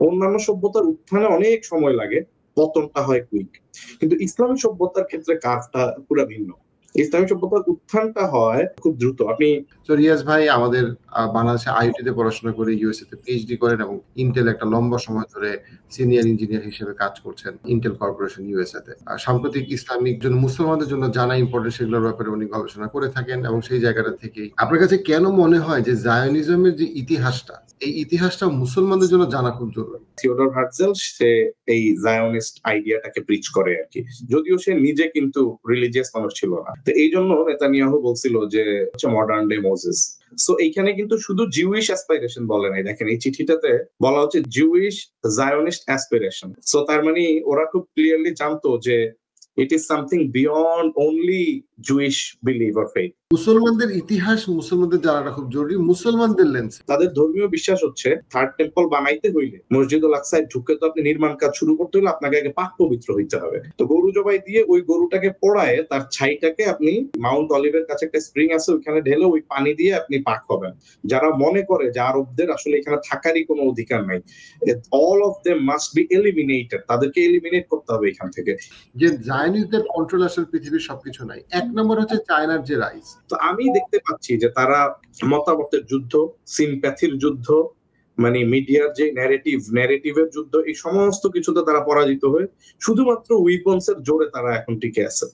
অন্যান্য সভ্যতার উত্থানে অনেক সময় লাগে, পতনটা হয় কুইক। কিন্তু ইসলামী সভ্যতার ক্ষেত্রে কার্ভটা পুরো ভিন্ন। ইসলামী সভ্যতার উত্থানটা হয় খুব দ্রুত। আপনি তো রিয়াজ ভাই আমাদের বাংলাদেশে আইওটি তে পড়াশোনা করে ইউএসএ তে পিএইচডি করেন এবং ইন্টেল একটা লম্বা সময় ধরে সিনিয়র ইঞ্জিনিয়ার হিসেবে কাজ করছেন ইন্টেল কর্পোরেশন ইউএসএ তে। সাম্প্রতিক ইসলামিক জন্য মুসলমানদের জন্য জানা ইম্পর্টেন্ট সেগুলোর ব্যাপারে উনি গবেষণা করে থাকেন এবং সেই জায়গাটা থেকেই আপনার কাছে কেন মনে হয় যে জায়নিজমের যে ইতিহাসটা, এই ইতিহাসটা মুসলমানদের জন্য জানা খুব জরুরি? থিওডর হার্টজেল সে এই জায়নিস্ট আইডিয়াটাকে প্রিচ করে আর কি, যদিও সে নিজে কিন্তু রিলিজিয়াস মানুষ ছিল না। তো এই জন্য নেতানিয়াহু বলছিল যে হচ্ছে মডার্ন ডে মোজেস। সো এইখানে কিন্তু শুধু জিউইশ অ্যাসপিরেশন বলে নাই, দেখেন এই চিঠিটাতে বলা হচ্ছে জিউইশ জায়নিস্ট অ্যাসপিরেশন। সো তার মানে ওরা খুব ক্লিয়ারলি জানতো যে it is something beyond only Jewish believe or faith. মুসলমানদের ইতিহাস মুসলমানদের জানাটা খুব জরুরি মুসলমানদের লেন্স। তাদের ধর্মীয় বিশ্বাস হচ্ছে থার্ড টেম্পল বানাইতে হইলে, মসজিদুল আকসায় ঢুকে তো আপনি নির্মাণ কাজ শুরু করতে হলে আপনাকে আগে পাক পবিত্র হইতে হবে। তো গরু জবাই দিয়ে ওই গরুটাকে পোড়ায় তার ছাইটাকে আপনি মাউন্ট অলিভের কাছে একটা স্প্রিং আছে ওইখানে ঢেলে ওই পানি দিয়ে আপনি পাক হবেন। যারা মনে করে যে আরবদের আসলে এখানে থাকারই কোনো অধিকার নাই, all of them must be eliminated, তাদেরকে এলিমিনেট করতে হবে এখান থেকে। যে জায়নিস্টদের কন্ট্রোল আসলে পৃথিবীর সবকিছু নাই। এক নম্বর হচ্ছে চায়নার যে রাইজ। তো আমি দেখতে পাচ্ছি যে তারা মতামতের যুদ্ধ, সিম্প্যাথির যুদ্ধ, মানে মিডিয়ার যে ন্যারেটিভের যুদ্ধ, এই সমস্ত কিছুতে তারা পরাজিত হয়ে শুধুমাত্র উইপন্স এর জোরে তারা এখন টিকে আছে।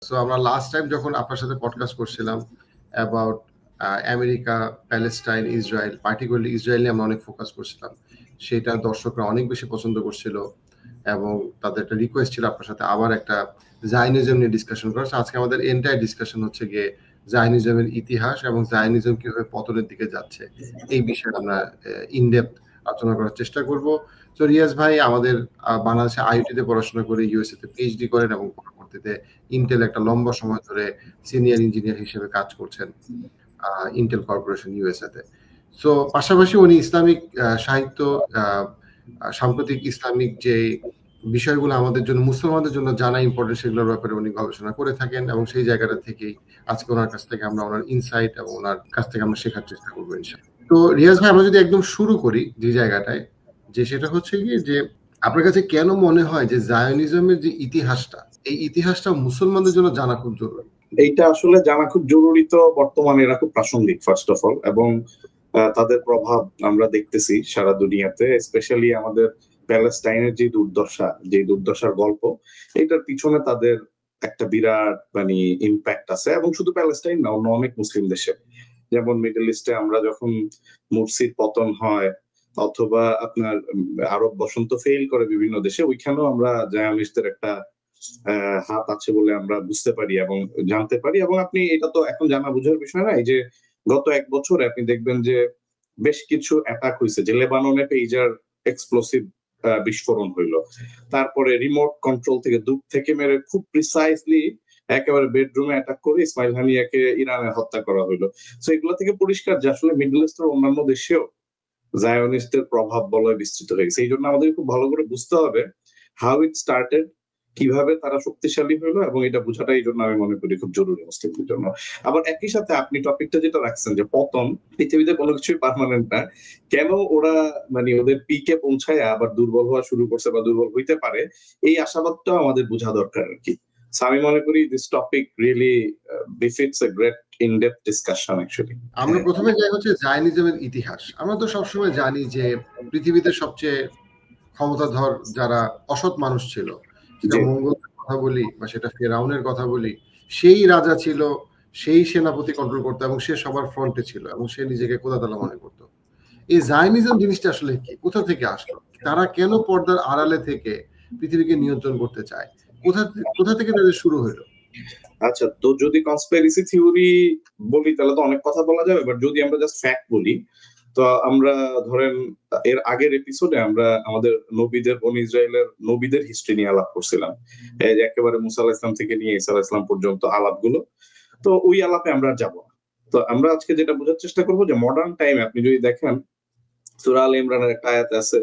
সো আমরা লাস্ট টাইম যখন আপনার সাথে পডকাস্ট করছিলাম about America, Palestine, Israel, particularly Israel নিয়ে আমরা অনেক ফোকাস করছিলাম। সেটা দর্শকরা অনেক বেশি পছন্দ করছিল এবং তাদের একটা রিকোয়েস্ট ছিল আপনার সাথে আবার একটা জায়নিজম নিয়ে ডিসকাশন করা। আজকে আমাদের এন্টায়ার ডিসকাশন হচ্ছে গিয়ে জায়নিজমের ইতিহাস এবং জায়নিজম কিভাবে পতনের দিকে যাচ্ছে, এই বিষয়ে আমরা ইনডেপথ আলোচনা করার চেষ্টা করব। তো রিয়াজ ভাই আমাদের বাংলাদেশে আইওটি তে পড়াশোনা করে ইউএসএ তে পিএইচডি করেন এবং পরবর্তীতে ইন্টেল একটা লম্বা সময় ধরে সিনিয়র ইঞ্জিনিয়ার হিসেবে কাজ করছেন ইন্টেল কর্পোরেশন ইউএসএ তে। সো পাশাপাশি উনি ইসলামিক সাহিত্য, সাম্প্রতিক ইসলামিক যে বিষয়গুলো আমাদের জন্য মুসলমানদের জন্য জানা ইম্পর্টেন্ট সেগুলোর ব্যাপারে উনি গবেষণা করে থাকেন এবং সেই জায়গাটা থেকেই আজকে ওনার কাছ থেকে আমরা ওনার ইনসাইট এবং ওনার কাছ থেকে আমরা শেখার চেষ্টা করবো ইনশাআল্লাহ। তো রিয়াজ ভাই আমরা যদি একদম শুরু করি যে জায়গাটায়, যে সেটা হচ্ছে গিয়ে যে আপনার কাছে কেন মনে হয় যে জায়নিজমের যে ইতিহাসটা, এই ইতিহাসটা মুসলমানদের জন্য জানা খুব জরুরি? এইটা আসলে জানা খুব জরুরি। তো বর্তমানে এরা খুব প্রাসঙ্গিক ফার্স্ট অফ অল, এবং তাদের প্রভাব আমরা দেখতেছি সারা দুনিয়াতে, স্পেশালি আমাদের প্যালেস্টাইনের যে দুর্দশার গল্প, এটার পিছনে তাদের একটা বিরাট মানে ইম্প্যাক্ট আছে। এবং শুধু প্যালেস্টাইন না, অন্য অনেক মুসলিম দেশে, যেমন মিডল ইস্টে আমরা যখন মুরসির পতন হয় অথবা আপনার আরব বসন্ত ফেল করে বিভিন্ন দেশে, ওইখানেও আমরা জায়নিস্টদের একটা হাত আছে বলে আমরা বুঝতে পারি এবং জানতে পারি। এবং আপনি এটা তো এখন জানা বোঝার বিষয় না, এই যে গত এক বছরে আপনি দেখবেন যে বেশ কিছু অ্যাটাক হয়েছে, যে লেবাননে পেইজার এক্সপ্লোসিভ বিস্ফোরণ হইলো, তারপরে রিমোট কন্ট্রোল থেকে দূর থেকে মেরে খুব প্রিসাইসলি একেবারে বেডরুমে অ্যাটাক করে ইসমাইল হানিয়াকে ইরানে হত্যা করা হইলো। তো এগুলো থেকে পরিষ্কার যে আসলে মিডল ইস্টের অন্যান্য দেশেও জায়নিস্টদের প্রভাব বলয় বিস্তৃত হয়ে গেছে। এই জন্য আমাদের খুব ভালো করে বুঝতে হবে হাউ ইট স্টার্টেড, কিভাবে তারা শক্তিশালী হলো, এবং এটা বোঝাটা এই জন্য আমি মনে করি খুব জরুরি মুসলিমদের জন্য। আবার একই সাথে আপনি টপিকটা যেটা রাখছেন যে পতন, পৃথিবীতে কোনো কিছুই পার্মানেন্ট না, কেন ওরা মানে ওদের পিকে পৌঁছায় আবার দুর্বল হওয়া শুরু করছে বা দুর্বল হইতে পারে, এই আশাবাদটাও আমাদের বোঝা দরকার আর কি। আমি মনে করি this topic really befits a great in-depth discussion actually. আমরা প্রথমে যাই হচ্ছে জায়নিজমের ইতিহাস। আমরা তো সবসময় জানি যে পৃথিবীতে সবচেয়ে ক্ষমতাধর যারা অসৎ মানুষ ছিল, সেটা মঙ্গলের কথা বলি বা সেটা ফেরাউনের কথা বলি, সেই রাজা ছিল, সেই সেনাপতি কন্ট্রোল করতো এবং সে সবার ফ্রন্টে ছিল এবং সে নিজেকে খোদাতাআলা মনে করত। এই জায়নিজম জিনিসটা আসলে কি, কোথা থেকে আসলো, তারা কেন পর্দার আড়ালে থেকে পৃথিবীকে নিয়ন্ত্রণ করতে চায়, কোথা থেকে তাদের শুরু হলো? আচ্ছা, তো যদি কনস্পিরেসি থিওরি বলি তাহলে তো অনেক কথা বলা যাবে, বাট যদি আমরা জাস্ট ফ্যাক্ট বলি, তো আমরা ধরেন এর আগের এপিসোডে আমরা আমাদের নবীদের, বনি ইসরায়েলের নবীদের হিস্ট্রি নিয়ে আলাপ করছিলাম, এই যে একেবারে মুসা আলাইহিস সালাম থেকে নিয়ে ঈসা আলাইহিস সালাম পর্যন্ত আলাপগুলো। তো ওই আলাপে আমরা যাব না। তো আমরা আজকে যেটা বোঝার চেষ্টা করবো যে মডার্ন টাইমে আপনি যদি দেখেন সূরা আল ইমরানের একটা আয়াত আছে,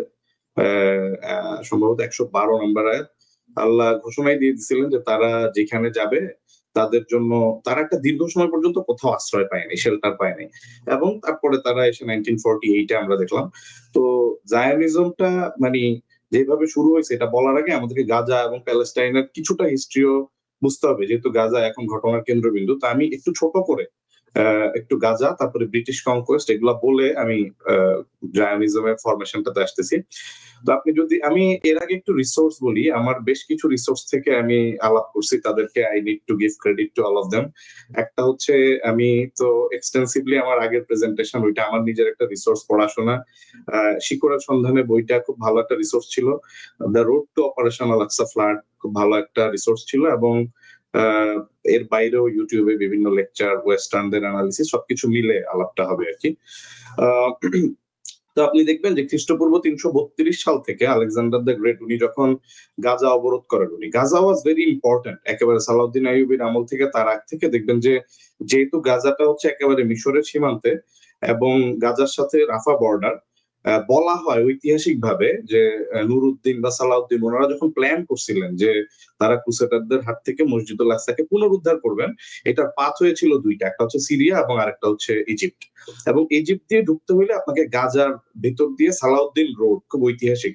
সম্ভবত 112 নম্বর আয়াত, আল্লাহ ঘোষণাই দিয়ে দিয়েছিলেন যে তারা যেখানে যাবে তাদের জন্য তারা একটা দীর্ঘ সময় পর্যন্ত কোথাও আশ্রয় পায়নি, শেল্টার পায়নি, এবং তারপরে তারা এসে 1948-এ আমরা দেখলাম। তো জায়নিজমটা মানে যেভাবে শুরু হয়েছে এটা বলার আগে আমাদেরকে গাজা এবং প্যালেস্টাইনের কিছুটা হিস্ট্রিও বুঝতে হবে, যেহেতু গাজা এখন ঘটনার কেন্দ্রবিন্দু। তা আমি একটু ছোট করে একটু গাজা, তারপরে ব্রিটিশ কনকোয়েস্ট এগুলা বলে আমি জায়নিজমের ফরমেশনটাতে আসতেছি। তো আপনি যদি আমি এর আগে একটু রিসোর্স বলি, আমার বেশ কিছু রিসোর্স থেকে আমি আলাপ করছি তাদেরকে, I need to give credit to all of them. একটা হচ্ছে আমি তো এক্সটেন্সিভলি আমার আগের প্রেজেন্টেশন ওইটা আমার নিজের একটা রিসোর্স পড়াশোনা, শিকড়ের সন্ধানে বইটা খুব ভালো একটা রিসোর্স ছিল, the road to operation Al-Aqsa flood খুব ভালো একটা রিসোর্স ছিল, এবং এর বাইরেও ইউটিউবে বিভিন্ন লেকচার, ওয়েস্টার্নদের অ্যানালিসিস সবকিছু মিলে আলাপটা হবে আর কি। তো আপনি দেখবেন যে খ্রিস্টপূর্ব 332 সাল থেকে আলেকজান্ডার দ্য গ্রেট উনি যখন গাজা অবরোধ করেন, উনি গাজা ওয়াজ ভেরি ইম্পর্টেন্ট একেবারে সালাউদ্দিন আইয়ুবীর আমল থেকে, তার আগ থেকে দেখবেন যে যেহেতু গাজাটা হচ্ছে একেবারে মিশরের সীমান্তে এবং গাজার সাথে রাফা বর্ডার, বলা হয় ঐতিহাসিক ভাবে যে নুরুদ্দিন বা সালাউদ্দিন ওনারা যখন প্ল্যান করছিলেন যে তারা ক্রুসেডারদের হাত থেকে মসজিদুল আকসাকে পুনরুদ্ধার করবেন, এটার পাথ হয়েছিল দুইটা, একটা হচ্ছে সিরিয়া এবং আরেকটা হচ্ছে ইজিপ্ট। এবং ইজিপ্ট দিয়ে ঢুকতে হলে আপনাকে গাজার ভিতর দিয়ে সালাউদ্দিন রোড, খুব ঐতিহাসিক,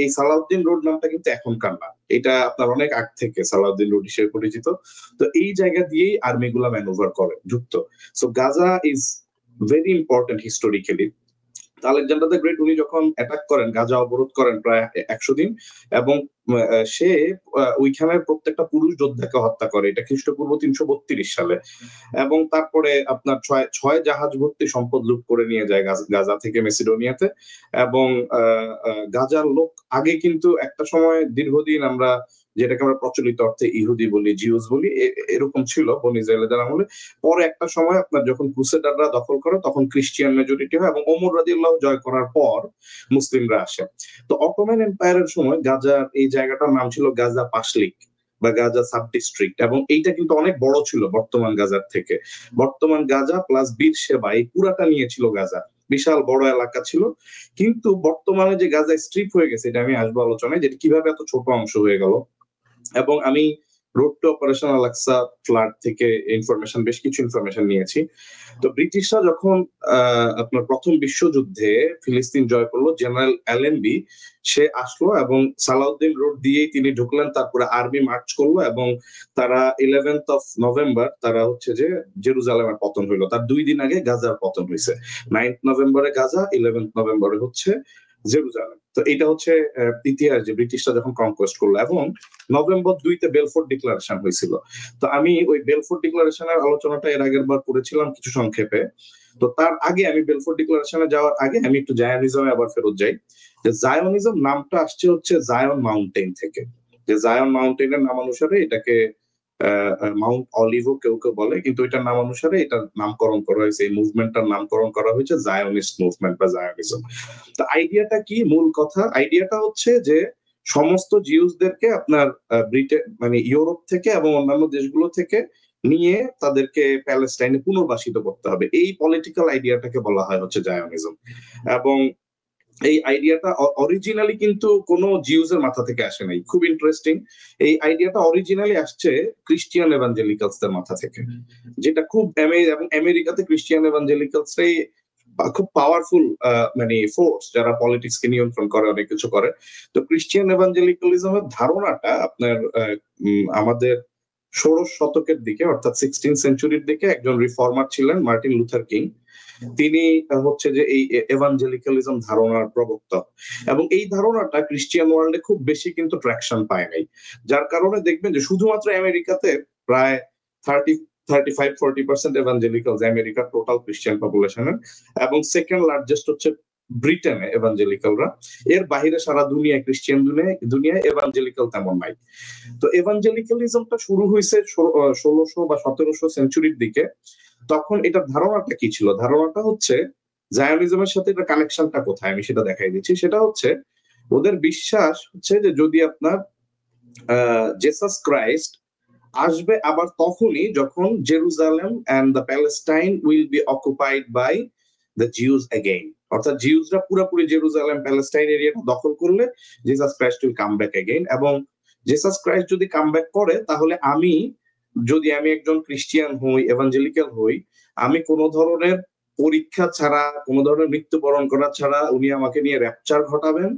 এই সালাউদ্দিন রোড নামটা কিন্তু এখনকার না, এটা আপনার অনেক আগ থেকে সালাউদ্দিন রোড হিসেবে পরিচিত। তো এই জায়গা দিয়েই আর্মিগুলা ম্যানুভার করে ঢুকতো। So Gaza is very important historically. Alexander the Great উনি যখন অ্যাটাক করেন, গাজা অবরোধ করেন প্রায় 100 দিন, এবং সে ওইখানে প্রত্যেকটা পুরুষ যোদ্ধাকে হত্যা করে, এটা খ্রিস্টপূর্ব 332 সালে, এবং তারপরে আপনার ছয় জাহাজ ভর্তি সম্পদ লুট করে নিয়ে যায় গাজা থেকে মেসিডোনিয়াতে। এবং গাজার লোক আগে কিন্তু একটা সময় দীর্ঘদিন আমরা যেটাকে আমরা প্রচলিত অর্থে ইহুদি বলি, জিউস বলি, এরকম ছিল বনি ইসরায়েলদের আমলে। পরে একটা সময় আপনার যখন ক্রুসেডাররা দখল করে তখন ক্রিশ্চিয়ান মেজরিটি হয়, এবং ওমর রাদিয়াল্লাহু জয় করার পর মুসলিমরা আসে। তো অটোমান এম্পায়ারের সময় গাজার এই জায়গাটার নাম ছিল গাজা পাশলিক বা গাজা সাব ডিস্ট্রিক্ট, এবং এইটা কিন্তু অনেক বড় ছিল বর্তমান গাজার থেকে। বর্তমান গাজা প্লাস বীরশেবা এই পুরাটা নিয়েছিল গাজা, বিশাল বড় এলাকা ছিল। কিন্তু বর্তমানে যে গাজা স্ট্রিপ হয়ে গেছে, এটা আমি আসবো আলোচনায়, যেটা কিভাবে এত ছোট অংশ হয়ে গেল। এবং আমি road to operation Al-Aqsa flood থেকে বেশ কিছু ইনফরমেশন নিয়েছি। তো ব্রিটিশরা যখন আপনার প্রথম বিশ্বযুদ্ধে ফিলিস্তিন জয় করলো, জেনারেল অ্যালেনবি সে আসলো এবং সালাউদ্দিন রোড দিয়েই তিনি ঢুকলেন, তারপরে আর্মি মার্চ করলো, এবং তারা 11th of November তারা হচ্ছে যে জেরুজালেমের পতন হইলো। তার 2 দিন আগে গাজার পতন হয়েছে। 9th নভেম্বরে গাজা, 11th নভেম্বরে হচ্ছে জেরুজালেম। তো এটা হচ্ছে ইতিহাস যে ব্রিটিশরা যখন কনকোয়েস্ট করলো, এবং নভেম্বর 2-তে বেলফোর্ট ডিক্লারেশন হয়েছিল। তো আমি ওই বেলফোর্ট ডিক্লারেশনের আলোচনাটা এর আগের বার করেছিলাম কিছু সংক্ষেপে। তো তার আগে আমি বেলফোর্ট ডিক্লারেশনে যাওয়ার আগে আমি একটু জায়নিজমে আবার ফেরত যাই। যে জায়নিজম নামটা আসছে হচ্ছে জায়ন মাউন্টেন থেকে, যে জায়ন মাউন্টেনের নাম অনুসারে এটাকে মাউন্ট অলিভও কেউ কেউ বলে, কিন্তু এটার নাম অনুসারে এটার নামকরণ করা হয়েছে, এই মুভমেন্টটার নামকরণ করা হয়েছে জায়নিস্ট মুভমেন্ট বা জায়নিজম। তো আইডিয়াটা কি, মূল কথা আইডিয়াটা হচ্ছে যে সমস্ত জিউসদেরকে আপনার ব্রিটেন মানে ইউরোপ থেকে এবং অন্যান্য দেশগুলো থেকে নিয়ে তাদেরকে প্যালেস্টাইনে পুনর্বাসিত করতে হবে, এই পলিটিক্যাল আইডিয়াটাকে বলা হয় হচ্ছে জায়নিজম। এবং এই আইডিয়াটা অরিজিনালি কিন্তু কোনো জিউসের মাথা থেকে আসে নাই, খুব ইন্টারেস্টিং। এই আইডিয়াটা অরিজিনালি আসছে ক্রিশ্চিয়ান এভাঞ্জেলিক্যালসদের মাথা থেকে, যেটা খুব এবং আমেরিকাতে ক্রিশ্চিয়ান এভাঞ্জেলিক্যালসরাই খুব পাওয়ারফুল মানে ফোর্স, যারা পলিটিক্স কে নিয়ন্ত্রণ করে, অনেক কিছু করে। তো ক্রিশ্চিয়ান এভাঞ্জেলিক্যালিজমের ধারণাটা আপনার আমাদের 16 শতকের দিকে, অর্থাৎ 16th সেঞ্চুরির দিকে একজন রিফর্মার ছিলেন মার্টিন লুথার কিং, তিনি হচ্ছে যে এই এভাঞ্জেলিক্যালিজম ধারণার প্রবক্তা। এবং এই ধারণাটা ক্রিশ্চিয়ান ওয়ার্ল্ডে খুব বেশি কিন্তু ট্রাকশন পায় নাই, যার কারণে দেখবেন যে শুধুমাত্র আমেরিকাতে প্রায় 35-40% এভাঞ্জেলিক্যালস আমেরিকার টোটাল ক্রিশ্চিয়ান পপুলেশনের, এবং সেকেন্ড লার্জেস্ট হচ্ছে ব্রিটেনে এভাঞ্জেলিক্যালরা। এর বাইরে সারা দুনিয়ায় ক্রিশ্চিয়ান দুনিয়ায় এভাঞ্জেলিক্যাল তেমন নাই। তো এভাঞ্জেলিক্যালিজমটা শুরু হয়েছে 1600 বা 1700 সেঞ্চুরির দিকে। তখন এটার ধারণাটা কি ছিল, ধারণাটা হচ্ছে জায়নিজমের সাথে এটা কানেকশনটা কোথায় আমি সেটা দেখাই দিচ্ছি। সেটা হচ্ছে ওদের বিশ্বাস হচ্ছে যে যদি আপনার জেসাস ক্রাইস্ট আসবে আবার তখনই যখন Jerusalem and the Palestine will be occupied by the Jews again, অর্থাৎ জিউসরা পুরোপুরি জেরুজালেম প্যালেস্টাইন এরিয়াটা দখল করলে Jesus Christ will come back again. এবং জেসাস ক্রাইস্ট যদি কাম ব্যাক করে তাহলে আমি যদি আমি একজন খ্রিস্টিয়ান হই, এভাঞ্জেলিক্যাল হই, আমি কোনো ধরনের পরীক্ষা ছাড়া, কোনো ধরনের মৃত্যুবরণ করা ছাড়া উনি আমাকে নিয়ে র্যাপচার ঘটাবেন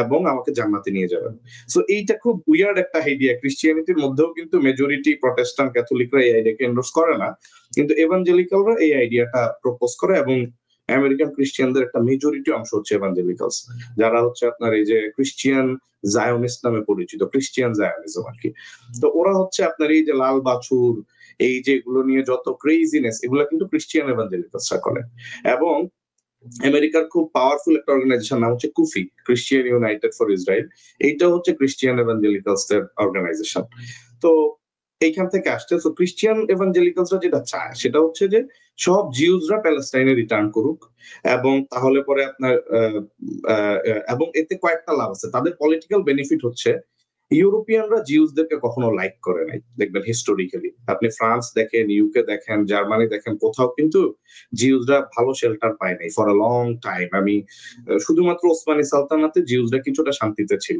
এবং আমাকে জান্নাতে নিয়ে যাবেন। সো এইটা খুব উইয়ার্ড একটা আইডিয়া। ক্রিশ্চিয়ানিটির মধ্যেও কিন্তু মেজরিটি প্রটেস্ট্যান্ট ক্যাথলিকরা এই আইডিয়াকে এন্ডোর্স করে না, কিন্তু এভাঞ্জেলিক্যালরা এই আইডিয়াটা প্রপোজ করে, এবং আমেরিকান ক্রিশ্চিয়ানদের একটা মেজরিটি অংশ হচ্ছে এভাঞ্জেলিক্যালস, যারা হচ্ছে আপনার এই যে ক্রিশ্চিয়ান জায়োনিস্ট নামে পরিচিত, ক্রিশ্চিয়ান জায়োনিজম আর কি। তো ওরা হচ্ছে আপনার এই যে লাল বাছুর, এই যে এগুলো নিয়ে যত ক্রেজিনেস, এগুলো কিন্তু ক্রিশ্চিয়ান এভাঞ্জেলিক্যালসরা করে। এবং আমেরিকার খুব পাওয়ারফুল একটা অর্গানাইজেশন নাম হচ্ছে কুফি, ক্রিশ্চিয়ান ইউনাইটেড ফর ইসরায়েল। এইটা হচ্ছে ক্রিশ্চিয়ান এভাঞ্জেলিক্যালসদের অর্গানাইজেশন। তো এইখান থেকে আসছে। তো ক্রিশ্চিয়ান এভাঞ্জেলিক্যালসরা যেটা চায় সেটা হচ্ছে যে সব জিউসরা প্যালেস্টাইনে রিটার্ন করুক, এবং তাহলে পরে আপনার এবং এতে কয়েকটা লাভ আছে। তাদের পলিটিক্যাল বেনিফিট হচ্ছে ইউরোপিয়ানরা জিউসদেরকে কখনো লাইক করে নাই, দেখবেন হিস্টোরিক্যালি। আপনি ফ্রান্স দেখেন, ইউকে দেখেন, জার্মানি দেখেন, কোথাও কিন্তু জিউসরা ভালো শেল্টার পায় নাই ফর আ লং টাইম। আমি শুধুমাত্র ওসমানী সালতানাতে জিউসরা কিছুটা শান্তিতে ছিল।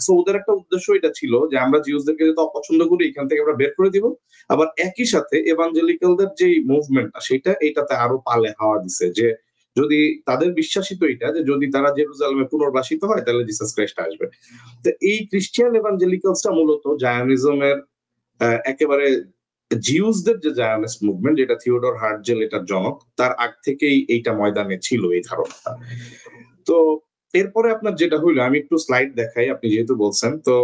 সো ওদের একটা উদ্দেশ্য এটা ছিল যে আমরা জিউসদেরকে যেহেতু অপছন্দ করি, এখান থেকে আমরা বের করে দিব। আবার একই সাথে এভাঞ্জেলিক্যালদের যে মুভমেন্টটা, সেটা এইটাতে আরো পালে হাওয়া দিছে, যে যদি তাদের বিশ্বাসিত এটা যে যদি তারা জেরুজালেমে পুনর্বাসিত হয় তাহলে জিসাস ক্রাইস্ট আসবে। তো এই ক্রিশ্চিয়ান এভাঞ্জেলিক্যালসটা মূলত জায়োনিজমের একেবারে জিউসদের যে জায়োনিস্ট মুভমেন্ট, যেটা থিওডর হার্টজেল এটার জনক, তার আগ থেকেই এইটা ময়দানে ছিল এই ধারণাটা। তো এরপরে আপনার যেটা হইলো, আমি একটু স্লাইড দেখাই, আপনি যেহেতু বলছেন, তো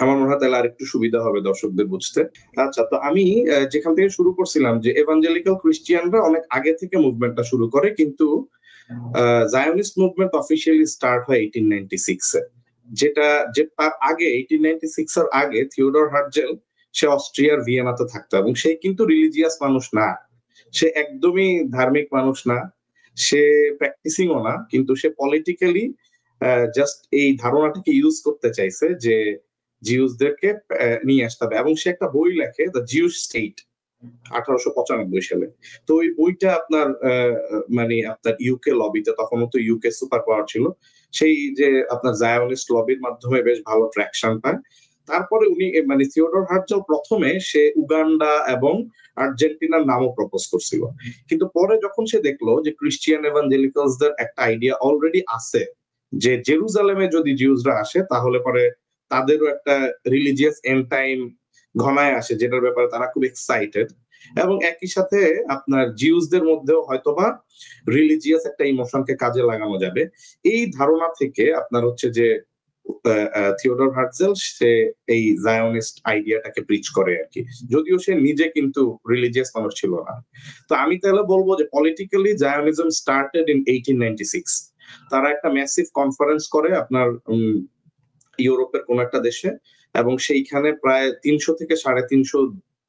আমার মনে হয় তাহলে আরেকটু সুবিধা হবে দর্শকদের বুঝতে। আচ্ছা, তো আমি যেখান থেকে শুরু করছিলাম যে এভাঞ্জেলিক্যাল ক্রিশ্চিয়ানরা অনেক আগে থেকে মুভমেন্টটা শুরু করে, কিন্তু জায়োনিস্ট মুভমেন্ট অফিসিয়ালি স্টার্ট হয় 1896 এ। যেটা যে তার আগে 1896 এর আগে থিওডর হার্টজেল সে অস্ট্রিয়ার ভিয়েনাতে থাকতো, এবং সে কিন্তু রিলিজিয়াস মানুষ না, সে একদমই ধার্মিক মানুষ না, সে প্র্যাকটিসিংও না, কিন্তু সে পলিটিক্যালি জাস্ট এই ধারণাটাকে ইউজ করতে চাইছে যে জিউসদেরকে নিয়ে আসতে হবে। এবং সে একটা বই লেখে, দ্য জিউস স্টেট, 1895 সালে। তো ওই বইটা আপনার মানে আপনার ইউকে লবিতে, তখনও তো ইউকে সুপার পাওয়ার ছিল, সেই যে আপনার জায়োনিস্ট লবির মাধ্যমে বেশ ভালো ট্র্যাকশন পায়। তারপরে উনি মানে থিওডর হার্টজেল প্রথমে সে উগান্ডা এবং আর্জেন্টিনার নামও প্রপোজ করছিল, কিন্তু পরে যখন সে দেখলো যে ক্রিশ্চিয়ান এভাঞ্জেলিক্যালসদের একটা আইডিয়া অলরেডি আছে যে জেরুজালেমে যদি জিউসরা আসে তাহলে পরে তাদেরও একটা রিলিজিয়াস এন্ড টাইম ঘনায় আসে, যেটার ব্যাপারে তারা খুব এক্সাইটেড, এবং একই সাথে আপনার জিউসদের মধ্যেও হয়তোবা রিলিজিয়াস একটা ইমোশনকে কাজে লাগানো যাবে, এই ধারণা থেকে আপনার হচ্ছে যে থিওডর হার্টজেল সে এই জায়োনিস্ট আইডিয়াটাকে প্রিচ করে আর কি, যদিও সে নিজে কিন্তু রিলিজিয়াস মানুষ ছিল না। তো আমি তাহলে বলবো যে পলিটিক্যালি জায়োনিজম স্টার্টেড ইন 1896। তারা একটা ম্যাসিভ কনফারেন্স করে আপনার ইউরোপের কোন একটা দেশে, এবং সেইখানে প্রায় 300 থেকে 350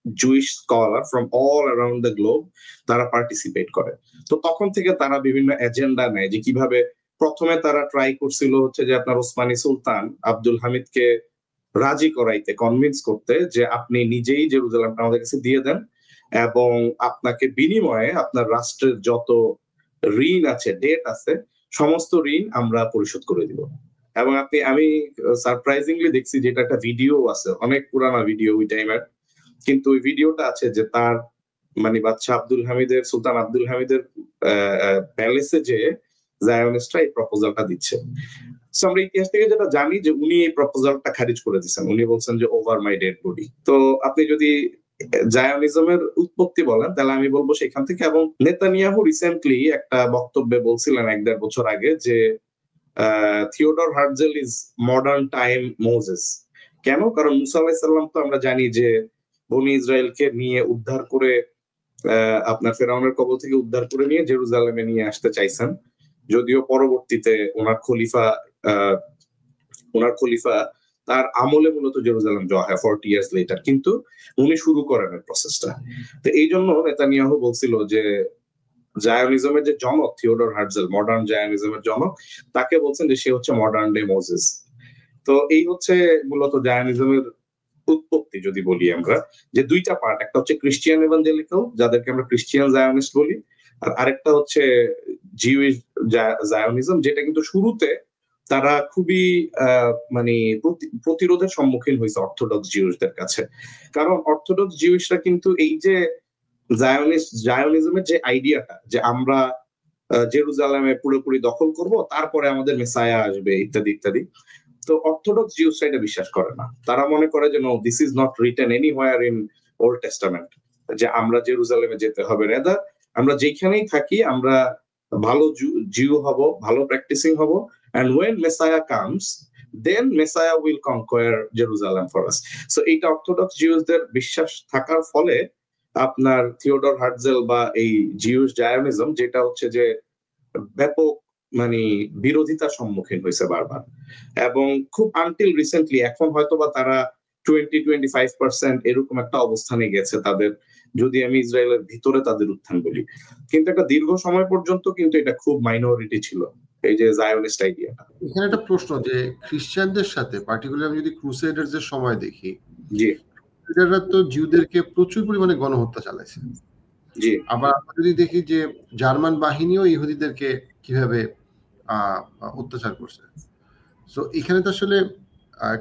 Jewish scholar from all around the globe তারা পার্টিসিপেট করে। তো তখন থেকে তারা বিভিন্ন এজেন্ডা নেয়, যে কিভাবে প্রথমে তারা ট্রাই করছিল হচ্ছে যে আপনার ওসমানী সুলতান আব্দুল হামিদকে রাজি করাইতে, কনভিন্স করতে যে আপনি নিজেই জেরুজালেমটা আমাদের কাছে দিয়ে দেন, এবং আপনাকে বিনিময়ে আপনার রাষ্ট্রের যত ঋণ আছে, ডেট আছে, সমস্ত ঋণ আমরা পরিশোধ করে দিব। এবং আমি সারপ্রাইজিংলি দেখছি যেটা একটা ভিডিও আছে, অনেক পুরানা ভিডিও ওই টাইমের, কিন্তু ওই ভিডিওটা আছে যে তার মানে বাদশা আব্দুল হামিদের, সুলতান আব্দুল হামিদের প্যালেসে যে জায়োনিস্টরা এই প্রপোজালটা দিচ্ছে। সো আমরা ইতিহাস থেকে যেটা জানি যে উনি এই প্রপোজালটা খারিজ করে দিচ্ছেন, উনি বলছেন যে ওভার মাই ডেড বডি। তো আপনি যদি জায়োনিজমের উৎপত্তি বলেন তাহলে আমি বলবো সেখান থেকে। এবং নেতানিয়াহু রিসেন্টলি একটা বক্তব্যে বলছিলেন 1-1.5 বছর আগে যে Theodor Herzl is modern time Moses. কেন? কারণ মুসা আলাইহিস সালাম তো আমরা জানি যে বনি ইসরায়েলকে নিয়ে উদ্ধার করে আপনার ফেরাউনের কবল থেকে উদ্ধার করে নিয়ে জেরুজালেমে নিয়ে আসতে চাইছেন, যদিও পরবর্তীতে ওনার খলিফা তার আমলে মূলত জেরুজালেম যাওয়া হয় 40 ইয়ার্স লেটার, কিন্তু উনি শুরু করেন এই প্রসেসটা। তো এই জন্য নেতানিয়াহু বলছিল যে জায়োনিজমের যে জনক থিওডর হার্টজেল, মডার্ন জায়োনিজমের জনক, তাকে বলছেন যে সে হচ্ছে মডার্ন ডে মোজেস। তো এই হচ্ছে মূলত জায়োনিজমের উৎপত্তি যদি বলি আমরা, যে দুইটা পার্ট, একটা হচ্ছে ক্রিশ্চিয়ান এভাঞ্জেলিক্যাল যাদেরকে আমরা ক্রিশ্চিয়ান জায়োনিস্ট বলি, আর আরেকটা হচ্ছে জিউইশ জায়োনিজম, যেটা কিন্তু শুরুতে তারা খুবই মানে প্রতিরোধের সম্মুখীন হয়েছে অর্থোডক্স জিউসদের কাছে। কারণ অর্থোডক্স জিউসরা কিন্তু এই যে জায়োনিজমের যে আইডিয়াটা যে আমরা জেরুজালেমে পুরোপুরি দখল করব, তারপরে আমাদের মেসায়া আসবে ইত্যাদি ইত্যাদি, তো অর্থোডক্স জিউসরা এটা বিশ্বাস করে না। তারা মনে করে যে no, this is not written anywhere in Old Testament যে আমরা জেরুজালেমে যেতে হবে। রেদার আমরা যেখানেই থাকি আমরা ভালো জিউ হব, ভালো প্র্যাকটিসিং হব, and when Messiah comes, then Messiah will conquer Jerusalem for us. So এইটা অর্থোডক্স জিউসদের বিশ্বাস থাকার ফলে আপনার থিওডর হার্টজেল বা এই জিউস জায়োনিজম, যেটা হচ্ছে যে ব্যাপক মানে বিরোধিতার সম্মুখীন হয়েছে বারবার, এবং খুব আনটিল রিসেন্টলি এখন হয়তো বা তারা 20-25% এরকম একটা অবস্থানে গেছে তাদের, যদি আমি ইসরায়েলের ভিতরে তাদের উত্থান বলি। কিন্তু একটা দীর্ঘ সময় পর্যন্ত কিন্তু এটা খুব মাইনরিটি ছিল এই যে জায়োনিস্ট আইডিয়াটা। এখানে একটা প্রশ্ন যে খ্রিস্টানদের সাথে পার্টিকুলার আমি যদি ক্রুসেডার্সের সময় দেখি, জি, ক্রুসেডাররা তো জিউদেরকে প্রচুর পরিমাণে গণহত্যা চালাইছে। জি, আবার আমরা যদি দেখি যে জার্মান বাহিনীও ইহুদিদেরকে কিভাবে অত্যাচার করছে। সো এখানে তো আসলে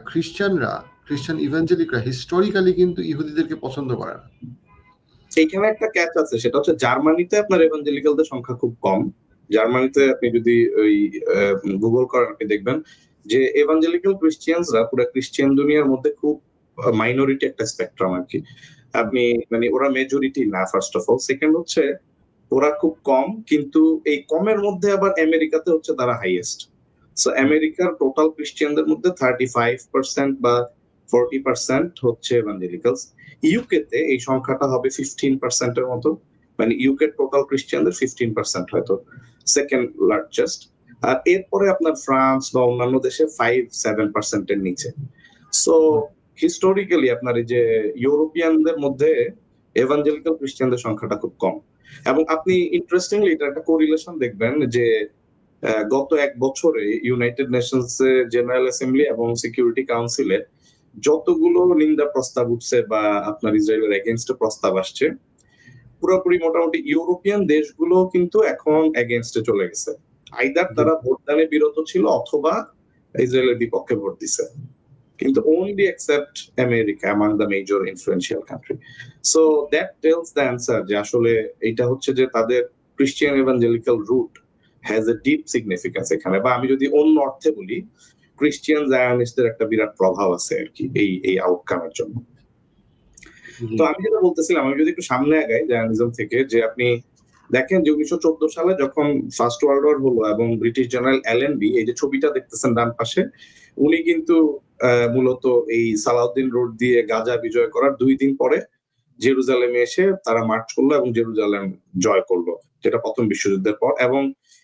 খ্রিস্টান ইভাঞ্জেলিকরা হিস্টোরিক্যালি কিন্তু ইহুদিদেরকে পছন্দ করে না। এইখানে একটা ক্যাচ আছে, সেটা হচ্ছে জার্মানিতে আপনার এভাঞ্জেলিক্যালদের সংখ্যা খুব কম। জার্মানিতে আপনি যদি ওই গুগল করেন আপনি দেখবেন যে এভাঞ্জেলিক্যাল ক্রিশ্চিয়ানসরা পুরো ক্রিশ্চিয়ান দুনিয়ার মধ্যে খুব মাইনরিটি একটা স্পেকট্রাম আর কি। আপনি মানে ওরা মেজরিটি না, ফার্স্ট অফ অল। সেকেন্ড হচ্ছে ওরা খুব কম, কিন্তু এই কমের মধ্যে আবার আমেরিকাতে হচ্ছে তারা হাইয়েস্ট। সো আমেরিকার টোটাল ক্রিশ্চিয়ানদের মধ্যে 35% বা 40% হচ্ছে এভাঞ্জেলিক্যালস। ইউকে তে এই সংখ্যাটা হবে 15% এর মতো, মানে ইউকে টোটাল ক্রিশ্চিয়ানদের 15% হয়তো সেকেন্ড লার্জেস্ট। আর এরপরে আপনার ফ্রান্স বা অন্যান্য দেশে 5-7% এর নিচে। সো হিস্টোরিক্যালি আপনার এই যে ইউরোপিয়ানদের মধ্যে এভাঞ্জেলিক্যাল ক্রিশ্চিয়ানদের সংখ্যাটা খুব কম। এবং আপনি ইন্টারেস্টিংলি এটা একটা কোরিলেশন দেখবেন যে গত 1 বছরে ইউনাইটেড নেশনস জেনারেল অ্যাসেম্বলি এবং সিকিউরিটি কাউন্সিলে যতগুলো নিন্দা প্রস্তাব উঠছে বা আপনার ইসরায়েলের এগেইনস্টে প্রস্তাব আসছে, পুরোপুরি মোটামুটি ইউরোপিয়ান দেশগুলো কিন্তু এখন এগেইনস্টে চলে গেছে। আইদার তারা ভোটদানে বিরত ছিল অথবা ইসরায়েলের বিপক্ষে ভোট দিছে, কিন্তু only except America among the major influential country. So that tells the answer যে আসলে এটা হচ্ছে যে তাদের Christian evangelical root has a deep significance এখানে। বা আমি যদি অন্য অর্থে বলি, ক্রিশ্চিয়ান জায়োনিস্টদের একটা বিরাট প্রভাব আছে আর কি এই আউটকামের জন্য। তো আমি যেটা বলতেছিলাম, আমি যদি একটু সামনে আগাই জায়োনিজম থেকে, যে আপনি দেখেন যে 1914 সালে যখন ফার্স্ট ওয়ার্ল্ড ওয়ার হলো এবং ব্রিটিশ জেনারেল অ্যালেনবি, এই যে ছবিটা দেখতেছেন ডান পাশে, উনি কিন্তু মূলত এই সালাউদ্দিন রোড দিয়ে গাজা বিজয় করার 2 দিন পরে জেরুজালেমে এসে তারা মার্চ করলো এবং জেরুজালেম জয় করলো, যেটা প্রথম বিশ্বযুদ্ধের পর। এবং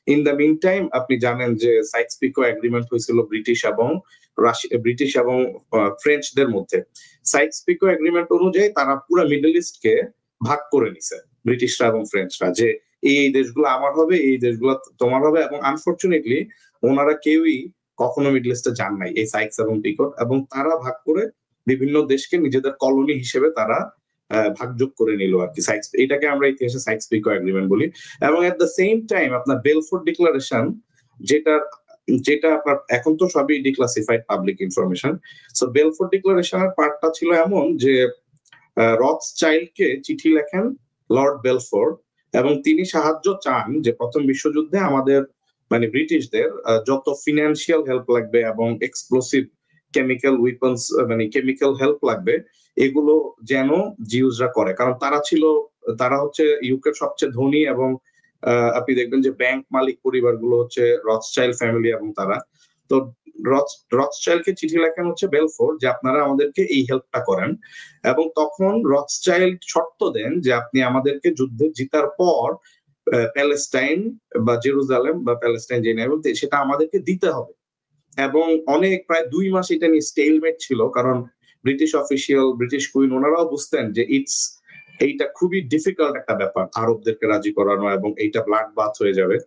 ইন দ্য মিন টাইম আপনি জানেন যে সাইক্স-পিকো এগ্রিমেন্ট হয়েছিল ব্রিটিশ এবং ফ্রেঞ্চদের মধ্যে। সাইক্স-পিকো এগ্রিমেন্ট অনুযায়ী তারা পুরো মিডল ইস্টকে ভাগ করে নিছে ব্রিটিশরা এবং ফ্রেঞ্চরা, যে এই দেশগুলো আমার হবে, এই দেশগুলো তোমার হবে। এবং আনফরচুনেটলি ওনারা কেউই কখনো মিডল ইস্টে যান নাই, এই সাইক্স এবং পিকো, এবং তারা ভাগ করে বিভিন্ন দেশকে নিজেদের কলোনি হিসেবে তারা ভাগযোগ করে নিল আর কি। এটাকে আমরা ইতিহাসে সাইক্স-পিকো এগ্রিমেন্ট বলি। এবং এট দ্য সেম টাইম আপনার বেলফোর্ড ডিক্লারেশন, যেটা আপনার এখন তো সবই ডিক্লাসিফাইড পাবলিক ইনফরমেশন। সো বেলফোর্ড ডিক্লারেশনের পার্টটা ছিল এমন যে রথচাইল্ডকে চিঠি লেখেন লর্ড বেলফোর্ড, এবং তিনি সাহায্য চান যে প্রথম বিশ্বযুদ্ধে আমাদের মানে ব্রিটিশদের যত ফিনান্সিয়াল হেল্প লাগবে এবং এক্সপ্লোসিভ কেমিক্যাল উইপন্স মানে কেমিক্যাল হেল্প লাগবে, এগুলো যেন জিউসরা করে। কারণ তারা হচ্ছে ইউকের সবচেয়ে ধনী, এবং আপনি দেখবেন যে ব্যাংক মালিক পরিবারগুলো হচ্ছে রথচাইল্ড ফ্যামিলি, এবং তারা তো রথচাইল্ডকে চিঠি লেখেন হচ্ছে বেলফোর্ড যে আপনারা আমাদেরকে এই হেল্পটা করেন। এবং তখন রথচাইল্ড শর্ত দেন যে আপনি আমাদেরকে যুদ্ধে জিতার পর প্যালেস্টাইন বা জেরুজালেম বা প্যালেস্টাইন যে নাম সেটা আমাদেরকে দিতে হবে। এবং প্রায় 2 মাস এটা নিয়ে স্টেলমেট ছিল, কারণ ব্রিটিশ অফিসিয়াল, ব্রিটিশ কুইন ওনারাও বুঝতেন যে এইটা খুবই ডিফিকাল্ট একটা ব্যাপার আরবদেরকে রাজি করানো, এবং এইটা ব্লাড বাথ হয়ে যাবে।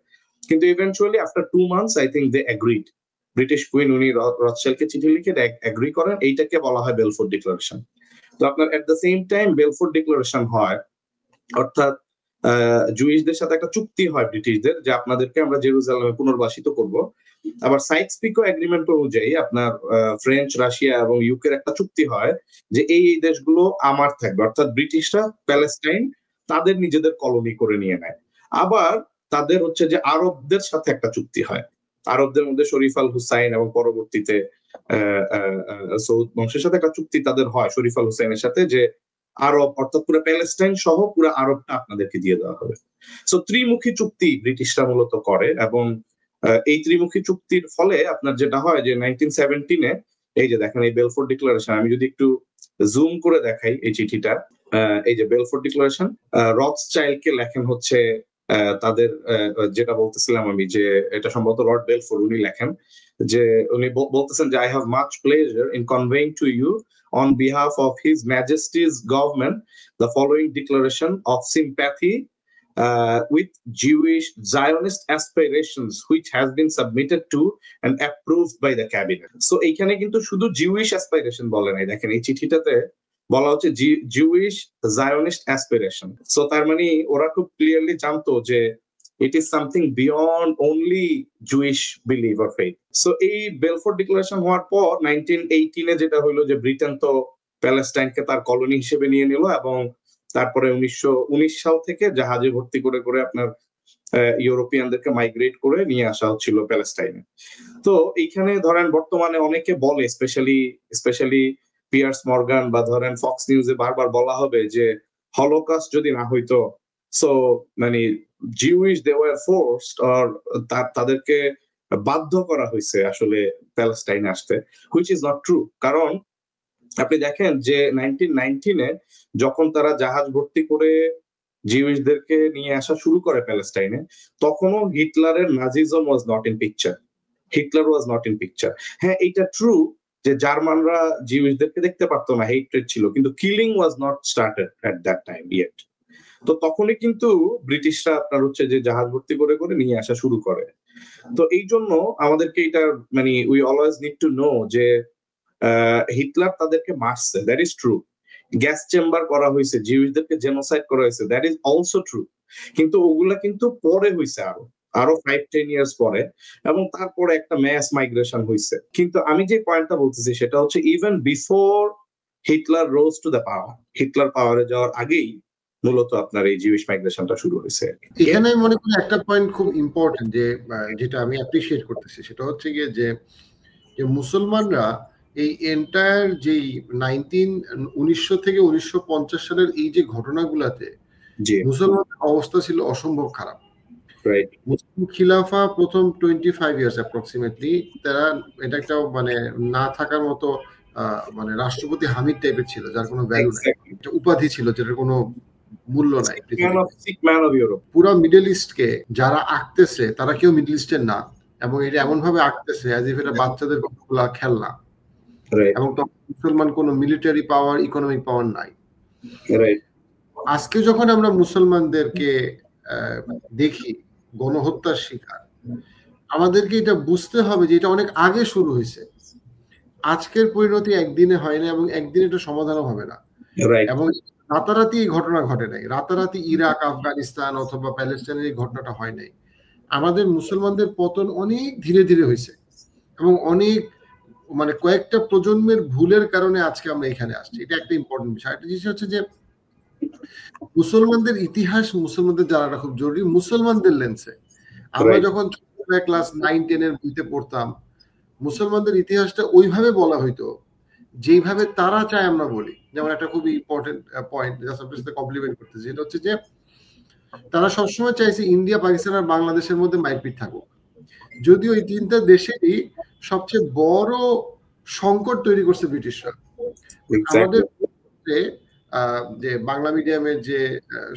কিন্তু eventually after 2 months I think they agreed. British queen উনি রথচাইল্ডকে চিঠি লিখে এগ্রি করেন, এইটাকে বলা হয় বেলফোর্ড ডিক্লারেশন। তো আপনার এট দ্য সেম টাইম বেলফোর্ড ডিক্লারেশন হয়, অর্থাৎ জুইশদের সাথে একটা চুক্তি হয় ব্রিটিশদের যে আপনাদেরকে আমরা জেরুজালেমে পুনর্বাসিত করব। আবার সাইক্স-পিকো এগ্রিমেন্ট অনুযায়ী আপনার ফ্রেঞ্চ, রাশিয়া এবং ইউকের একটা চুক্তি হয় যে এই দেশগুলো আমার থাকবে, অর্থাৎ ব্রিটিশরা প্যালেস্টাইন তাদের নিজেদের কলোনি করে নিয়ে নেয়। আবার তাদের হচ্ছে যে আরবদের সাথে একটা চুক্তি হয়, আরবদের মধ্যে শরীফ আল হুসাইন এবং পরবর্তীতে সৌদ বংশের সাথে একটা চুক্তি তাদের হয় শরীফ আল হুসাইনের সাথে, যে আরব অর্থাৎ পুরো প্যালেস্টাইন সহ পুরো আরবটা আপনাদেরকে দিয়ে দেওয়া হবে। সো ত্রিমুখী চুক্তি ব্রিটিশরা মূলত করে, এবং এই ত্রিমুখী চুক্তির ফলে আপনার যেটা হয় যে 1917-এ এই যে দেখেন এই বেলফোর ডিক্লারেশন, আমি যদি একটু জুম করে দেখাই এই চিঠিটা, এই যে বেলফোর ডিক্লারেশন, রথচাইল্ডকে লেখেন হচ্ছে তাদের যেটা বলতেছিলাম আমি, যে এটা সম্ভবত লর্ড বেলফোর উনি লেখেন যে উনি বলতেছেন যে I have much pleasure in conveying to you on behalf of His Majesty's government the following declaration of sympathy with Jewish Zionist aspirations which has been submitted to and approved by the cabinet. So এইখানে কিন্তু শুধু Jewish aspiration বলে নাই, দেখেন এই চিঠিটাতে বলা হচ্ছে Jewish Zionist aspiration. So তার মানে ওরা খুব ক্লিয়ারলি জানতো যে it is something beyond only Jewish belief or faith. So এই বেলফোর ডিক্লারেশন হওয়ার পর 1918-এ যেটা হলো যে ব্রিটেন তো প্যালেস্টাইনকে তার কলোনি হিসেবে নিয়ে নিল, এবং তারপরে 1919 সাল থেকে জাহাজে ভর্তি করে করে আপনার ইউরোপিয়ানদেরকে মাইগ্রেট করে নিয়ে আসা হচ্ছিল প্যালেস্টাইনে। তো এইখানে ধরেন বর্তমানে অনেকে বলে, স্পেশালি পিয়ার্স মর্গান বা ধরেন ফক্স নিউজে বারবার বলা হবে যে হলোকস্ট যদি না হইতো, সো মানে Jewish they were forced or তাদেরকে বাধ্য করা হয়েছে আসলে প্যালেস্টাইনে আসতে, হুইচ ইজ নট ট্রু। কারণ আপনি দেখেন যে 1919-এ যখন তারা জাহাজ ভর্তি করে জিউইশদেরকে নিয়ে আসা শুরু করে প্যালেস্টাইনে, তখনও হিটলারের Nazism was not in picture, Hitler was not in picture. হ্যাঁ, এটা ট্রু যে জার্মানরা জিউইশদেরকে দেখতে পারতো না, হেট্রেড ছিল, কিন্তু killing was not started at that time yet. তো তখনই কিন্তু ব্রিটিশরা আপনার হচ্ছে যে জাহাজ ভর্তি করে করে নিয়ে আসা শুরু করে। তো এই জন্য আমাদেরকে এটা মানে we always need to know যে হিটলার তাদেরকে মারছে, that is true. Gas chamber করা হয়েছে, জিউসদেরকে জেনোসাইড করা হয়েছে, দ্যাট ইজ অলসো ট্রু। কিন্তু ওগুলা কিন্তু পরে হয়েছে, আরো 5-10 ইয়ার্স পরে, এবং তারপরে একটা ম্যাস মাইগ্রেশন হয়েছে। কিন্তু আমি যে পয়েন্টটা বলতেছি সেটা হচ্ছে even before Hitler rose to the power, Hitler পাওয়ারে যাওয়ার আগেই মূলত আপনার এই জিউস মাইগ্রেশনটা শুরু হয়েছে। এখানে আমি মনে করি একটা পয়েন্ট খুব ইম্পর্টেন্ট, যে যেটা আমি অ্যাপ্রিশিয়েট করতেছি, সেটা হচ্ছে গিয়ে যে মুসলমানরা এই এন্টায়ার যেই 1900 থেকে 1950 সালের এই যে ঘটনাগুলাতে মুসলমানদের অবস্থা ছিল অসম্ভব খারাপ। মুসলিম খিলাফা প্রথম 25 ইয়ার্স অ্যাপ্রক্সিমেটলি তারা এটা একটা মানে না থাকার মতো মানে রাষ্ট্রপতি হামিদ টাইপের ছিল, যার কোনো ভ্যালু নাই, একটা উপাধি ছিল যেটার কোনো মূল্য নাই। পুরো মিডল ইস্টকে যারা আঁকতেছে তারা কেউ মিডল ইস্টের না, এবং এটা এমন ভাবে আঁকতেছে অ্যাজ ইফ এটা বাচ্চাদের কতগুলা খেলনা, এবং তখন মুসলমান কোনো মিলিটারি পাওয়ার, ইকোনমিক পাওয়ার নাই। আজকে যখন আমরা মুসলমানদেরকে দেখি গণহত্যার শিকার, আমাদেরকে এটা বুঝতে হবে যে এটা অনেক আগে শুরু হয়েছে। আজকের পরিণতি একদিনে হয় না, এবং একদিন এটা সমাধানও হবে না, এবং রাতারাতি এই ঘটনা ঘটে নাই, রাতারাতি ইরাক, আফগানিস্তান অথবা প্যালেস্টাইনের এই ঘটনাটা হয় নাই। আমাদের মুসলমানদের পতন অনেক ধীরে ধীরে হয়েছে, এবং অনেক মানে কয়েকটা প্রজন্মের ভুলের কারণে আজকে আমরা এখানে আসছি। এটা একটা ইম্পর্টেন্ট বিষয়। একটা জিনিস হচ্ছে যে মুসলমানদের ইতিহাস মুসলমানদের জানাটা খুব জরুরি মুসলমানদের লেন্সে। আমরা যখন ক্লাস 9-10 এর বইতে পড়তাম, মুসলমানদের ইতিহাসটা ওইভাবে বলা হইতো যেইভাবে তারা চায় আমরা বলি। যেমন একটা খুবই ইম্পর্টেন্ট পয়েন্ট, জাস্ট আপনার সাথে কমপ্লিমেন্ট করতেছি, এটা হচ্ছে যে তারা সবসময় চাইছে ইন্ডিয়া, পাকিস্তান আর বাংলাদেশের মধ্যে মারপিট থাকুক, যদিও এই তিনটা দেশেরই সবচেয়ে বড় সংকট তৈরি করছে ব্রিটিশরা। আমাদের যে বাংলা মিডিয়ামের যে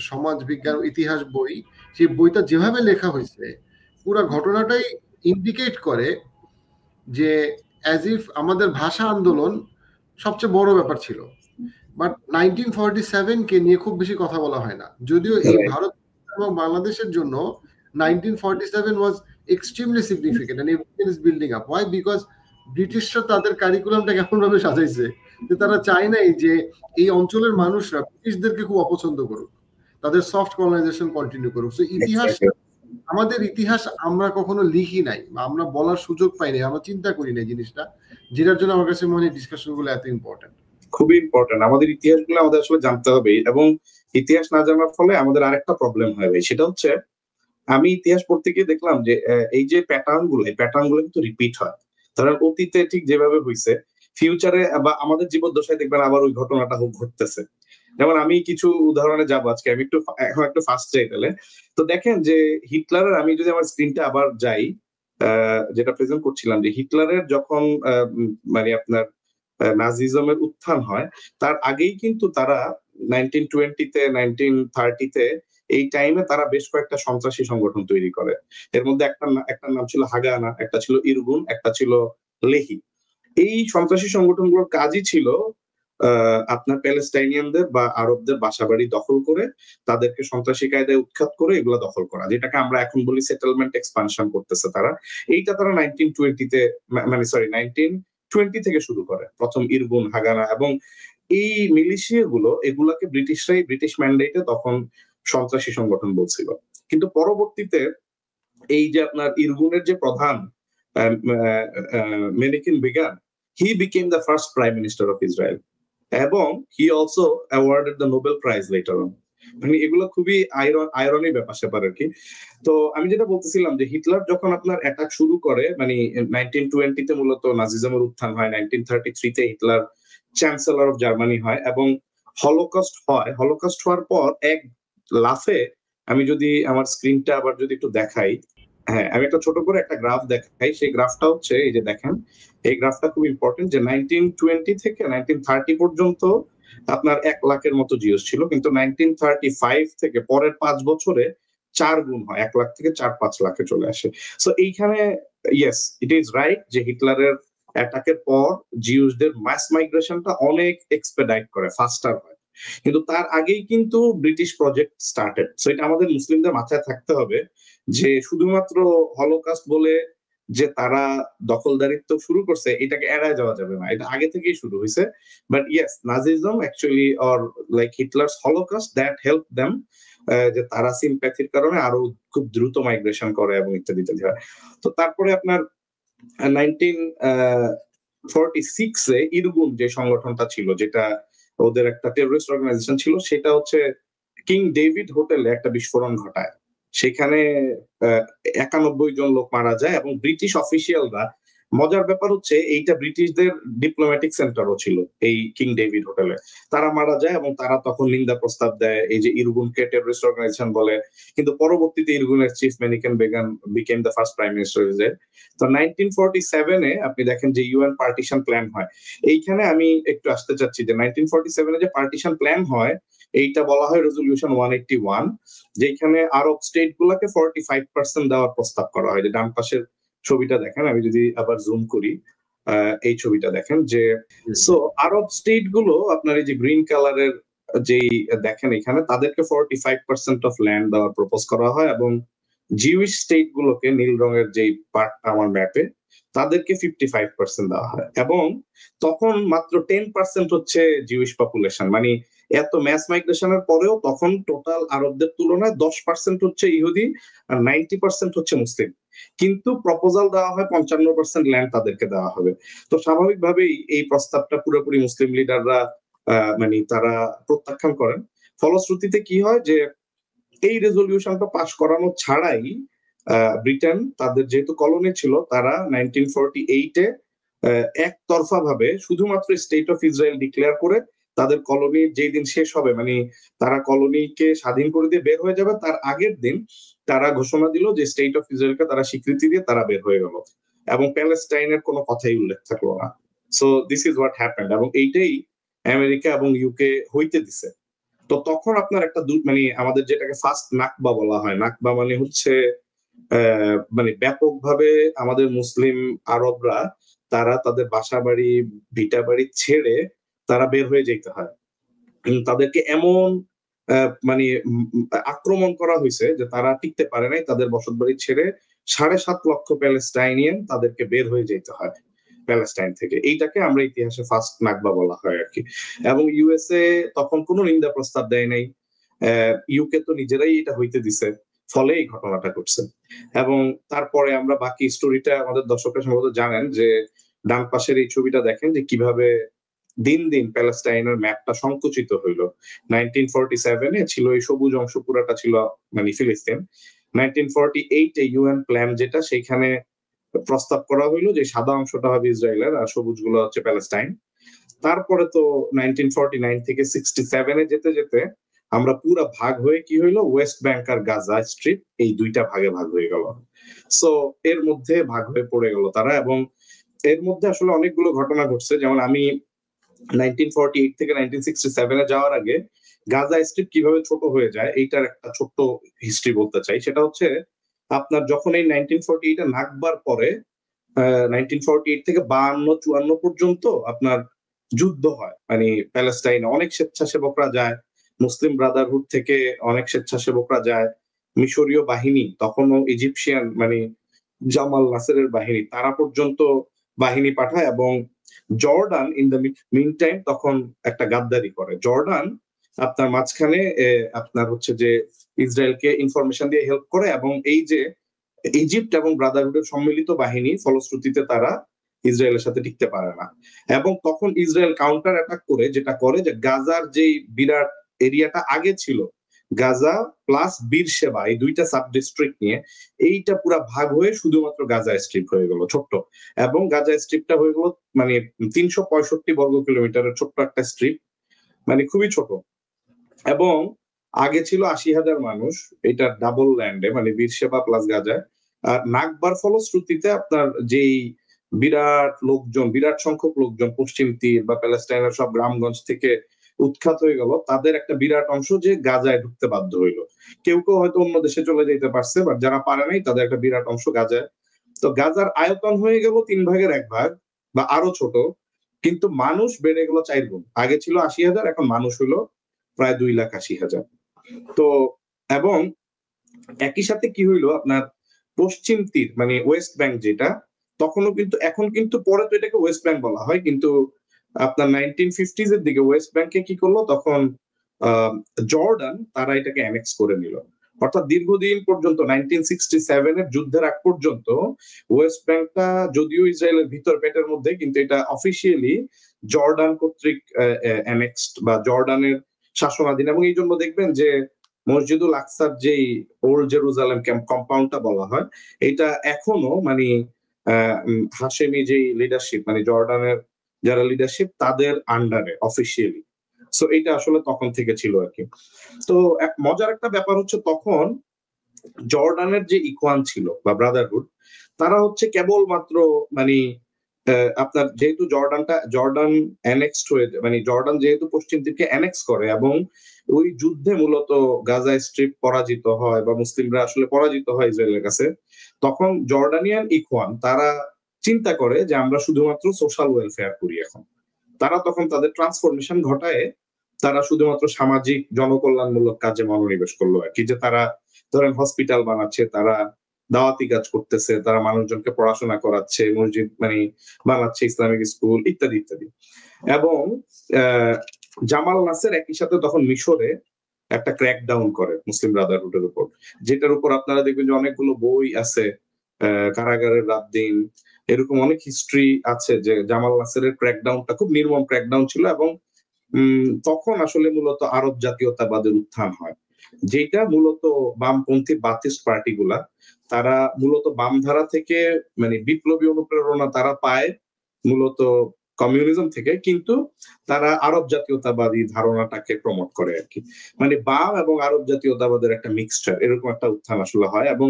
সমাজ বিজ্ঞান ইতিহাস বই, সেই বইটা যেভাবে লেখা হয়েছে পুরো ঘটনাটাই ইন্ডিকেট করে যে অ্যাজ ইফ আমাদের ভাষা আন্দোলন সবচেয়ে বড় ব্যাপার ছিল। বাট 1947 কে নিয়ে খুব বেশি কথা বলা হয় না, যদিও এই ভারত এবং বাংলাদেশের জন্য 1947 was extremely significant and everything is building up. Why? Because ব্রিটিশরা তাদের কারিকুলামটা কেমন ভাবে সাজাইছে যে তারা চায় নাই যে এই অঞ্চলের মানুষরা ব্রিটিশদেরকে খুব অপছন্দ করুক, তাদের সফট কলোনাইজেশন কন্টিনিউ করুক। সো ইতিহাস, আমাদের ইতিহাস আমরা কখনো লিখি নাই বা আমরা বলার সুযোগ পাই নাই, আমরা চিন্তা করি নাই জিনিসটা, যেটার জন্য আমার কাছে মনে হয় ডিসকাশন গুলো এত ইম্পর্টেন্ট। খুবই ইম্পর্টেন্ট, আমাদের ইতিহাসগুলো আমাদের আসলে জানতে হবে। এবং ইতিহাস না জানার ফলে আমাদের আরেকটা প্রবলেম হয় ভাই, সেটা হচ্ছে আমি ইতিহাস পড়তে গিয়ে দেখলাম যে এই যে প্যাটার্ন গুলো কিন্তু রিপিট হয়। তারা অতীতে ঠিক যেভাবে হয়েছে ফিউচারে বা আমাদের জীবদ্দশায় দেখবেন আবার ওই ঘটনাটা ঘটতেছে। যেমন আমি কিছু উদাহরণে যাবো আজকে, আমি এখন একটু ফার্স্ট যাই তাহলে। তো দেখেন যে হিটলারের, আমি যদি আমার স্ক্রিনটা আবার যাই, যেটা প্রেজেন্ট করছিলাম, যে হিটলারের যখন মানে আপনার নাজিজমের উত্থান হয়, তার আগেই কিন্তু তারা 1920-তে 1930-তে এই টাইমে তারা বেশ কয়েকটা সন্ত্রাসী সংগঠন তৈরি করে। এর মধ্যে একটা নাম ছিল হাগানা, একটা ছিল ইরগুন, একটা ছিল লেহি। এই সন্ত্রাসী সংগঠনগুলোর কাজই ছিল আপনার প্যালেস্টাইনিয়ানদের বা আরবদের বাসাবাড়ি দখল করে তাদেরকে সন্ত্রাসী কায়দায় উৎখাত করে এগুলো দখল করা, যেটাকে আমরা এখন বলি সেটেলমেন্ট এক্সপানশন করতেছে তারা। এইটা তারা 1920-তে, মানে সরি 1920 থেকে শুরু করে প্রথম ইরগুন, হাগানা। এবং এই মিলিশিয়া গুলো, এগুলাকে ব্রিটিশ ম্যান্ডেটে তখন সন্ত্রাসী সংগঠন বলছিল। কিন্তু পরবর্তীতে এই যে আপনার ইরগুনের যে প্রধান Menachem Begin, he became the first prime minister of Israel, এবং he also awarded the Nobel prize later on. মানে এগুলো খুবই আয়রনি ব্যাপার স্যাপার আর কি। তো আমি যেটা বলতেছিলাম যে হিটলার যখন আপনার অ্যাটাক শুরু করে, মানে 1920-তে মূলত নাজিজমের উত্থান হয়, 1933-তে হিটলার চ্যান্সেলর অফ জার্মানি হয়, এবং হলোকস্ট হয়। হলোকস্ট হওয়ার পর এক লাফে, আমি যদি আমার স্ক্রিনটা আবার যদি একটু দেখাই, হ্যাঁ আমি একটা ছোট করে একটা গ্রাফ দেখাই। সেই গ্রাফটা হচ্ছে এই যে দেখেন, এই গ্রাফটা খুব ইম্পর্টেন্ট, যে 1920 থেকে 1930 পর্যন্ত আপনার 1 লাখের মতো জিওস ছিল, কিন্তু 1935 থেকে পরের 5 বছরে 4 গুণ হয়, 1 লাখ থেকে 4-5 লাখে চলে আসে। সো এইখানে ইয়েস, ইট ইজ রাইট যে হিটলারের অ্যাটাকের পর জিউসদের মাস মাইগ্রেশনটা অনেক এক্সপেডাইট করে, ফাস্টার হয়। কিন্তু তার আগেই কিন্তু ব্রিটিশ প্রজেক্ট স্টার্টেড। সো এটা আমাদের মুসলিমদের মাথায় থাকতে হবে যে শুধুমাত্র হলোকাস্ট বলে যে তারা দখলদারিত্ব শুরু করছে এটাকে এড়ায় যাওয়া যাবে না, এটা আগে থেকেই শুরু হয়েছে। But yes, Nazism actually or like Hitler's holocaust that help them, যে তারা সিম্প্যাথির কারণে আরো খুব দ্রুত মাইগ্রেশন করে এবং ইত্যাদি ইত্যাদি হয়। তো তারপরে আপনার 1946-এ ইরগুন যে সংগঠনটা ছিল, যেটা ওদের একটা টেররিস্ট অর্গানাইজেশন ছিল, সেটা হচ্ছে কিং ডেভিড হোটেলে একটা বিস্ফোরণ ঘটায়। সেখানে 91 জন লোক মারা যায়, এবং ব্রিটিশ অফিসিয়ালরা, মজার ব্যাপার হচ্ছে এইটা ব্রিটিশদের ডিপ্লোম্যাটিক সেন্টারও ছিল এই কিং ডেভিড হোটেলে, তারা মারা যায়। এবং তারা তখন নিন্দা প্রস্তাব দেয়, এই যে ইরগুনকে টেররিস্ট অর্গানাইজেশন বলে। কিন্তু পরবর্তীতে ইরগুনের chief Menachem Begin became the first prime minister of Israel. তো 1947-এ আপনি দেখেন যে ইউএন পার্টিশন প্ল্যান হয়। এইখানে আমি একটু আসতে চাচ্ছি যে 1947-এ যে পার্টিশন প্ল্যান হয়, এইটা বলা হয় রেজলিউশন 181, যেখানে আরব স্টেট গুলাকে 45% দেওয়ার প্রস্তাব করা হয়। যে ডান পাশের ছবিটা দেখেন, আমি যদি আবার জুম করি, এই ছবিটা দেখেন যে সো আরব স্টেট গুলো আপনার এই যে গ্রিন কালারের যেই দেখেন এখানে, তাদেরকে 45% অফ ল্যান্ড দেওয়ার প্রপোজ করা হয়, এবং জিউইশ স্টেট গুলোকে, নীল রঙের যেই পার্টটা আমার ম্যাপে, তাদেরকে 55% দেওয়া হয়। এবং তখন মাত্র 10% হচ্ছে জিউইশ পপুলেশন, মানে এত ম্যাস মাইগ্রেশনের পরেও তখন টোটাল আরবদের তুলনায় 10% হচ্ছে ইহুদি আর 90% হচ্ছে মুসলিম। কিন্তু প্রপোজাল দেওয়া হয় 55% ল্যান্ড তাদেরকে দেওয়া হবে। তো স্বাভাবিকভাবেই এই প্রস্তাবটা পুরোপুরি মুসলিম লিডাররা মানে তারা প্রত্যাখ্যান করেন। ফলশ্রুতিতে কি হয় যে এই রেজলিউশনটা পাশ করানো ছাড়াই ব্রিটেন, তাদের যেহেতু কলোনি ছিল, তারা 1948-এ একতরফা ভাবে শুধুমাত্র স্টেট অফ ইসরায়েল ডিক্লেয়ার করে তাদের কলোনি যেই দিন শেষ হবে, মানে তারা কলোনিকে স্বাধীন করে দিয়ে বের হয়ে যাবে, তার আগের দিন তারা ঘোষণা দিল যে স্টেট অফ ইসরায়েলকে তারা স্বীকৃতি দিয়ে তারা বের হয়ে গেল, এবং প্যালেস্টাইনের কোনো কথাই উল্লেখ থাকলো না। So this is what happened, এবং এইটাই আমেরিকা এবং ইউকে হইতে দিছে। তো তখন আপনার একটা মানে আমাদের যেটাকে ফার্স্ট নাকবা বলা হয়, নাকবা মানে হচ্ছে মানে ব্যাপকভাবে আমাদের মুসলিম আরবরা তারা তাদের বাসা বাড়ি, ভিটা বাড়ি ছেড়ে তারা বের হয়ে যেতে হয়। তাদেরকে এমন মানে আক্রমণ করা হয়েছে যে তারা টিকতে পারে নাই, তাদের বসত বাড়ি ছেড়ে 7.5 লক্ষ প্যালেস্টাইনিয়ান তাদেরকে বের হয়ে যেতে হয় প্যালেস্টাইন থেকে। এইটাকে আমরা ইতিহাসে ফার্স্ট নাকবা বলা হয় আর কি। এবং ইউএসএ তখন কোনো নিন্দা প্রস্তাব দেয় নাই, ইউকে তো নিজেরাই এটা হইতে দিছে, ফলে এই ঘটনাটা ঘটছে। এবং তারপরে আমরা বাকি স্টোরিটা আমাদের দর্শকরা সম্ভবত জানেন, যে ডান পাশের এই ছবিটা দেখেন যে কিভাবে দিন দিন প্যালেস্টাইনের ম্যাপটা সংকুচিত হইল। 1947-এ ছিল এই সবুজ অংশ পুরাটা ছিল মানে ফিলিস্তিন। 1948-এ ইউএন প্ল্যান যেটা, সেইখানে প্রস্তাব করা হইলো যে সাদা অংশটা হবে ইসরায়েলের আর সবুজ গুলো হচ্ছে প্যালেস্টাইন। তারপরে তো 1949 থেকে 67-এ যেতে যেতে আমরা পুরা ভাগ হয়ে কি হইলো, ওয়েস্ট ব্যাংক আর গাজা স্ট্রিপ এই দুইটা ভাগে ভাগ হয়ে গেল। সো এর মধ্যে ভাগ হয়ে পড়ে গেল তারা, এবং এর মধ্যে আসলে অনেকগুলো ঘটনা ঘটছে। যেমন আমি 1948 থেকে 1967-এ যাওয়ার আগে গাজা স্ট্রিপ কিভাবে ছোট হয়ে যায় এইটার একটা ছোট্ট হিস্ট্রি বলতে চাই। সেটা হচ্ছে আপনার যখন এই 1948-এ নাকবার পরে 1948 থেকে 52-54 পর্যন্ত আপনার যুদ্ধ হয়, মানে প্যালেস্টাইনে অনেক স্বেচ্ছাসেবকরা যায়, মুসলিম ব্রাদারহুড থেকে অনেক স্বেচ্ছাসেবকরা যায়, মিশরীয় বাহিনী তখনও ইজিপশিয়ান মানে জামাল নাসেরের বাহিনী তারা পর্যন্ত বাহিনী পাঠায়, এবং Jordan in the meantime তখন একটা গাদ্দারি করে। জর্ডান আপনার মাঝখানে আপনার হচ্ছে যে ইসরায়েলকে ইনফরমেশন দিয়ে হেল্প করে, এবং এই যে ইজিপ্ট এবং ব্রাদারহুডের সম্মিলিত বাহিনী ফলশ্রুতিতে তারা ইসরায়েলের সাথে টিকতে পারে না, এবং তখন ইসরায়েল কাউন্টার অ্যাটাক করে যেটা করে যে গাজার যেই বিরাট এরিয়াটা আগে ছিল, গাজা প্লাস বীরশেবা এই দুইটা সাব ডিস্ট্রিক্ট নিয়ে এইটা পুরা ভাগ হয়ে শুধুমাত্র গাজা স্ট্রিপ হয়ে গেল ছোট্ট, এবং গাজা স্ট্রিপটা হয়ে গেল মানে 365 বর্গ কিলোমিটারের ছোট্ট একটা স্ট্রিপ, মানে খুবই ছোট। এবং আগে ছিল 80,000 মানুষ, এটা ডাবল ল্যান্ডে মানে বীরশেবা প্লাস গাজায়। আর নাকবার ফলশ্রুতিতে আপনার যেই বিরাট লোকজন, বিরাট সংখ্যক লোকজন পশ্চিম তীর বা প্যালেস্টাইনের সব গ্রামগঞ্জ থেকে উৎখাত হয়ে গেল, তাদের একটা বিরাট অংশ যে গাজায় ঢুকতে বাধ্য হইলো। কেউ কেউ হয়তো অন্য দেশে চলে যেতে পারছে, বাট যারা পারে নাই তাদের একটা বিরাট অংশ গাজায়। তো গাজার আয়তন হয়ে গেল 3 ভাগের 1 ভাগ বা আরো ছোট, কিন্তু মানুষ বেড়ে গেল 4 গুণ। আগে ছিল 80,000, এখন মানুষ হলো প্রায় 2,80,000। তো এবং একই সাথে কি হইলো আপনার পশ্চিম তীর মানে ওয়েস্ট ব্যাংক যেটা, তখনও কিন্তু এখন কিন্তু পরে তো এটাকে ওয়েস্ট ব্যাংক বলা হয়, কিন্তু আপনার 1950s এর দিকে ওয়েস্ট ব্যাংকে কি করলো তখন জর্ডান তারা এটাকে অ্যানেক্স করে নিল। অর্থাৎ দীর্ঘদিন পর্যন্ত 1967-এর যুদ্ধের আগ পর্যন্ত ওয়েস্ট ব্যাংকটা যদিও ইসরায়েলের ভিতর পেটের মধ্যে, কিন্তু এটা অফিসিয়ালি জর্ডান কর্তৃক অ্যানেক্সড বা জর্ডানের শাসনাধীন। এবং এই জন্য দেখবেন যে মসজিদুল আকসার যেই ওল্ড জেরুজালেম কম্পাউন্ডটা বলা হয়, এটা এখনো মানে হাশেমি যেই লিডারশিপ মানে জর্ডানের যারা লিডারশিপ তাদের আন্ডারে অফিসিয়ালি। সো এটা আসলে তখন থেকে ছিল আর কি। তো মজার একটা ব্যাপার হচ্ছে তখন জর্ডানের যে ইকওয়ান ছিল বা ব্রাদারহুড, তারা হচ্ছে কেবলমাত্র মানে আপনার যেহেতু জর্ডান অ্যানেক্সড হয়ে মানে জর্ডান যেহেতু পশ্চিম দিকে অ্যানেক্স করে, এবং ওই যুদ্ধে মূলত গাজা স্ট্রিপ পরাজিত হয় বা মুসলিমরা আসলে পরাজিত হয় ইসরায়েলের কাছে, তখন জর্ডানিয়ান ইকওয়ান তারা চিন্তা করে যে আমরা শুধুমাত্র সোশ্যাল ওয়েলফেয়ার করি। এখন তারা তখন তাদের ট্রান্সফরমেশন ঘটায়, তারা শুধুমাত্র সামাজিক জনকল্যাণমূলক কাজে মনোনিবেশ করলো আর কি। যে তারা ধরেন হসপিটাল বানাচ্ছে, তারা দাওয়াতি কাজ করতেছে, তারা মানুষজনকে পড়াশোনা করাচ্ছে, মসজিদ মানে বানাচ্ছে, ইসলামিক স্কুল ইত্যাদি ইত্যাদি। এবং জামাল নাসের একই সাথে তখন মিশরে একটা ক্র্যাকডাউন করে মুসলিম ব্রাদারহুডের উপর, যেটার উপর আপনারা দেখবেন যে অনেকগুলো বই আছে, কারাগারের রাত দিন, এরকম অনেক হিস্ট্রি আছে যে জামাল নাসেরের ক্র্যাকডাউনটা খুব নির্মম ক্র্যাকডাউন ছিল। এবং তখন আসলে মূলত আরব জাতীয়তাবাদের উত্থান হয়, যেটা মূলত বামপন্থী বাথিস্ট পার্টিগুলা তারা মূলত বাম ধারা থেকে মানে বিপ্লবী অনুপ্রেরণা তারা পায় মূলত কমিউনিজম থেকে, কিন্তু তারা আরব জাতীয়তাবাদী ধারণাটাকে প্রমোট করে আর কি। মানে বাম এবং আরব জাতীয়তাবাদের একটা মিক্সচার, এরকম একটা উত্থান আসলে হয়। এবং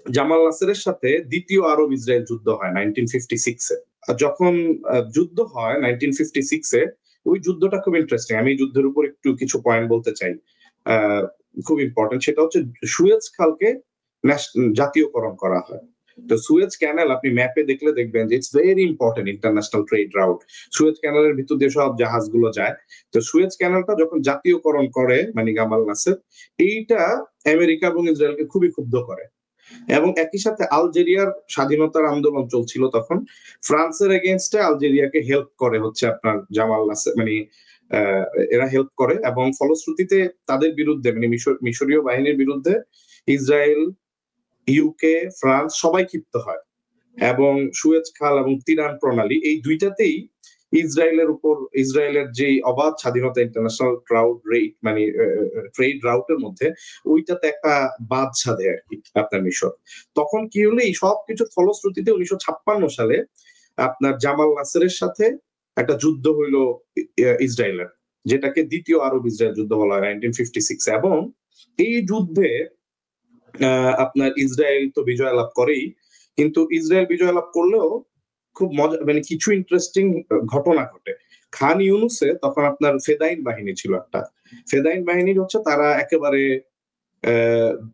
জামাল নাসেরের সাথে দ্বিতীয় আরব ইসরায়েল যুদ্ধ হয় 1956-এ। যখন যুদ্ধ হয় 1956-এ, ওই যুদ্ধটা খুব ইন্টারেস্টিং। আমি যুদ্ধের উপর একটু কিছু পয়েন্ট বলতে চাই, খুব ইম্পর্টেন্ট। সেটা হচ্ছে সুয়েজ খালকে জাতীয়করণ করা হয়। তো সুয়েজ ক্যানাল আপনি ম্যাপে দেখলে দেখবেন যে it's very important international trade route. Suez ক্যানালের ভিতর দিয়ে সব জাহাজগুলো যায়। তো সুয়েজ ক্যানালটা যখন জাতীয়করণ করে মানে জামাল নাসের, এইটা আমেরিকা এবং ইসরায়েলকে খুবই ক্ষুব্ধ করে। এবং একই সাথে আলজেরিয়ার স্বাধীনতার আন্দোলন চলছিল তখন, ফ্রান্সের এগেইনস্টে আলজেরিয়াকে হেল্প করে হচ্ছে আপনার জামাল নাসের মানে এরা হেল্প করে, এবং ফলশ্রুতিতে তাদের বিরুদ্ধে মানে মিশরীয় বাহিনীর বিরুদ্ধে ইসরায়েল, ইউকে, ফ্রান্স সবাই ক্ষিপ্ত হয়, এবং সুয়েজ খাল এবং তিরান প্রণালী এই দুইটাতেই ইসরায়েলের যে অবাধ স্বাধীনতা ইন্টারন্যাশনাল ট্রেড রাউটের মধ্যে ওইটাতে একটা বাদ সাধে আর কি আপনার মিশর। তখন কি হলো, এই সব কিছুর ফলশ্রুতিতে 1956 সালে আপনার জামাল নাসেরের সাথে একটা যুদ্ধ হইলো ইসরায়েলের, যেটাকে দ্বিতীয় আরব ইসরায়েল যুদ্ধ বলা হয় 1956। এবং এই যুদ্ধে আপনার ইসরায়েল তো বিজয় লাভ করেই, কিন্তু ইসরায়েল বিজয় লাভ করলেও খুব মজা মানে কিছু ইন্টারেস্টিং ঘটনা ঘটে। খান ইউনুসে তখন আপনার ফেদাইন বাহিনী ছিল একটা, ফেদাইন বাহিনী হচ্ছে তারা একেবারে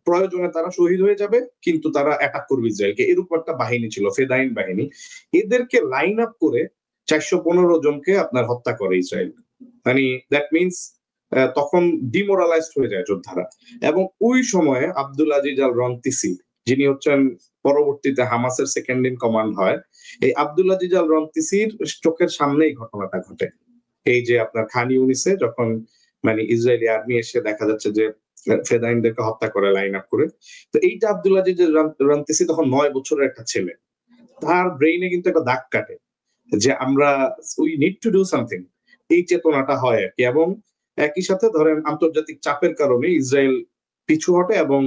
প্রয়োজনে তারা শহীদ হয়ে যাবে কিন্তু তারা অ্যাটাক করবে ইসরায়েলকে, এরকম একটা বাহিনী ছিল ফেদাইন বাহিনী। এদেরকে লাইন আপ করে 415 জনকে আপনার হত্যা করে ইসরায়েল। মানে দ্যাট মিনস তখন ডিমোরালাইজড হয়ে যায় যোদ্ধারা। এবং ওই সময়ে আব্দুল আজিজ আল রন্তিসি, যিনি হচ্ছেন পরবর্তীতে হামাসের সেকেন্ড ইন কমান্ড হয়, এই আব্দুল আজিজ আল রন্তিসির চোখের সামনে এই ঘটনাটা ঘটে। এই যে আপনার খান ইউনিসে যখন মানে ইসরায়েলি আর্মি এসে দেখা যাচ্ছে যে ফেদাইনদেরকে হত্যা করে লাইন আপ করে, তো এইটা আব্দুল আজিজ রন্তিসি তখন 9 বছরের একটা ছেলে, তার ব্রেইনে কিন্তু একটা দাগ কাটে যে আমরা we need to do something, এই চেতনাটা হয় আর কি। এবং একই সাথে ধরেন আন্তর্জাতিক চাপের কারণে ইসরায়েল পিছু হটে, এবং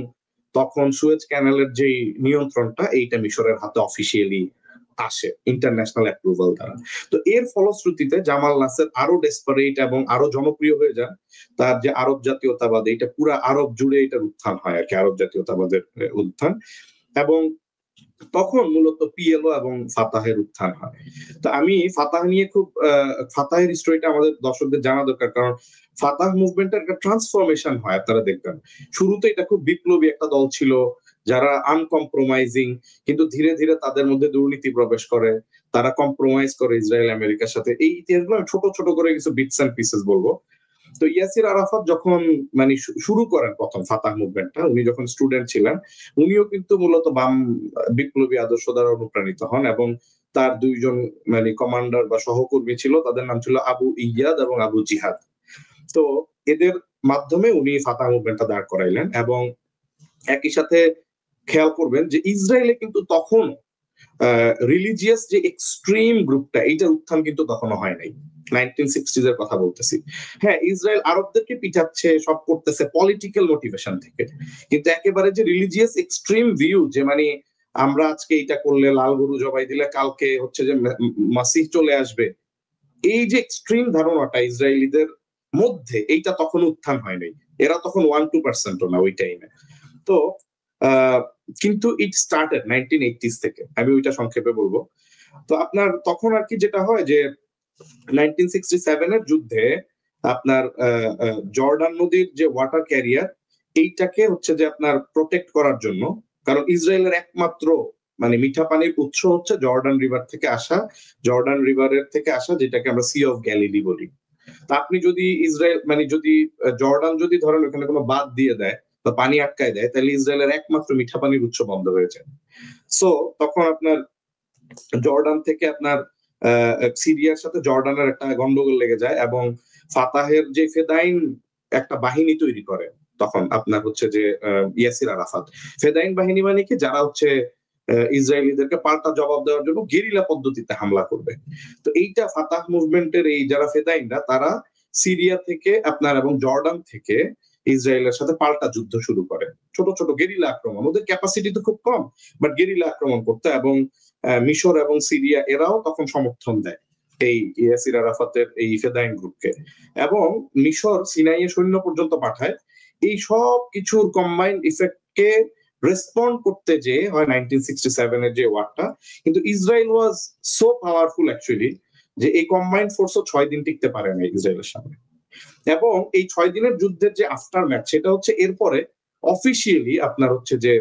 তখন সুয়েজ ক্যানালের যে নিয়ন্ত্রণটা এইটা মিশরের হাতে অফিসিয়ালি আসে ইন্টারন্যাশনাল অ্যাপ্রুভাল দ্বারা। তো এর ফলশ্রুতিতে জামাল নাসের আরো ডেসপারেট এবং আরো জনপ্রিয় হয়ে যান। তার যে আরব জাতীয়তাবাদ, এটা পুরো আরব জুড়ে এটার উত্থান হয় আর কি, আরব জাতীয়তাবাদের উত্থান। এবং তখন মূলত পিএলও এবং ফাতাহের উত্থান হয়। তো আমি ফাতাহ নিয়ে খুব ফাতাহের স্টোরিটা আমাদের দর্শকদের জানা দরকার, কারণ ফাতাহ মুভমেন্টের একটা ট্রান্সফরমেশন হয়। আপনারা দেখবেন শুরুতে এটা খুব বিপ্লবী একটা দল ছিল যারা আনকম্প্রোমাইজিং, কিন্তু ধীরে ধীরে তাদের মধ্যে দুর্নীতি প্রবেশ করে, তারা কম্প্রোমাইজ করে ইসরায়েল আমেরিকার সাথে। এই ইতিহাসগুলো ছোট ছোট করে কিছু বিটস এন্ড পিসেস বলবো। তো ইয়াসির আরাফাত যখন মানে শুরু করেন প্রথম ফাতাহ মুভমেন্টটা, উনি যখন স্টুডেন্ট ছিলেন, উনিও কিন্তু মূলত বাম বিপ্লবী আদর্শ দ্বারা অনুপ্রাণিত হন, এবং তার দুইজন মানে কমান্ডার বা সহকর্মী ছিল, তাদের নাম ছিল আবু ইয়াদ এবং আবু জিহাদ। তো এদের মাধ্যমে উনি ফাতাহ মুভমেন্টটা দাঁড় করাইলেন। এবং একই সাথে খেয়াল করবেন যে ইসরায়েলে কিন্তু তখন রিলিজিয়াস যে এক্সট্রিম গ্রুপটা, এইটার উত্থান কিন্তু তখনো হয় নাই। 1960s এর কথা বলতেছি। হ্যাঁ, ইসরায়েল আরবদেরকে পিঠাচ্ছে, সব করতেছে পলিটিক্যাল মোটিভেশন থেকে, কিন্তু একেবারে যে রিলিজিয়াস এক্সট্রিম ভিউ যে মানে আমরা আজকে এটা করলে, লাল গরু জবাই দিলে কালকে হচ্ছে যে মাসিহ চলে আসবে, এই যে এক্সট্রিম ধারণাটা ইসরায়েলিদের মধ্যে, এইটা তখন উত্থান হয় নাই। এরা তখন 1-2% না ওই টাইমে। তো কিন্তু ইট স্টার্টেড 1980s থেকে, আমি ওইটা সংক্ষেপে বলবো। তো আপনার তখন আর কি যেটা হয় যে 1967 এর যুদ্ধে আপনার জর্ডান নদীর যে ওয়াটার ক্যারিয়ার, এইটাকে হচ্ছে যে আপনার প্রোটেক্ট করার জন্য, কারণ ইসরায়েলের একমাত্র মানে মিঠা পানির উৎস হচ্ছে জর্ডান রিভার থেকে আসা, জর্ডান রিভারের থেকে আসা, যেটাকে আমরা সি অফ গ্যালিলি বলি। তা আপনি যদি ইসরায়েল মানে যদি জর্ডান যদি ধরেন ওখানে কোনো বাদ দিয়ে দেয় বা পানি আটকায় দেয়, তাহলে ইসরায়েলের একমাত্র মিঠা পানির উৎস বন্ধ হয়ে যায়। সো তখন আপনার জর্ডান থেকে আপনার সিরিয়ার সাথে জর্ডানের একটা গন্ডগোল লেগে যায়, এবং ফাতাহের যে ফেদাইন একটা বাহিনী তৈরি করে তখন আপনার হচ্ছে যে ইয়াসির আরাফাত। ফেদাইন বাহিনী মানে কি, যারা হচ্ছে ইসরায়েলিদেরকে পাল্টা জবাব দেওয়ার জন্য গেরিলা পদ্ধতিতে হামলা করবে। তো এইটা ফাতাহ মুভমেন্টের এই যারা ফেদাইনরা, তারা সিরিয়া থেকে আপনার এবং জর্ডান থেকে ইসরায়েলের সাথে পাল্টা যুদ্ধ শুরু করে, ছোট ছোট গেরিলা আক্রমণ। ওদের ক্যাপাসিটি তো খুব কম, বাট গেরিলা আক্রমণ করতে। এবং মিশর এবং সিরিয়া এরাও তখন সমর্থন দেয় এই ইয়াসির আরাফাতের এই ফেদাইন গ্রুপকে, এবং মিশর সিনাইয়ে সৈন্য পর্যন্ত পাঠায়। এই সব কিছুর কম্বাইন্ড ইফেক্টকে রেসপন্ড করতে যে হয় 1967 এর যে ওয়ারটা, কিন্তু Israel was so powerful actually যে এই কম্বাইন্ড ফোর্সও 6 দিন টিকতে পারে না ইসরায়েলের সামনে। এবং এই 6 দিনের যুদ্ধের যে আফটার ম্যাচ, সেটা হচ্ছে এরপরে অফিসিয়ালি আপনার হচ্ছে যে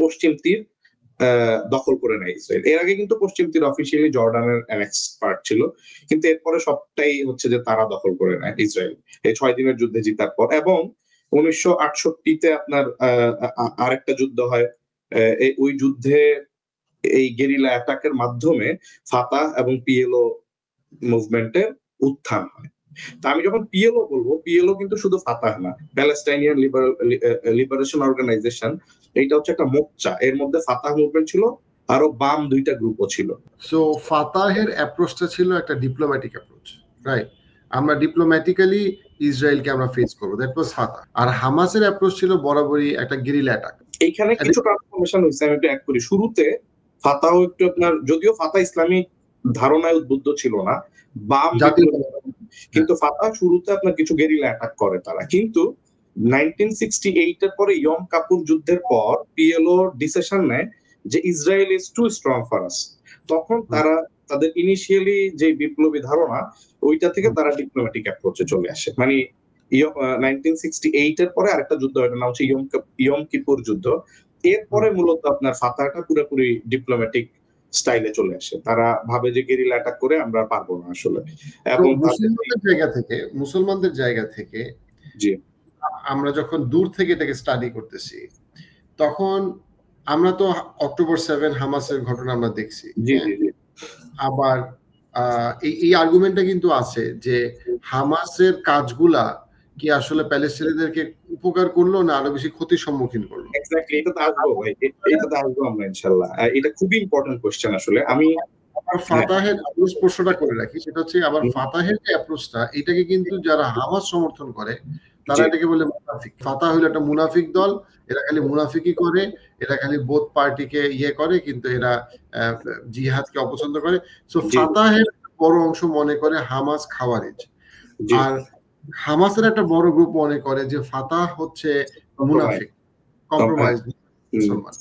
পশ্চিম তীর দখল করে নেয় ইসরায়েল। এর আগে কিন্তু পশ্চিম তীর অফিসিয়ালি জর্ডানের অ্যানেক্স পার্ট ছিল, কিন্তু এরপরে সবটাই হচ্ছে যে তারা দখল করে নেয় ইসরায়েল এই 6 দিনের যুদ্ধে জিতার পর। এবং 1968-তে আপনার আরেকটা যুদ্ধ হয়। ওই যুদ্ধে এই গেরিলা অ্যাটাকের মাধ্যমে ফাতাহ এবং পিএলও মুভমেন্টের উত্থান হয়। তা আমি যখন পিএলও বলবো, পিএলও কিন্তু শুধু ফাতাহ না, প্যালেস্টাইনিয়ান লিবারেশন অর্গানাইজেশন, এইটা হচ্ছে একটা মোর্চা। এর মধ্যে ফাতাহ মুভমেন্ট ছিল, আরো বাম 2টা গ্রুপও ছিল। সো ফাতাহের অ্যাপ্রোচটা ছিল একটা ডিপ্লোম্যাটিক অ্যাপ্রোচ, রাইট? আমরা ডিপ্লোম্যাটিক্যালি ইসরায়েলকে আমরা ফেস করবো, দ্যাট ওয়াজ ফাতাহ। আর হামাসের অ্যাপ্রোচ ছিল বরাবরই একটা গেরিলা অ্যাটাক। এইখানে কিছু ট্রান্সফরমেশন হয়েছে, আমি একটু অ্যাড করি। শুরুতে ফাতাহ একটু আপনার, যদিও ফাতাহ ইসলামিক ধারণায় উদ্বুদ্ধ ছিল না, বাম, কিন্তু ফাতাহ শুরুতে আপনার কিছু গেরিলা অ্যাটাক করে তারা। কিন্তু 1968 এর পরে ইয়ম কাপুর যুদ্ধের পর পিএলও ডিসিশন নেয় যে Israel is too strong for us. তখন তারা তাদের ইনিশিয়ালি যে বিপ্লবী ধারণা, ওইটা থেকে তারা ডিপ্লোম্যাটিক অ্যাপ্রোচে চলে আসে। মানে 1968 এর পরে আরেকটা যুদ্ধ হয়, নাম হচ্ছে ইয়ম কিপুর যুদ্ধ। এরপরে মূলত আপনার ফাতাহটা পুরোপুরি ডিপ্লোম্যাটিক স্টাইলে চলে আসে। তারা ভাবে যে গেরিলা অ্যাটাক করে আমরা পারবো না আসলে। এবং মুসলমানদের জায়গা থেকে জি, আমরা যখন দূর থেকে এটাকে স্টাডি করতেছি, তখন আমরা তো অক্টোবর 7 হামাসের ঘটনা আমরা দেখছি। জি জি জি। আবার এই আর্গুমেন্টটা কিন্তু আছে যে হামাসের কাজগুলা কি আসলে প্যালেস্টাইনিদেরকে উপকার করলো না আরো বেশি ক্ষতির সম্মুখীন করলো? এক্স্যাক্টলি, এটা তো আসবো ভাই, এটাতে আসবো আমরা ইনশাআল্লাহ। এটা খুবই ইম্পর্টেন্ট কোশ্চেন আসলে। আমি ফাতাহের প্রশ্নটা করে রাখি, সেটা হচ্ছে আবার ফাতাহের যে অ্যাপ্রোচটা, এটাকে কিন্তু যারা হামাস সমর্থন করে তারা এটাকে বলে মুনাফিক। ফাতাহ হলো একটা মুনাফিক দল, এরা খালি মুনাফিকই করে, এরা খালি বোথ পার্টিকে করে, কিন্তু এরা জিহাদকে অপছন্দ করে। সো ফাতাহের বড় অংশ মনে করে হামাস খাওয়ারিজ, আর হামাসের একটা বড় গ্রুপ মনে করে যে ফাতাহ হচ্ছে মুনাফিক, কম্প্রোমাইজ মুসলমান।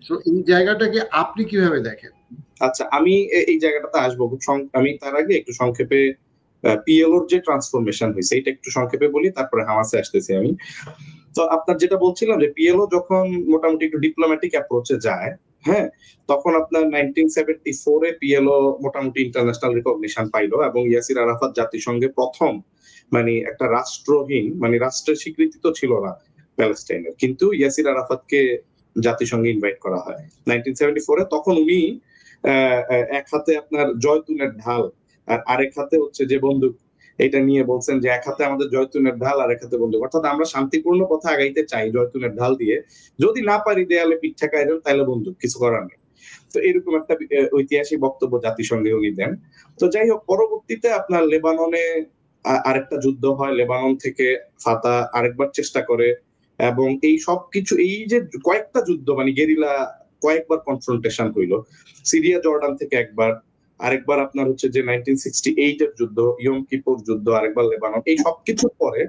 সো এই জায়গাটাকে আপনি কিভাবে দেখেন? আচ্ছা, আমি এই জায়গাটাতে আসবো। আমি তার আগে একটু সংক্ষেপে পিএলওর যে ট্রান্সফরমেশন হয়েছে এটা একটু সংক্ষেপে বলি, তারপরে হামাসে আসতেছি আমি। তো আপনার যেটা বলছিলাম যে পিএলও যখন মোটামুটি একটু ডিপ্লোম্যাটিক অ্যাপ্রোচে যায়, হ্যাঁ, তখন আপনার 1974 এ পিএলও মোটামুটি ইন্টারন্যাশনাল রিকগনিশন পাইলো, এবং ইয়াসির আরাফাত জাতিসংঘে প্রথম মানে একটা রাষ্ট্রহীন, মানে রাষ্ট্রের স্বীকৃতি তো ছিল না প্যালেস্টাইনের, কিন্তু ইয়াসির আরাফাতকে জাতিসংঘে ইনভাইট করা হয় 1974 এ। তখন উনি এক হাতে আপনার জয়তুনের ঢাল আর আরেক হাতে হচ্ছে যে বন্দুক, এটা নিয়ে বলছেন যে এক হাতে আমাদের জয়তুনের ঢাল আর এক হাতে বন্দুক, অর্থাৎ আমরা শান্তিপূর্ণ পথে আগাইতে চাই জয়তুনের ঢাল দিয়ে, যদি না পারি দেয়ালে পিঠ ঠেকাই দেন তাহলে বন্দুক, কিছু করার নেই। তো এরকম একটা ঐতিহাসিক বক্তব্য জাতিসংঘে উনি দেন। তো যাই হোক, পরবর্তীতে আপনার লেবাননে আরেকটা যুদ্ধ হয়, লেবানন থেকে ফাতাহ আরেকবার চেষ্টা করে, এবং এই সবকিছু, এই যে কয়েকটা যুদ্ধ মানে গেরিলা কয়েকবার কনফ্রন্টেশন হইলো। সিরিয়া জর্ডান থেকে একবার, আরেকবার আপনার হচ্ছে যে 1968 এর যুদ্ধ, ইয়ম কিপুর যুদ্ধ, আরেকবার লেবানন। এই সবকিছুর পরে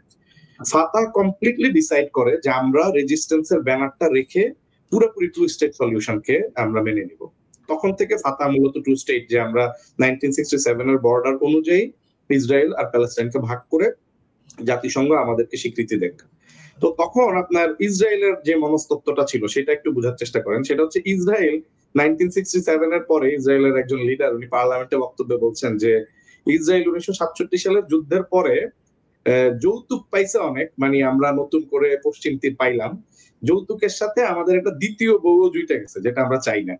ফাতাহ কমপ্লিটলি ডিসাইড করে যে আমরা রেজিস্ট্যান্সের ব্যানারটা রেখে পুরোপুরি টু স্টেট সলিউশনকে আমরা মেনে নিব। তখন থেকে ফাতাহ মূলত টু স্টেট, যে আমরা 1967 এর বর্ডার অনুযায়ী ইসরায়েল আর প্যালেস্টাইনকে ভাগ করে জাতিসংঘ আমাদেরকে স্বীকৃতি দেয়। তো তখন আপনার ইসরায়েলের যে মনস্তত্ত্বটা ছিল সেটা একটু বোঝার চেষ্টা করেন। সেটা হচ্ছে ইসরায়েল 1967 এর পরে ইসরায়েলের একজন লিডার উনি পার্লামেন্টে বক্তব্যে বলছেন যে ইসরায়েল 1967 সালের যুদ্ধের পরে যৌতুক পাইছে অনেক, মানে আমরা নতুন করে পশ্চিম তীর পাইলাম, যৌতুকের সাথে আমাদের একটা দ্বিতীয় বউ জুইটা গেছে, যেটা আমরা চাই না।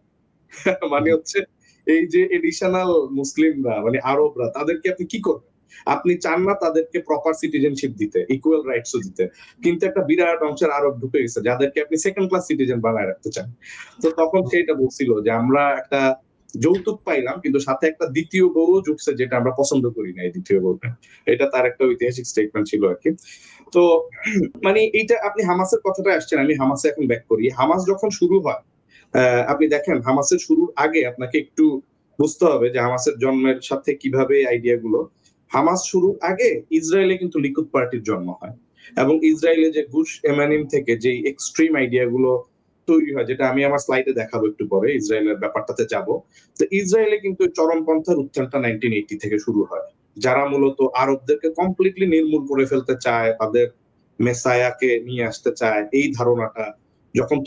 মানে হচ্ছে এই যে এডিশনাল মুসলিমরা মানে আরবরা, তাদেরকে আপনি কি করবেন? আপনি চান না তাদেরকে প্রপার সিটিজেনশিপ দিতে, ইকুয়াল রাইটস দিতে, কিন্তু একটা বিরাট অংশের আরব ঢুকে গেছে যাদেরকে আপনি সেকেন্ড ক্লাস সিটিজেন বানায় রাখতে চান। তো তখন সেটা বলছিল যে আমরা একটা যৌতুক পাইলাম, কিন্তু সাথে একটা দ্বিতীয় বউ ঢুকছে, যেটা আমরা পছন্দ করি না এই দ্বিতীয় বউটা। এটা তার একটা ঐতিহাসিক স্টেটমেন্ট ছিল আর কি। তো মানে এইটা, আপনি হামাসের কথাটা আসছেন, আমি হামাসে এখন ব্যাক করি। হামাস যখন শুরু হয়, আপনি দেখেন হামাসের শুরুর আগে আপনাকে একটু বুঝতে হবে যে হামাসের জন্মের সাথে কিভাবে আইডিয়া গুলো। হামাস শুরুর আগে ইসরায়েলে কিন্তু লিকুদ পার্টির জন্ম হয়, এবং ইসরায়েলে যে গুশ এমানিম থেকে যে এক্সট্রিম আইডিয়া গুলো তৈরি হয়, যেটা আমি আমার স্লাইডে দেখাবো একটু পরে, ইসরায়েলের ব্যাপারটাতে যাব। তো ইসরায়েলে কিন্তু চরমপন্থার উত্থানটা 1980 থেকে শুরু হয়, যারা মূলত আরবদেরকে কমপ্লিটলি নির্মূল করে ফেলতে চায়, তাদের মেসায়াকে নিয়ে আসতে চায়, এই ধারণাটা যখন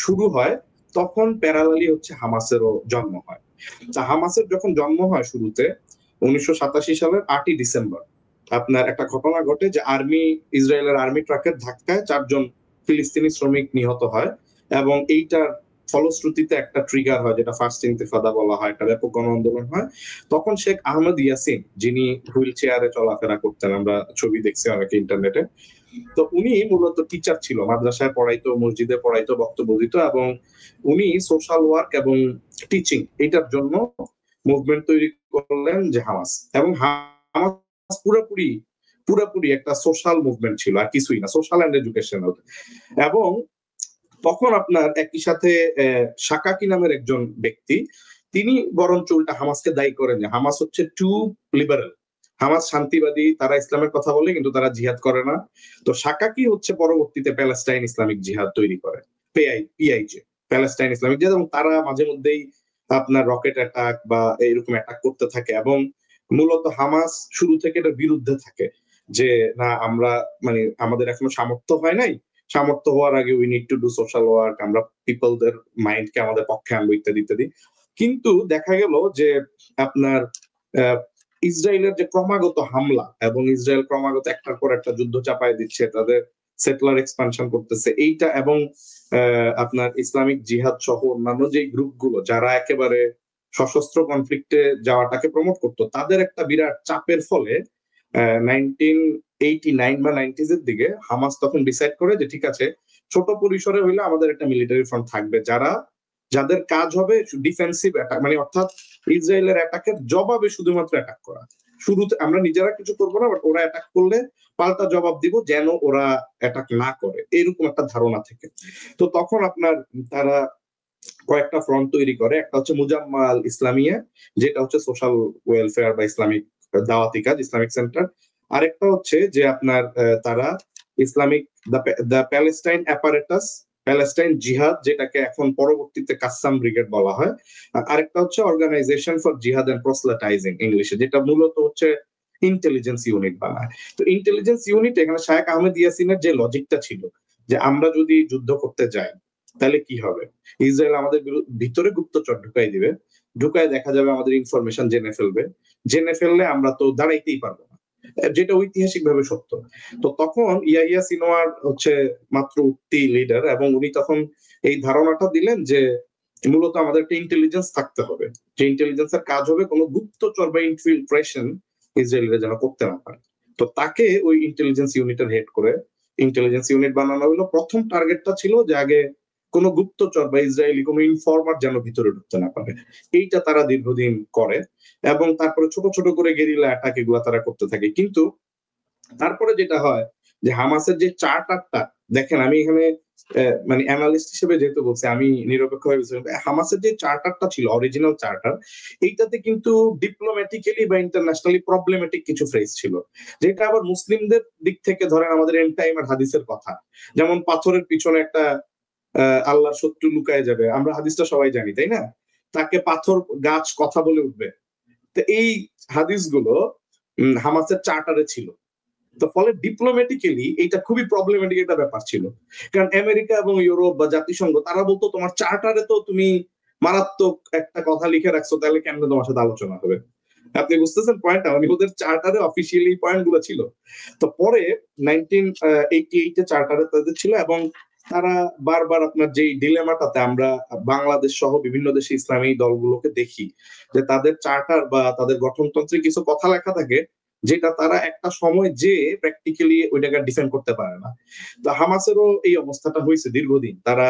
শুরু হয়, তখন প্যারালালি হচ্ছে হামাসেরও জন্ম হয়। তা হামাসের যখন জন্ম হয় শুরুতে 1987 সালের 8ই ডিসেম্বর আপনার একটা ঘটনা ঘটে যে ইসরায়েলের আর্মি ট্রাকের ধাক্কায় 4 জন ফিলিস্তিনি শ্রমিক নিহত হয়, এবং এইটার ফলশ্রুতিতে একটা ট্রিগার হয়, যেটা ফার্স্ট ইন্তিফাদা বলা হয়, একটা ব্যাপক গণ আন্দোলন হয়। তখন শেখ আহমেদ ইয়াসিন, যিনি হুইল চেয়ারে চলাফেরা করতেন, আমরা ছবি দেখছি অনেকে ইন্টারনেটে, তো উনি মূলত টিচার ছিল, মাদ্রাসায় পড়াইতো, মসজিদে পড়াইতো, বক্তব্য দিত, এবং উনি সোশ্যাল ওয়ার্ক এবং টিচিং এটার জন্য মুভমেন্ট তৈরি করলেন যে হামাস। এবং হামাস পুরোপুরি পুরোপুরি একটা সোশ্যাল মুভমেন্ট ছিল, আর কিছুই না, সোশ্যাল এন্ড এডুকেশনাল। এবং তখন আপনার একই সাথে শাকাকি নামের একজন ব্যক্তি, তিনি বরঞ্চ উল্টা হামাসকে দায়ী করেন যে হামাস হচ্ছে টু লিবারেল, হামাস শান্তিবাদী, তারা ইসলামের কথা বলে কিন্তু তারা জিহাদ করে না। তো শাকাকি হচ্ছে পরবর্তীতে প্যালেস্টাইন ইসলামিক জিহাদ তৈরি করে, পিআইজে, প্যালেস্টাইন ইসলামিক জিহাদ, এবং তারা মাঝে মধ্যেই আপনার রকেট অ্যাটাক বা এইরকম অ্যাটাক করতে থাকে। এবং মূলত হামাস শুরু থেকে এটার বিরুদ্ধে থাকে যে না, আমরা মানে আমাদের এখনো সামর্থ্য হয় নাই, সামর্থ্য হওয়ার আগে we need to do social work, আমরা পিপলদের মাইন্ডকে আমাদের পক্ষে আনবো, ইত্যাদি ইত্যাদি। কিন্তু দেখা গেল যে আপনার ইসরায়েলের যে ক্রমাগত হামলা, এবং ইসরায়েল ক্রমাগত একটার পর একটা যুদ্ধ চাপায় দিচ্ছে, তাদের সেটলার এক্সপানশন করতেছে, এইটা, এবং আপনার ইসলামিক জিহাদ সহ অন্যান্য যে গ্রুপগুলো যারা একেবারে সশস্ত্র কনফ্লিক্টে যাওয়াটাকে প্রমোট করতো, তাদের একটা বিরাট চাপের ফলে 1989 বা 90s এর দিকে হামাস তখন ডিসাইড করে যে ঠিক আছে, ছোট পরিসরে হইলে আমাদের একটা মিলিটারি ফ্রন্ট থাকবে, যাদের কাজ হবে ডিফেন্সিভ অ্যাটাক, মানে অর্থাৎ ইসরায়েলের অ্যাটাকের জবাবে শুধুমাত্র অ্যাটাক করা। শুরুতে আমরা নিজেরা কিছু করবো না, বাট ওরা অ্যাটাক করলে পাল্টা জবাব দিব, যেন ওরা অ্যাটাক না করে, এরকম একটা ধারণা থেকে। তো তখন আপনার তারা কয়েকটা ফ্রন্ট তৈরি করে। একটা হচ্ছে মুজাম্মা আল ইসলামিয়া, যেটা হচ্ছে সোশ্যাল ওয়েলফেয়ার বা ইসলামিক দাওয়াতি কাজ, ইসলামিক সেন্টার। আরেকটা হচ্ছে যে আপনার তারা Islamic the Palestine apparatus, Palestine জিহাদ, যেটাকে এখন পরবর্তীতে কাসাম ব্রিগেড বলা হয়। আরেকটা হচ্ছে অর্গানাইজেশন ফর জিহাদ এন্ড প্রসলাটাইজিং ইংলিশে, যেটা মূলত হচ্ছে ইন্টেলিজেন্স ইউনিট বানায়। তো ইন্টেলিজেন্স ইউনিট, এখানে শায়েখ আহমেদ ইয়াসিনের যে লজিকটা ছিল যে আমরা যদি যুদ্ধ করতে যাই তাহলে কি হবে, ইসরায়েল আমাদের ভিতরে গুপ্তচর ঢুকাই দিবে, ঢুকায় দেখা যাবে আমাদের ইনফরমেশন জেনে ফেলবে, জেনে ফেললে আমরা তো দাঁড়াইতেই পারবো না, যেটা ঐতিহাসিক ভাবে সত্য। তো তখন ইয়াহিয়া সিনোয়ার হচ্ছে মাত্র উঠতি লিডার, এবং উনি তখন এই ধারণাটা দিলেন যে মূলত আমাদের একটা ইন্টেলিজেন্স থাকতে হবে, যে ইন্টেলিজেন্সের কাজ হবে কোনো গুপ্তচর বা ইনফিলট্রেশন ইসরায়েলিরা যেন করতে না পারে। তো তাকে ওই ইন্টেলিজেন্স ইউনিটের হেড করে ইন্টেলিজেন্স ইউনিট বানানো হলো। প্রথম টার্গেটটা ছিল যে আগে কোনো গুপ্তচর বা ইসরায়েলি কোনো ইনফরমার যেন ভিতরে ঢুকতে না পারে, এইটা তারা দীর্ঘদিন করে, এবং তারপরে ছোট ছোট করে গেরিলা অ্যাটাক এগুলা তারা করতে থাকে। কিন্তু তারপরে যেটা হয় যে হামাসের যে চার্টারটা, দেখেন আমি এখানে মানে অ্যানালিস্ট হিসেবে যেহেতু বলছি, আমি নিরপেক্ষ হয়ে, হামাসের যে চার্টারটা ছিল, অরিজিনাল চার্টার, এইটাতে কিন্তু ডিপ্লোম্যাটিক্যালি বা ইন্টারন্যাশনালি প্রবলেমেটিক কিছু ফ্রেজ ছিল, যেটা আবার মুসলিমদের দিক থেকে ধরেন আমাদের এন্ড টাইমের হাদিসের কথা, যেমন পাথরের পিছনে একটা আল্লাহর শত্রু লুকায় যাবে, আমরা হাদিসটা সবাই জানি, তাই না? তাকে পাথর গাছ কথা বলে উঠবে। তো এই হাদিসগুলো হামাসের চার্টারে ছিল। তো ফলে ডিপ্লোম্যাটিক্যালি এটা খুবই প্রবলেমেটিক একটা ব্যাপার ছিল, কারণ আমেরিকা এবং ইউরোপ বা জাতিসংঘ তারা বলতো তোমার চার্টারে তো তুমি মারাত্মক একটা কথা লিখে রাখছো, তাহলে কেমনে তোমার সাথে আলোচনা হবে? আপনি বুঝতেছেন পয়েন্টটা, মানে ওদের চার্টারে অফিসিয়ালি পয়েন্ট গুলো ছিল। তো পরে 1988 এ চার্টারে তাদের ছিল, এবং তারা বারবার আপনার যে ডিলেমাটাতে আমরা বাংলাদেশ সহ বিভিন্ন দেশে ইসলামী দলগুলোকে দেখি, যে তাদের চার্টার বা তাদের গঠনতন্ত্রে কিছু কথা লেখা থাকে যেটা তারা একটা সময় যে প্র্যাকটিক্যালি ওইটাকে ডিফেন্ড করতে পারে না। তো হামাসেরও এই অবস্থাটা হয়েছে দীর্ঘদিন। তারা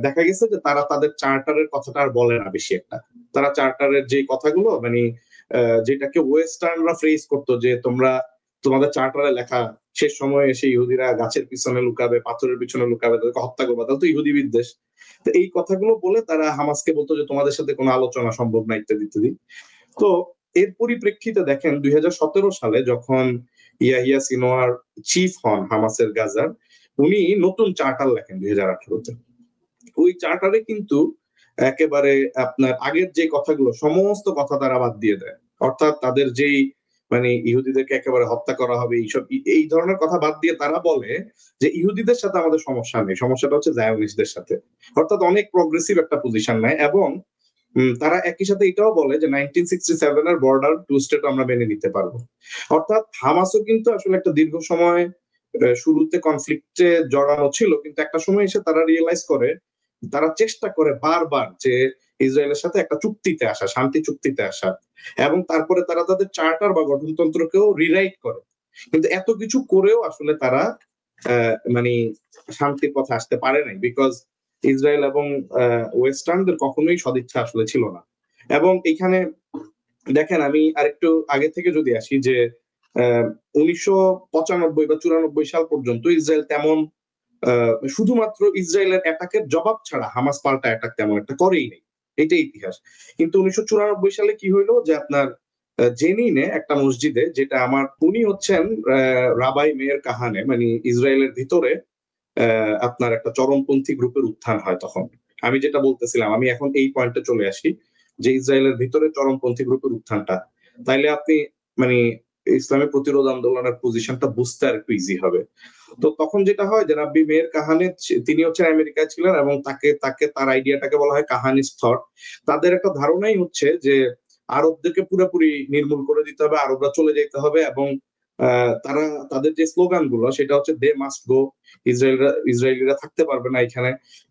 দেখা গেছে যে তারা তাদের চার্টারের কথাটা আর বলে না বেশি একটা, তারা চার্টারের যে কথাগুলো মানে যেটাকে ওয়েস্টার্নরা ফ্রেজ করতো, যে তোমরা তোমাদের চার্টারে লেখা শেষ সময়ে এসে ইহুদিরা গাছের পিছনে লুকাবে, পাথরের পিছনে লুকাবে, তাদেরকে হত্যা করবে, তাহলে তো ইহুদি বিদ্বেষ। তো এই কথাগুলো বলে তারা হামাসকে বলতো যে তোমাদের সাথে কোনো আলোচনা সম্ভব না, ইত্যাদি ইত্যাদি। তো এর পরিপ্রেক্ষিতে দেখেন 2017 সালে যখন ইয়াহিয়া সিনোয়ার চিফ হন হামাসের গাজার, উনি নতুন চার্টার লেখেন 2018-তে। ওই চার্টারে কিন্তু একেবারে আপনার আগের যে কথাগুলো সমস্ত কথা তারা বাদ দিয়ে দেয়, অর্থাৎ তাদের যেই মানে ইহুদিদেরকে একেবারে হত্যা করা হবে এইসব এই ধরনের কথা বাদ দিয়ে তারা বলে যে ইহুদিদের সাথে আমাদের সমস্যা নেই, সমস্যাটা হচ্ছে জায়োনিস্টদের সাথে, অর্থাৎ অনেক প্রগ্রেসিভ একটা পজিশন নেয়। এবং তারা একই সাথে এটাও বলে যে 1967 এর বর্ডার টু স্টেট আমরা মেনে নিতে পারবো। অর্থাৎ হামাসও কিন্তু আসলে একটা দীর্ঘ সময় শুরুতে কনফ্লিক্টে জড়ানো ছিল, কিন্তু একটা সময় এসে তারা রিয়েলাইজ করে তারা চেষ্টা করে বারবার যে ইসরায়েলের সাথে একটা চুক্তিতে আসা, শান্তি চুক্তিতে আসা, এবং তারপরে তারা তাদের চার্টার বা গঠনতন্ত্রকেও রিরাইট করে। কিন্তু এত কিছু করেও আসলে তারা মানে শান্তির পথে আসতে পারে নাই, বিকজ ইসরায়েল এবং ওয়েস্টার্নদের কখনোই সদিচ্ছা আসলে ছিল না। এবং এখানে দেখেন, আমি আরেকটু আগে থেকে যদি আসি যে 1995 বা 94 সাল পর্যন্ত ইসরায়েল তেমন শুধুমাত্র ইসরায়েলের অ্যাটাকের জবাব ছাড়া হামাস পাল্টা অ্যাটাক তেমন একটা করেই নেই, এটাই ইতিহাস। কিন্তু 1994 সালে কি হইলো যে আপনার জেনিনে একটা মসজিদে, যেটা উনি হচ্ছেন রাবাই মেয়ের কাহানে, মানে ইসরায়েলের ভিতরে আপনার একটা চরমপন্থী গ্রুপের উত্থান হয় তখন। আমি যেটা বলতেছিলাম, আমি এখন এই পয়েন্টে চলে আসি যে ইসরায়েলের ভিতরে চরমপন্থী গ্রুপের উত্থানটা, তাইলে আপনি মানে ইসলামী প্রতিরোধ আন্দোলনের পজিশনটা বুঝতে আর একটু ইজি হবে। তো তখন যেটা হয় যে রাব্বি মেয়ের কাহানে, তিনি হচ্ছেন আমেরিকায় ছিলেন, এবং তাকে তাকে তার আইডিয়াটাকে বলা হয় কাহানিস থট। তাদের একটা ধারণাই হচ্ছে যে আরবদেরকে পুরোপুরি নির্মূল করে দিতে হবে, আরবরা চলে যেতে হবে, এবং তারা তাদের যে স্লোগান গুলো সেটা হচ্ছে দে মাস্ট গো, ইসরায়েলিরা থাকতে পারবে না এখানে।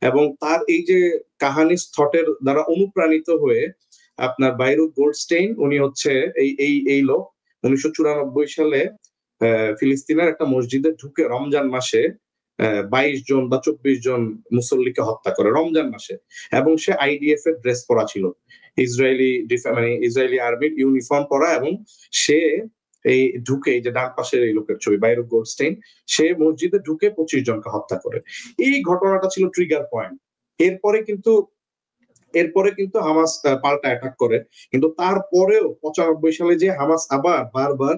এবং তার এই যে কাহানিস থটের দ্বারা অনুপ্রাণিত হয়ে আপনার বাইরুত গোল্ডস্টেইন, উনি হচ্ছে এই লোক 1994 সালে ফিলিস্তিনের একটা মসজিদে ঢুকে রমজান মাসে 22 জন বা 24 জন মুসল্লিকে হত্যা করে রমজান মাসে। এবং সে আইডিএফ এর ড্রেস পরা ছিল, ইসরায়েলি আর্মির ইউনিফর্ম পরা, এবং সে এই ঢুকে, এই যে ডান পাশের এই লোকের ছবি বাইরুত গোল্ডস্টেইন, সে মসজিদে ঢুকে 25 জনকে হত্যা করে। এই ঘটনাটা ছিল ট্রিগার পয়েন্ট। এরপরে কিন্তু হামাস পাল্টা অ্যাটাক করে। কিন্তু তারপরেও 95 সালে যে হামাস আবার বারবার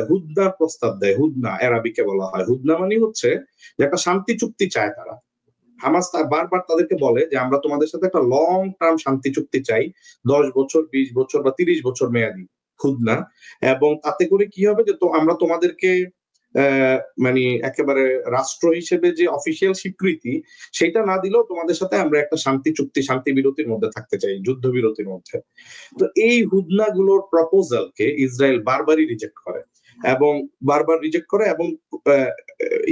হুদনার প্রস্তাব দেয়, হুদনা অ্যারাবিকে বলা হয়। হুদনা মানে হচ্ছে যে একটা শান্তি চুক্তি চায় তারা। হামাস বারবার তাদেরকে বলে যে আমরা তোমাদের সাথে একটা লং টার্ম শান্তি চুক্তি চাই, 10 বছর, 20 বছর বা 30 বছর মেয়াদি হুদনা। এবং তাতে করে কি হবে যে আমরা তোমাদেরকে মানে একেবারে রাষ্ট্র হিসেবে যে অফিসিয়াল স্বীকৃতি সেটা না দিলেও তোমাদের সাথে আমরা একটা শান্তি চুক্তি, শান্তি বিরতির মধ্যে থাকতে চাই, যুদ্ধ বিরতির মধ্যে। তো এই হুদনা গুলোর প্রপোজালকে ইসরায়েল বারবারই রিজেক্ট করে, এবং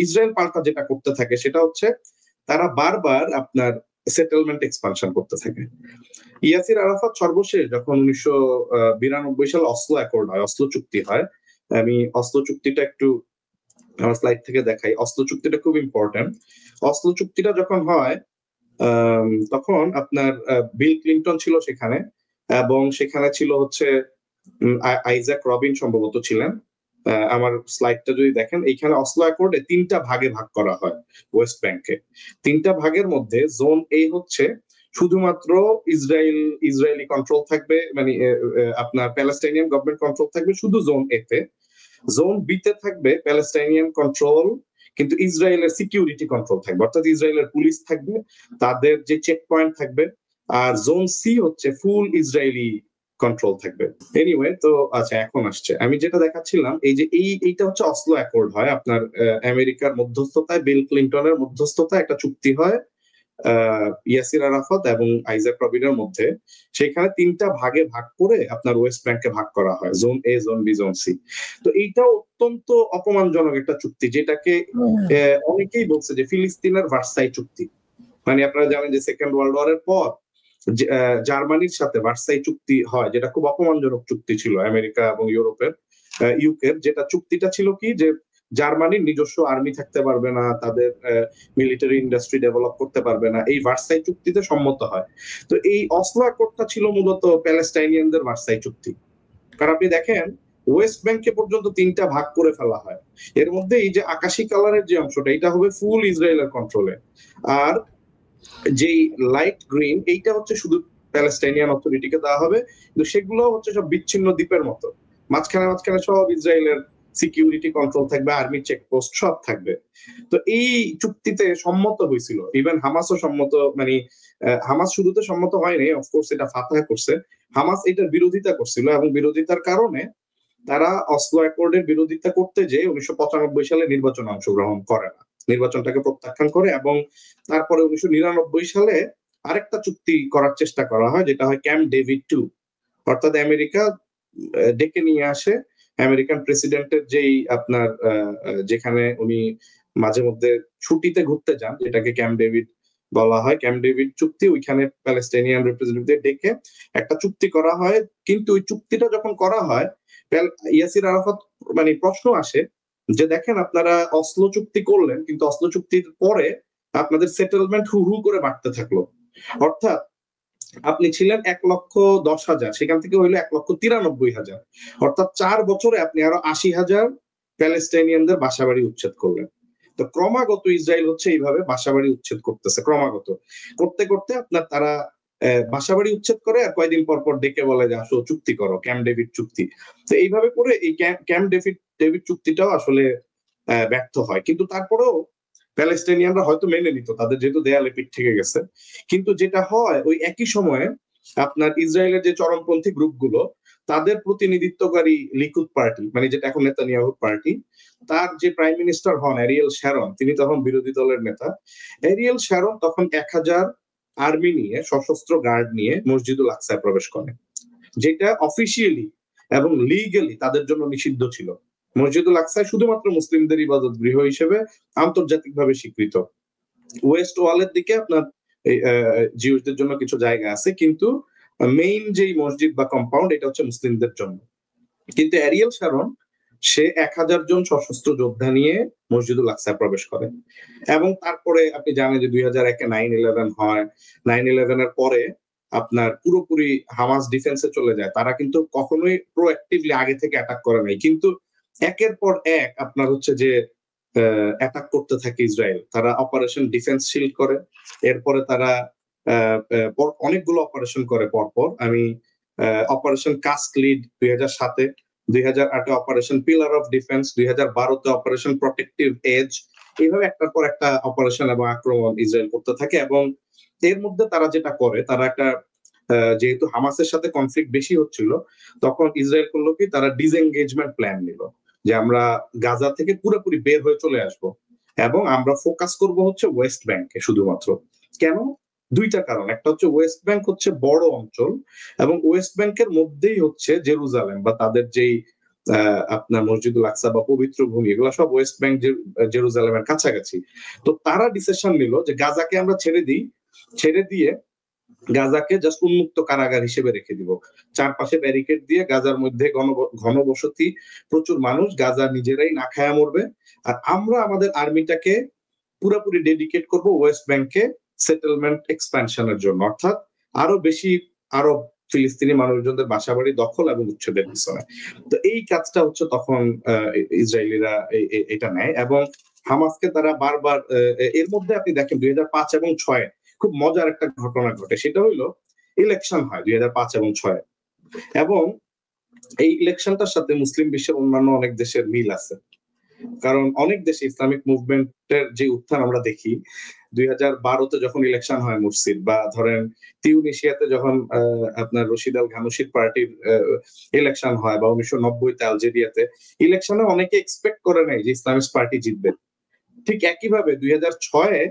ইসরায়েল পাল্টা যেটা করতে থাকে সেটা হচ্ছে তারা বারবার আপনার সেটেলমেন্ট এক্সপানশন করতে থাকে। ইয়াসির আরাফাত সর্বশেষ যখন 1992 সালে অসলো অ্যাকর্ড হয়, অসলো চুক্তি হয়, আমি অসলো চুক্তিটা একটু আমার স্লাইড থেকে দেখাই। অসলো চুক্তিটা খুব ইম্পর্টেন্ট। অসলো চুক্তিটা যখন হয় তখন আপনার বিল ক্লিন্টন ছিল সেখানে, এবং সেখানে ছিল হচ্ছে আইজাক রবিন সম্ভবত ছিলেন। আমার স্লাইডটা যদি দেখেন, এইখানে অসলো অ্যাকর্ডে 3টা ভাগে ভাগ করা হয় ওয়েস্ট ব্যাংকে। 3টা ভাগের মধ্যে জোন এ হচ্ছে শুধুমাত্র ইসরায়েলি কন্ট্রোল থাকবে, মানে আপনার প্যালেস্টাইনিয়ান গভর্নমেন্ট কন্ট্রোল থাকবে শুধু জোন এ তে। জোন বি তে থাকবে প্যালেস্টাইনিয়ান কন্ট্রোল, কিন্তু ইসরায়েলের সিকিউরিটি কন্ট্রোল থাকবে, অর্থাৎ ইসরায়েলের পুলিশ থাকবে, তাদের যে চেক পয়েন্ট থাকবে। আর জোন সি হচ্ছে ফুল ইসরায়েলি কন্ট্রোল থাকবে। এনিওয়ে, তো আচ্ছা এখন আসছে আমি যেটা দেখাচ্ছিলাম, এই যে এইটা হচ্ছে অসলো অ্যাকর্ড হয় আপনার আমেরিকার মধ্যস্থতায়, বিল ক্লিন্টনের মধ্যস্থতায় একটা চুক্তি হয় ইয়াসির আরাফাত এবং আইজাক রবিনের মধ্যে। সেখানে 3টা ভাগে ভাগ করে আপনার ওয়েস্ট ব্যাংকে ভাগ করা হয়, জোন এ, জোন বি, জোন সি। তো এইটা অত্যন্ত অপমানজনক একটা চুক্তি, যেটাকে অনেকেই বলছে যে ফিলিস্তিনের ভার্সাই চুক্তি। মানে আপনারা জানেন যে সেকেন্ড ওয়ার্ল্ড ওয়ারের পর জার্মানির সাথে ভার্সাই চুক্তি হয়, যেটা খুব অপমানজনক চুক্তি ছিল আমেরিকা এবং ইউকের। যেটা চুক্তিটা ছিল কি, যে জার্মানির নিজস্ব আর্মি থাকতে পারবে না, তাদের মিলিটারি ইন্ডাস্ট্রি ডেভেলপ করতে পারবে না, এই ভার্সাই চুক্তিতে সম্মত হয়। তো এই অসলো অ্যাকর্ডটা ছিল মূলত প্যালেস্টাইনিয়ানদের ভার্সাই চুক্তি। কারণ আপনি দেখেন ওয়েস্ট ব্যাংকে পর্যন্ত 3টা ভাগ করে ফেলা হয়। এর মধ্যে এই যে আকাশি কালারের যে অংশটা, এটা হবে ফুল ইসরায়েলের কন্ট্রোলে, আর যেই লাইট গ্রিন এইটা হচ্ছে শুধু প্যালেস্টাইনিয়ান অথরিটিকে দেওয়া হবে। কিন্তু সেগুলো হচ্ছে সব বিচ্ছিন্ন দ্বীপের মতো, মাঝখানে মাঝখানে সব ইসরায়েলের সিকিউরিটি কন্ট্রোল থাকবে, আর্মি চেকপোস্ট সব থাকবে। তো এই চুক্তিতে সম্মত হয়েছিল, ইভেন হামাসও সম্মত, মানে হামাস শুরুতে সম্মত হয়নি, অফকোর্স এটা ফাতাহ করছে। হামাস এটার বিরোধিতা করছিল, এবং বিরোধিতার কারণে তারা অসলো অ্যাকর্ডের বিরোধিতা করতে যে 1995 সালে নির্বাচনে অংশগ্রহণ করে না, নির্বাচনটাকে প্রত্যাখ্যান করে। এবং তারপরে 1999 সালে আরেকটা চুক্তি করার চেষ্টা করা হয়, যেটা হয় ক্যাম্প ডেভিড 2, অর্থাৎ আমেরিকা ডেকে নিয়ে আসে আমেরিকান প্রেসিডেন্টের যেই আপনার যেখানে উনি মাঝে মধ্যে ছুটিতে ঘুরতে যান, যেটাকে ক্যাম্প ডেভিড বলা হয় ক্যাম্প ডেভিড চুক্তি। ওইখানে প্যালেস্টাইনিয়ান রিপ্রেজেন্টেটিভদের ডেকে একটা চুক্তি করা হয়, কিন্তু ওই চুক্তিটা যখন করা হয় ইয়াসির আরাফাত মানে প্রশ্ন আসে যে দেখেন আপনারা অসলো চুক্তি করলেন, কিন্তু অসলো চুক্তির পরে আপনাদের সেটেলমেন্ট হু হু করে বাড়তে থাকলো। অর্থাৎ আপনি ছিলেন 1,10,000, সেখান থেকে হইলো 1,93,000। অর্থাৎ 4 বছরে আপনি আরো 80,000 প্যালেস্টাইনিয়ানদের বাসাবাড়ি উচ্ছেদ করলেন। তো ক্রমাগত ইসরায়েল হচ্ছে এইভাবে বাসাবাড়ি উচ্ছেদ করতেছে, ক্রমাগত করতে করতে আপনার তারা বাসাবাড়ি উচ্ছেদ করে আর কয়েকদিন পর পর ডেকে বলে যে আসো চুক্তি করো, ক্যাম্প ডেভিড চুক্তি। তো এইভাবে করে এই ক্যাম্প ডেভিড চুক্তিটাও আসলে ব্যর্থ হয়। কিন্তু তারপরেও প্যালেস্টাইনিয়ানরা হয়তো মেনে নিত, তাদের যেহেতু দেয়ালে পিঠ থেকে গেছে। কিন্তু যেটা হয় ওই একই সময়ে আপনার ইসরায়েলের যে চরমপন্থী গ্রুপগুলো, তাদের প্রতিনিধিত্বকারী লিকুদ পার্টি, মানে যেটা এখন নেতানিয়াহু পার্টি, তার যে প্রাইম মিনিস্টার হন এরিয়েল শ্যারন, তিনি তখন বিরোধী দলের নেতা। এরিয়েল শ্যারন তখন 1,000 আর্মি নিয়ে, সশস্ত্র গার্ড নিয়ে মসজিদুল আকসায় প্রবেশ করে, যেটা অফিসিয়ালি এবং লিগালি তাদের জন্য নিষিদ্ধ ছিল। মসজিদুল আকসায় শুধুমাত্র মুসলিমদের ইবাদত গৃহ হিসেবে আন্তর্জাতিকভাবে স্বীকৃত। ওয়েস্ট ওয়ালের দিকে আপনার জিউসদের জন্য কিছু জায়গা আছে, কিন্তু মেইন যেই মসজিদ বা কম্পাউন্ড এটা হচ্ছে মুসলিমদের জন্য। কিন্তু এরিয়েল শারন সে 1,000 জন সশস্ত্র যোদ্ধা নিয়ে মসজিদুল আকসায় প্রবেশ করে। এবং তারপরে আপনি জানেন যে 2001-এ 9/11 হয়। 9/11 এর পরে আপনার পুরোপুরি হামাস ডিফেন্সে চলে যায়। তারা কিন্তু কখনোই প্রোঅ্যাক্টিভলি আগে থেকে অ্যাটাক করে নাই, কিন্তু একের পর এক আপনার হচ্ছে যে অ্যাটাক করতে থাকে ইসরায়েল। তারা অপারেশন ডিফেন্স শিল্ড করে, এরপরে তারা অনেকগুলো অপারেশন করে পরপর। আমি অপারেশন কাস্ক লিড 2007-এ, 2008-এ অপারেশন পিলার অফ ডিফেন্স, 2012-তে অপারেশন প্রোটেক্টিভ এজ, এইভাবে একটার পর একটা অপারেশন এবং আক্রমণ ইসরায়েল করতে থাকে। এবং এর মধ্যে তারা যেটা করে, তারা একটা যেহেতু হামাসের সাথে কনফ্লিক্ট বেশি হচ্ছিল, তখন ইসরায়েল করলো কি, তারা ডিসএনগেজমেন্ট প্ল্যান নিল যে আমরা গাজা থেকে পুরোপুরি বের হয়ে চলে আসব এবং আমরা ফোকাস করব হচ্ছে ওয়েস্ট ব্যাংকে শুধুমাত্র। কেন? দুইটা কারণ। একটা হচ্ছে ওয়েস্ট ব্যাংক হচ্ছে বড় অঞ্চল, এবং ওয়েস্ট ব্যাংকের মধ্যেই হচ্ছে জেরুজালেম বা তাদের যেই আপনার মসজিদুল আকসা বা পবিত্র ভূমি, এগুলো সব ওয়েস্ট ব্যাংক জেরুজালেমের কাছাকাছি। তো তারা ডিসিশন নিল যে গাজাকে আমরা ছেড়ে দিই, ছেড়ে দিয়ে গাজাকে জাস্ট উন্মুক্ত কারাগার হিসেবে রেখে দিব। চারপাশে ব্যারিকেড দিয়ে গাজার মধ্যে ঘনবসতি, প্রচুর মানুষ, গাজা নিজেরাই না খায়া মরবে। আর আমরা আমাদের আর্মিটাকে পুরোপুরি ডেডিকেট করব ওয়েস্ট ব্যাংকে সেটেলমেন্ট এক্সপ্যানশনের জন্য, অর্থাৎ আরো বেশি আরব ফিলিস্তিনি মানুষজনদের বাসাবাড়ি দখল এবং উচ্ছেদের পিছনে। তো এই কাজটা হচ্ছে তখন ইসরায়েলিরা এটা নেয়, এবং হামাসকে তারা বারবার এর মধ্যে আপনি দেখেন 2005 এবং 2006 খুব মজার একটা ঘটনা ঘটে। সেটা হইলো ইলেকশন হয় 2005 এবং 2006, এবং এই ইলেকশনটার সাথে মুসলিম বিশ্বের অন্যান্য অনেক দেশের মিল আছে। কারণ অনেক দেশে ইসলামিক মুভমেন্টের যে উত্থান আমরা দেখি, 2012-তে যখন ইলেকশন হয় মুরসির, বা ধরেন তিউনিসিয়াতে যখন আপনার রশিদ আল ঘানুশির পার্টির ইলেকশন হয়, বা 1990-তে আলজেরিয়াতে ইলেকশনে অনেকে এক্সপেক্ট করে নাই যে ইসলামিস্ট পার্টি জিতবে। ঠিক একইভাবে 2006-এ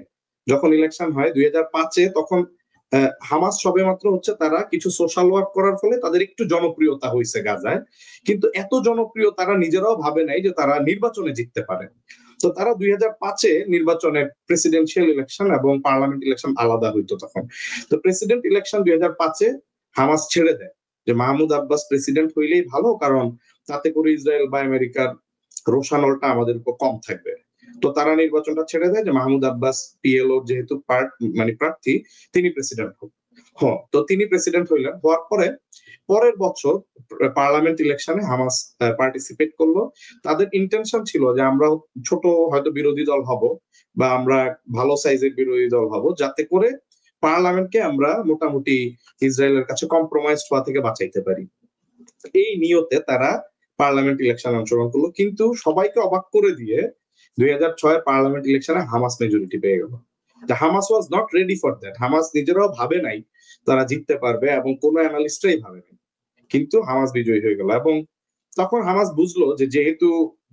যখন ইলেকশন হয়, 2005-এ তখন হামাস সবেমাত্র হচ্ছে তারা কিছু সোশ্যাল ওয়ার্ক করার ফলে তাদের একটু জনপ্রিয়তা হয়েছে গাজায়, কিন্তু এত জনপ্রিয় তারা নিজেরাও ভাবে নাই যে তারা নির্বাচনে জিততে পারে। তো তারা 2005-এ নির্বাচনে প্রেসিডেন্সিয়াল ইলেকশন এবং পার্লামেন্ট ইলেকশন আলাদা হইতো তখন। তো প্রেসিডেন্ট ইলেকশন 2005-এ হামাস ছেড়ে দেয় যে মাহমুদ আব্বাস প্রেসিডেন্ট হইলেই ভালো, কারণ তাতে করে ইসরায়েল বা আমেরিকার রোষানলটা আমাদের উপর কম থাকবে। তো তারা নির্বাচনটা ছেড়ে দেয় যে মাহমুদ আব্বাস পিএলওর যেহেতু প্রার্থী, তিনি প্রেসিডেন্ট হন। তো তিনি প্রেসিডেন্ট হইলেন, হওয়ার পরে পরের বছর পার্লামেন্ট ইলেকশনে হামাস পার্টিসিপেট করলো। তাদের ইন্টেনশন ছিল যে আমরা ছোট হয়তো বিরোধী দল হব, বা আমরা ভালো সাইজের বিরোধী দল হব, যাতে করে পার্লামেন্টকে আমরা মোটামুটি ইসরায়েলের কাছে কম্প্রোমাইজ হওয়া থেকে বাঁচাইতে পারি। এই নিয়তে তারা পার্লামেন্ট ইলেকশন অংশগ্রহণ করলো, কিন্তু সবাইকে অবাক করে দিয়ে 2006 পার্লামেন্ট ইলেকশনে হামাস মেজরিটি পেয়ে গেল। Hamas was not ready for that. Hamas নিজেরাও ভাবে নাই তারা জিততে পারবে, এবং কোনো অ্যানালিস্টরাই ভাবে নাই, কিন্তু হামাস বিজয়ী হয়ে গেল। এবং তখন হামাস বুঝলো যে যেহেতু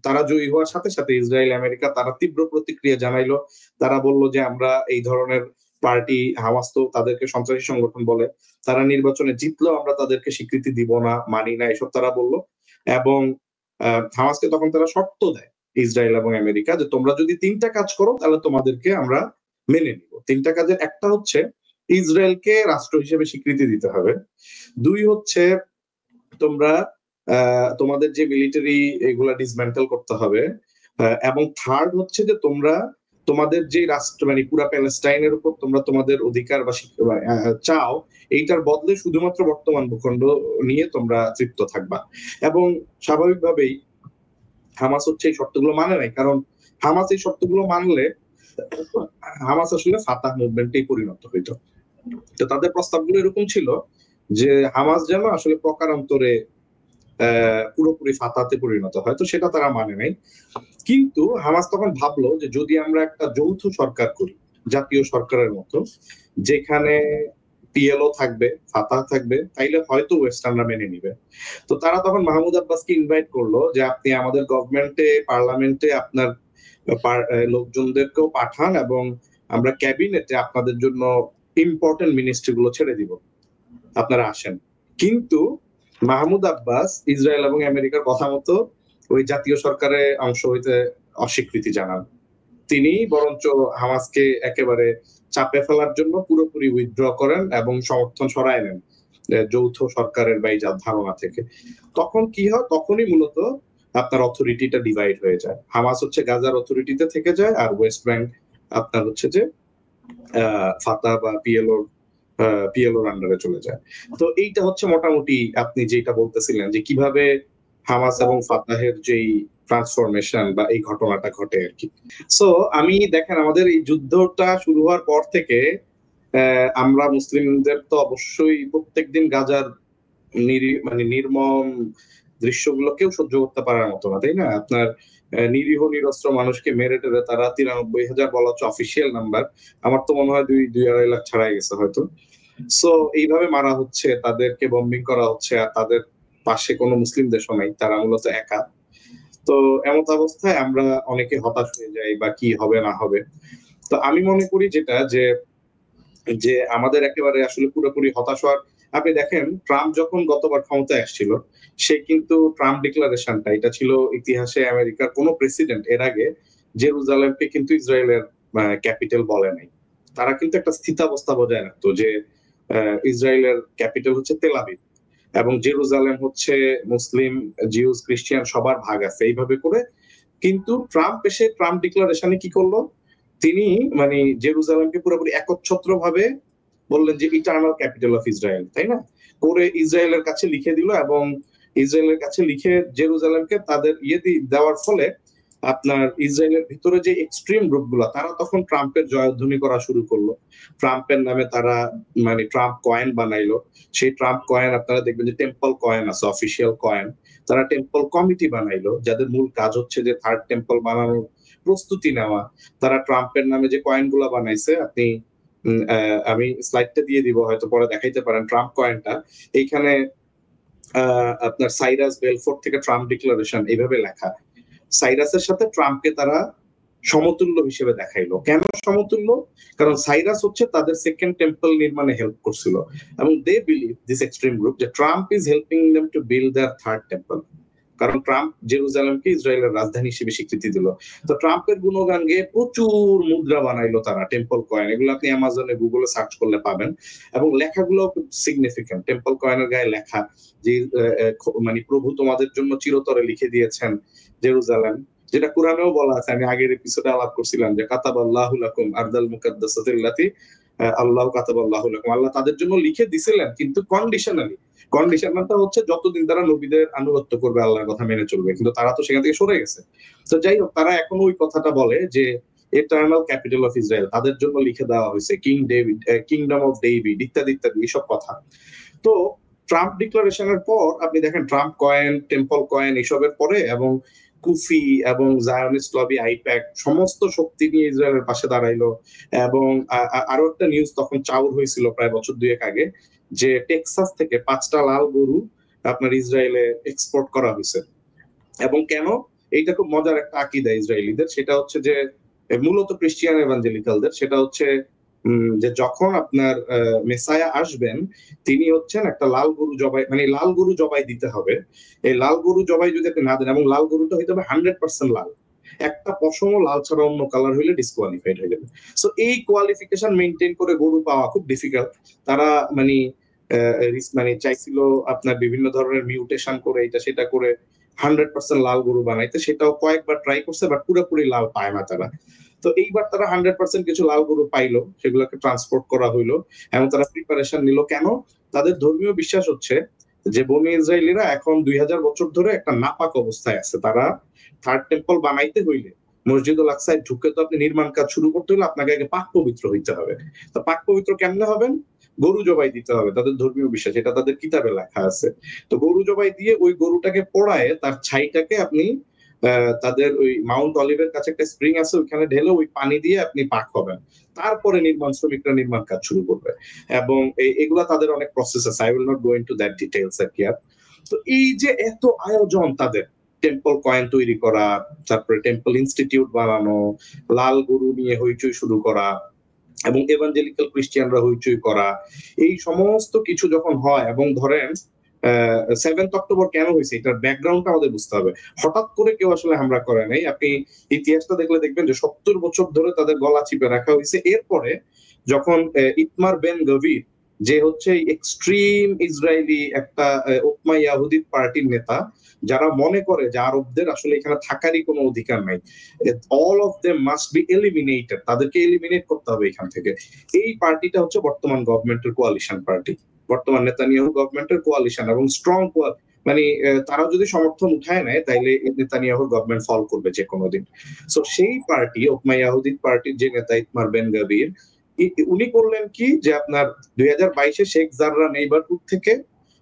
তারা জয়ী হওয়ার সাথে সাথে ইসরায়েল আমেরিকা তারা তীব্র প্রতিক্রিয়া জানাইলো। তারা বলল যে আমরা এই ধরনের পার্টি, হামাস তো তাদেরকে সন্ত্রাসী সংগঠন বলে, তারা নির্বাচনে জিতলেও আমরা তাদেরকে স্বীকৃতি দিব না, মানি না, এসব তারা বললো। এবং হামাসকে তখন তারা শর্ত দেয় ইসরায়েল এবং আমেরিকা, যে তোমরা যদি 3টা কাজ করো তাহলে তোমাদেরকে আমরা মেনে নিব। 3টা কাজের একটা হচ্ছে ইসরায়েলকে রাষ্ট্র হিসেবে স্বীকৃতি দিতে হবে। 2 হচ্ছে তোমরা তোমাদের যে মিলিটারি এগুলা ডিসম্যান্টেল করতে হবে। এবং 3rd হচ্ছে যে তোমরা তোমাদের যে রাষ্ট্র মানে পুরা প্যালেস্টাইনের উপর তোমরা তোমাদের অধিকার বা চাও, এইটার বদলে শুধুমাত্র বর্তমান ভূখণ্ড নিয়ে তোমরা তৃপ্ত থাকবা। এবং স্বাভাবিকভাবেই হামাস হচ্ছে এই শর্তগুলো মানে নাই, কারণ হামাস এই শর্তগুলো মানলে হামাস আসলে ফাতাহ মুভমেন্টেই পরিণত হইতো। তো তাদের প্রস্তাবগুলো এরকম ছিল যে হামাস যেন আসলে প্রকারান্তরে পুরোপুরি ফাতাতে পরিণত হয়, তো সেটা তারা মানে নাই। কিন্তু হামাস তখন ভাবলো যে যদি আমরা একটা যৌথ সরকার করি, জাতীয় সরকারের মতো, যেখানে পিএলও থাকবে, ফাতাহ থাকবে, তাইলে হয়তো ওয়েস্টার্নরা মেনে নিবে। তো তারা তখন মাহমুদ আব্বাসকে ইনভাইট করলো যে আপনি আমাদের গভর্নমেন্টে, পার্লামেন্টে আপনার লোকজনদেরকেও পাঠান এবং আমরা ক্যাবিনেটে আপনাদের জন্য ইম্পর্টেন্ট মিনিস্ট্রি গুলো ছেড়ে দিব, আপনারা আসেন। কিন্তু মাহমুদ আব্বাস ইসরায়েল এবং আমেরিকার কথা মতো ওই জাতীয় সরকারে অংশ হইতে অস্বীকৃতি জানান। তিনি বরঞ্চ হামাসকে একেবারে চাপে ফেলার জন্য পুরোপুরি উইথড্র করেন এবং সমর্থন সরায় নেন যৌথ সরকারের বা এই ধারণা থেকে। তখন কি হয়, তখনই মূলত আপনার অথরিটিটা ডিভাইড হয়ে যায়। হামাস হচ্ছে গাজার অথরিটিতে থেকে যায়, আর ওয়েস্ট ব্যাংক আপনার হচ্ছে যে ফাতাহ বা পিএলওর আন্ডারে চলে যায়। তো এইটা হচ্ছে মোটামুটি আপনি যেটা বলতেছিলেন যে কিভাবে হামাস এবং ফাতাহের যেই ট্রান্সফরমেশন বা এই ঘটনাটা ঘটে আর কি। সো আমি দেখেন আমাদের এই যুদ্ধটা শুরু হওয়ার পর থেকে আমরা মুসলিমদের তো অবশ্যই প্রত্যেকদিন গাজার মানে নির্মম দৃশ্যগুলো কেউ সহ্য করতে পারার মতো না, তাই না? আপনার নিরীহ নিরস্ত্র মানুষকে মেরে টেরে তারা 93,000 বলা হচ্ছে অফিসিয়াল নাম্বার, আমার তো মনে হয় 2-2.5 লাখ ছাড়াই গেছে হয়তো। সো এইভাবে মারা হচ্ছে, তাদেরকে বম্বিং করা হচ্ছে, আর তাদের পাশে কোনো মুসলিম দেশও নাই, তারা মূলত একা। তো এমত অবস্থায় আমরা অনেকে হতাশ হয়ে যাই বা কি হবে না হবে। তো আমি মনে করি যেটা যে আমাদের একেবারে আসলে পুরোপুরি হতাশ হওয়ার, আপনি দেখেন ট্রাম্প যখন গতবার ক্ষমতায় আসছিল, সে কিন্তু ট্রাম্প ডিক্লারেশনটা, এটা ছিল ইতিহাসে আমেরিকার কোন প্রেসিডেন্ট এর আগে জেরুজালেমকে কিন্তু ইসরায়েলের ক্যাপিটাল বলে নাই। তারা কিন্তু একটা স্থিতাবস্থা বজায় রাখতো যে ইসরায়েলের ক্যাপিটাল হচ্ছে তেল আবিব এবং জেরুজালেম হচ্ছে মুসলিম, জিউস, খ্রিস্টিয়ান সবার ভাগ আছে, এইভাবে করে। কিন্তু ট্রাম্প এসে ট্রাম্প ডিক্লারেশনে কি করলো, তিনি মানে জেরুজালেমকে পুরোপুরি একচ্ছত্র ভাবে বললেন যে ইটার্নাল ক্যাপিটাল অফ ইসরায়েল, তাই না? করে ইসরায়েলের কাছে লিখে দিল এবং ইসরায়েলের কাছে লিখে জেরুজালেমকে তাদের দেওয়ার ফলে আপনার ইসরায়েলের ভিতরে যে এক্সট্রিম গ্রুপগুলো, তারা তখন ট্রাম্পের জয়ধ্বনি করা শুরু করলো। ট্রাম্পের নামে তারা মানে ট্রাম্প কয়েন বানাইলো। সেই ট্রাম্প কয়েন আপনারা দেখবেন যে টেম্পল কয়েন আছে, অফিসিয়াল কয়েন। তারা টেম্পল কমিটি বানাইলো, যাদের মূল কাজ হচ্ছে যে থার্ড টেম্পল বানানোর প্রস্তুতি নেওয়া। তারা ট্রাম্পের নামে যে কয়েন গুলা বানাইছে, আপনি আমি স্লাইডটা দিয়ে দিব, হয়তো পরে দেখাইতে পারেন ট্রাম্প কয়েনটা। এইখানে আপনার সাইরাস বেলফোর্ট থেকে ট্রাম্প ডিক্লারেশন এইভাবে লেখা। সাইরাসের সাথে ট্রাম্পকে তারা সমতুল্য হিসেবে দেখাইলো। কেন সমতুল্য? কারণ সাইরাস হচ্ছে তাদের সেকেন্ড টেম্পল নির্মাণে হেল্প করছিল এবং they believe, this extreme group, যে Trump is helping them to build their third temple. কারণ ট্রাম্প জেরুজালেমকে ইসরায়েলের রাজধানী হিসেবে স্বীকৃতি দিল। তো ট্রাম্পের গুণগান গেয়ে প্রচুর মুদ্রা বানাইলো তারা, টেম্পল কয়েন। এগুলো আপনি অ্যামাজনে, গুগলে সার্চ করলে পাবেন এবং লেখাগুলো খুব সিগনিফিকেন্ট। টেম্পল কয়েনের গায়ে লেখা যে মানে প্রভু তোমাদের জন্য চিরতরে লিখে দিয়েছেন জেরুজালেম, যেটা কোরআনেও বলা আছে। আমি আগের এপিসোডে আলাপ করছিলাম যে কাতাবাল্লাহু লাকুম আরদাল মুকাদ্দাসাতিল্লাতি আল্লাহু কাতাবাল্লাহু লাকুম, আল্লাহ তাদের জন্য লিখে দিছিলেন, কিন্তু কন্ডিশনালি। কন্ডিশনালটা হচ্ছে যতদিন তারা নবীদের আনুগত্য করবে, আল্লাহর কথা মেনে চলবে। কিন্তু তারা তো সেখান থেকে সরে গেছে। তো যাই হোক, তারা এখন ওই কথাটা বলে যে এটার্নাল ক্যাপিটাল অফ ইসরায়েল তাদের জন্য লিখে দেওয়া হয়েছে, কিংডম অফ ডেভিড ইত্যাদি ইত্যাদি এইসব কথা। তো ট্রাম্প ডিক্লারেশনের পর আপনি দেখেন ট্রাম্প কয়েন, টেম্পল কয়েন এসবের পরে এবং কুফি এবং জায়নিস্ট লবি, আইপ্যাক সমস্ত শক্তি নিয়ে ইসরায়েলের পাশে দাঁড়াইলো। এবং আরো একটা নিউজ তখন চাউর হয়েছিল প্রায় বছর 2 আগে, যে টেক্সাস থেকে 5টা লাল গরু আপনার ইসরায়েলে এক্সপোর্ট করা হয়েছে। এবং কেন? এইটা খুব মজার একটা আকীদা ইসরায়েলিদের, সেটা হচ্ছে যে মূলত ক্রিশ্চিয়ান এভাঞ্জেলিক্যালদের, সেটা হচ্ছে যে যখন আপনার মেসায়া আসবেন, তিনি হচ্ছেন একটা লাল গরু জবাই, মানে লাল গরু জবাই দিতে হবে। এই লাল গরু জবাই যদি আপনি না দেন, এবং লাল গরুটা হইতে হবে 100% লাল, একটা পশমও লাল ছাড়া অন্য কালার হইলে ডিসকোয়ালিফাইড হয়ে যাবে। সো এই কোয়ালিফিকেশন মেনটেন করে গরু পাওয়া খুব ডিফিকাল্ট। তারা মানে মানে চাইছিল আপনার বিভিন্ন ধরনের মিউটেশন করে এটা সেটা করে 100% লাল গরু বানাইতে, সেটাও কয়েকবার ট্রাই করছে, বাট পুরোপুরি লাল পায় না তারা। তো এইবার তারা 100% কিছু লাল গরু পাইলো, সেগুলোকে ট্রান্সপোর্ট করা হইলো এবং তারা প্রিপারেশন নিল। কেন? তাদের ধর্মীয় বিশ্বাস হচ্ছে যে বনি ইসরায়েলিরা এখন 2000 বছর ধরে একটা নাপাক অবস্থায় আছে। তারা থার্ড টেম্পল বানাইতে হইলে মসজিদুল আকসায় ঢুকে তো আপনি নির্মাণ কাজ শুরু করতে হলে আপনাকে আগে পাক পবিত্র হইতে হবে। তো পাক পবিত্র কেমনে হবেন? গরু জবাই দিতে হবে, তাদের ধর্মীয় বিশ্বাস, এটা তাদের কিতাবে লেখা আছে। তো গরু জবাই দিয়ে ওই গরুটাকে পোড়ায় তার ছাইটাকে আপনি তাদের ওই মাউন্ট অলিভের কাছে একটা স্প্রিং আছে, ওইখানে ঢেলে ওই পানি দিয়ে আপনি পাক হবেন। তারপরে নির্মাণ শ্রমিকরা নির্মাণ কাজ শুরু করবে এবং এগুলা তাদের অনেক প্রসেস আছে। I will not go into that details আর কি। তো এই যে এত আয়োজন তাদের, টেম্পল কয়েন তৈরি করা, তারপরে টেম্পল ইনস্টিটিউট বানানো, লাল গরু নিয়ে হইচই শুরু করা এবং এভাঞ্জেলিক্যাল ক্রিশ্চিয়ানরা হইচই করা, এই সমস্ত কিছু যখন হয় এবং ধরেন 7th অক্টোবর কেন হয়েছে এটার ব্যাকগ্রাউন্ডটা আমাদের বুঝতে হবে। হঠাৎ করে কেউ আসলে হামলা করে নাই। আপনি ইতিহাসটা দেখলে দেখবেন যে 70 বছর ধরে তাদের গলা চিপে রাখা হয়েছে। এরপরে যখন ইতমার বেন গভির, যে হচ্ছে এক্সট্রিম ইসরায়েলি একটা ওকমা ইয়াহুদিত পার্টির নেতা, যারা মনে করে যে আরবদের আসলে এখানে থাকারই কোনো অধিকার নাই, all of them must be eliminated, তাদেরকে এলিমিনেট করতে হবে এখান থেকে। এই পার্টিটা হচ্ছে বর্তমান গভর্নমেন্টের কোয়ালিশন পার্টি, বর্তমান নেতানিয়াহু গভর্নমেন্টের কোয়ালিশন এবং স্ট্রং, মানে তারা যদি সমর্থন উঠায় নেয় তাইলে নেতানিয়াহুর গভর্নমেন্ট ফল করবে যে কোনো দিন। সো সেই পার্টি ওকমা ইয়াহুদিত পার্টির যে নেতা ইতমার বেন গভির, উনি করলেন কি যে আপনার 2022-এ শেখ জাররা নেইবারহুড থেকে,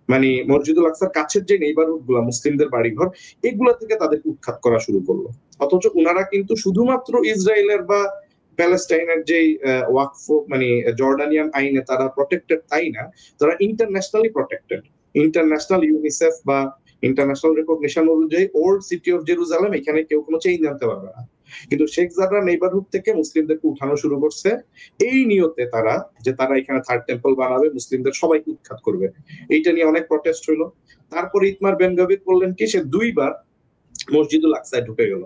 মানে মসজিদুল আকসার কাছের যে নেইবারহুড গুলা মুসলিমদের বাড়িঘর, এগুলা থেকে তাদেরকে উৎখাত করা শুরু করলো। অথচ উনারা কিন্তু শুধুমাত্র ইসরায়েলের বা প্যালেস্টাইনের যে ওয়াকফ মানে জর্ডানিয়ান আইনে তারা প্রটেক্টেড তাই না, তারা ইন্টারন্যাশনালি প্রটেক্টেড। ইন্টারন্যাশনাল ইউনিসেফ বা ইন্টারন্যাশনাল রেকগনিশন অনুযায়ী ওল্ড সিটি অফ জেরুজালেম, এখানে কেউ কোনো চেঞ্জ আনতে পারবে না। কিন্তু শেখ জাররা নেইবারহুড থেকে মুসলিমদেরকে উঠানো শুরু করছে এই নিয়তে তারা, যে তারা এখানে থার্ড টেম্পল বানাবে, মুসলিমদের সবাইকে উৎখাত করবে। এইটা নিয়ে অনেক প্রটেস্ট হইলো। তারপরে ইতমার বেন গভির করলেন কি, সে 2বার মসজিদুল আকসায় ঢুকে গেল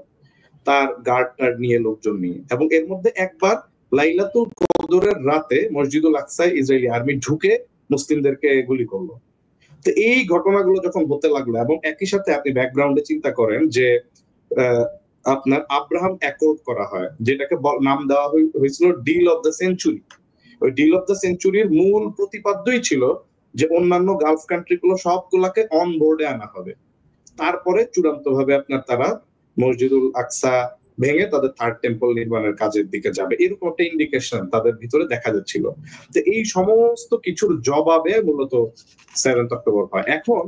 তার গার্ড টার্ড নিয়ে, লোকজন নিয়ে, এবং এর মধ্যে একবার লাইলাতুল কদরের রাতে মসজিদুল আকসায় ইসরায়েলি আর্মি ঢুকে মুসলিমদেরকে গুলি করলো। তো এই ঘটনাগুলো যখন হতে লাগলো এবং একই সাথে আপনি ব্যাকগ্রাউন্ডে চিন্তা করেন যে আপনার আব্রাহাম অ্যাকর্ড করা হয়, যেটাকে নাম দেওয়া হয়েছিল ডিল অফ দ্য সেঞ্চুরি। ওই ডিল অফ দ্য সেঞ্চুরির মূল প্রতিপাদ্যই ছিল যে অন্যান্য গালফ কান্ট্রি গুলো সবগুলাকে অন বোর্ডে আনা হবে, তারপরে চূড়ান্ত ভাবে আপনার তারা মসজিদুল আকসা ভেঙে তাদের থার্ড টেম্পল নির্মাণের কাজের দিকে যাবে, এরকম একটা ইন্ডিকেশন তাদের ভিতরে দেখা যাচ্ছিল। তো এই সমস্ত কিছুর জবাবে মূলত 7th অক্টোবর হয়। এখন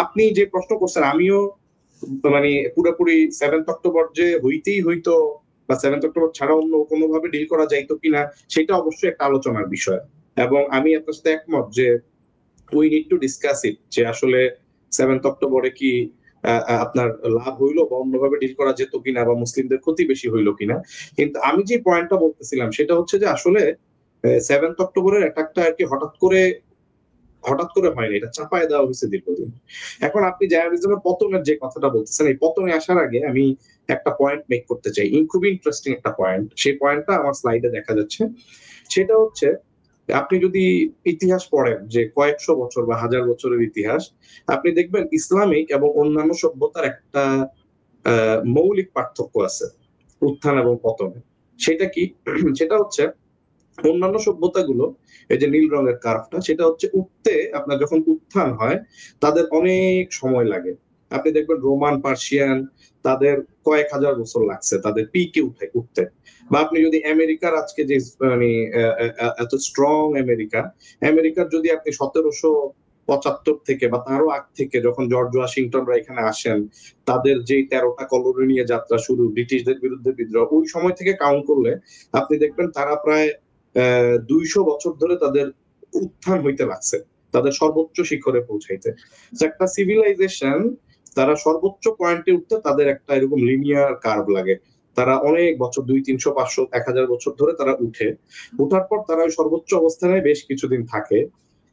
আপনি যে প্রশ্ন করছেন, আমিও মানে পুরোপুরি 7th অক্টোবর যে হইতেই হইতো বা 7th অক্টোবর ছাড়া অন্য কোনোভাবে ডিল করা যাইতো কিনা, সেটা অবশ্যই একটা আলোচনার বিষয় এবং আমি আপনার সাথে একমত যে we need to discuss it, যে আসলে 7th অক্টোবরে কি আপনার লাভ হইলো বা অন্যভাবে ডিল করা যেত কিনা বা মুসলিমদের ক্ষতি বেশি হইলো কিনা। কিন্তু আমি যে পয়েন্টটা বলতেছিলাম সেটা হচ্ছে যে আসলে 7th অক্টোবরের অ্যাটাকটা আর কি হঠাৎ করে হয়নি, এটা চাপায় দেওয়া হয়েছে দীর্ঘদিন। এখন আপনি জায়নারিজমের পতনের যে কথাটা বলতেছেন, এই পতনে আসার আগে আমি একটা পয়েন্ট মেক করতে চাই, খুবই ইন্টারেস্টিং একটা পয়েন্ট। সেই পয়েন্টটা আমার স্লাইডে দেখা যাচ্ছে। সেটা হচ্ছে আপনি যদি ইতিহাস পড়েন, যে কয়েকশো বছর বা হাজার বছরের ইতিহাস, আপনি দেখবেন ইসলামিক এবং অন্যান্য সভ্যতার একটা মৌলিক পার্থক্য আছে উত্থান এবং পতনে। সেটা কি? সেটা হচ্ছে অন্যান্য সভ্যতাগুলো, এই যে নীল রঙের কার্ভটা, সেটা হচ্ছে উঠতে, আপনার যখন উত্থান হয় তাদের অনেক সময় লাগে। আপনি দেখবেন রোমান, পার্সিয়ান, তাদের কয়েক হাজার বছর লাগছে তাদের পিকে উঠতে। বা আপনি যদি আমেরিকার আজকে যে মানে এত স্ট্রং আমেরিকার যদি আপনি 1775 থেকে বা তারও আগ থেকে যখন জর্জ ওয়াশিংটনরা এখানে আসেন, তাদের যে 13টা কলোনি নিয়ে যাত্রা শুরু, ব্রিটিশদের বিরুদ্ধে বিদ্রোহ, ওই সময় থেকে কাউন্ট করলে আপনি দেখবেন তারা প্রায় 200 বছর ধরে তাদের উত্থান হইতে লাগছে, তাদের সর্বোচ্চ শিখরে পৌঁছাইতে। একটা সিভিলাইজেশন, তারা সর্বোচ্চ পয়েন্টে উঠতে তাদের একটা এরকম লিনিয়ার কার্ভ লাগে। তারা অনেক বছর, 200, 300, 500, 1000 বছর ধরে তারা উঠার পর তারা ওই সর্বোচ্চ অবস্থানে বেশ কিছুদিন থাকে।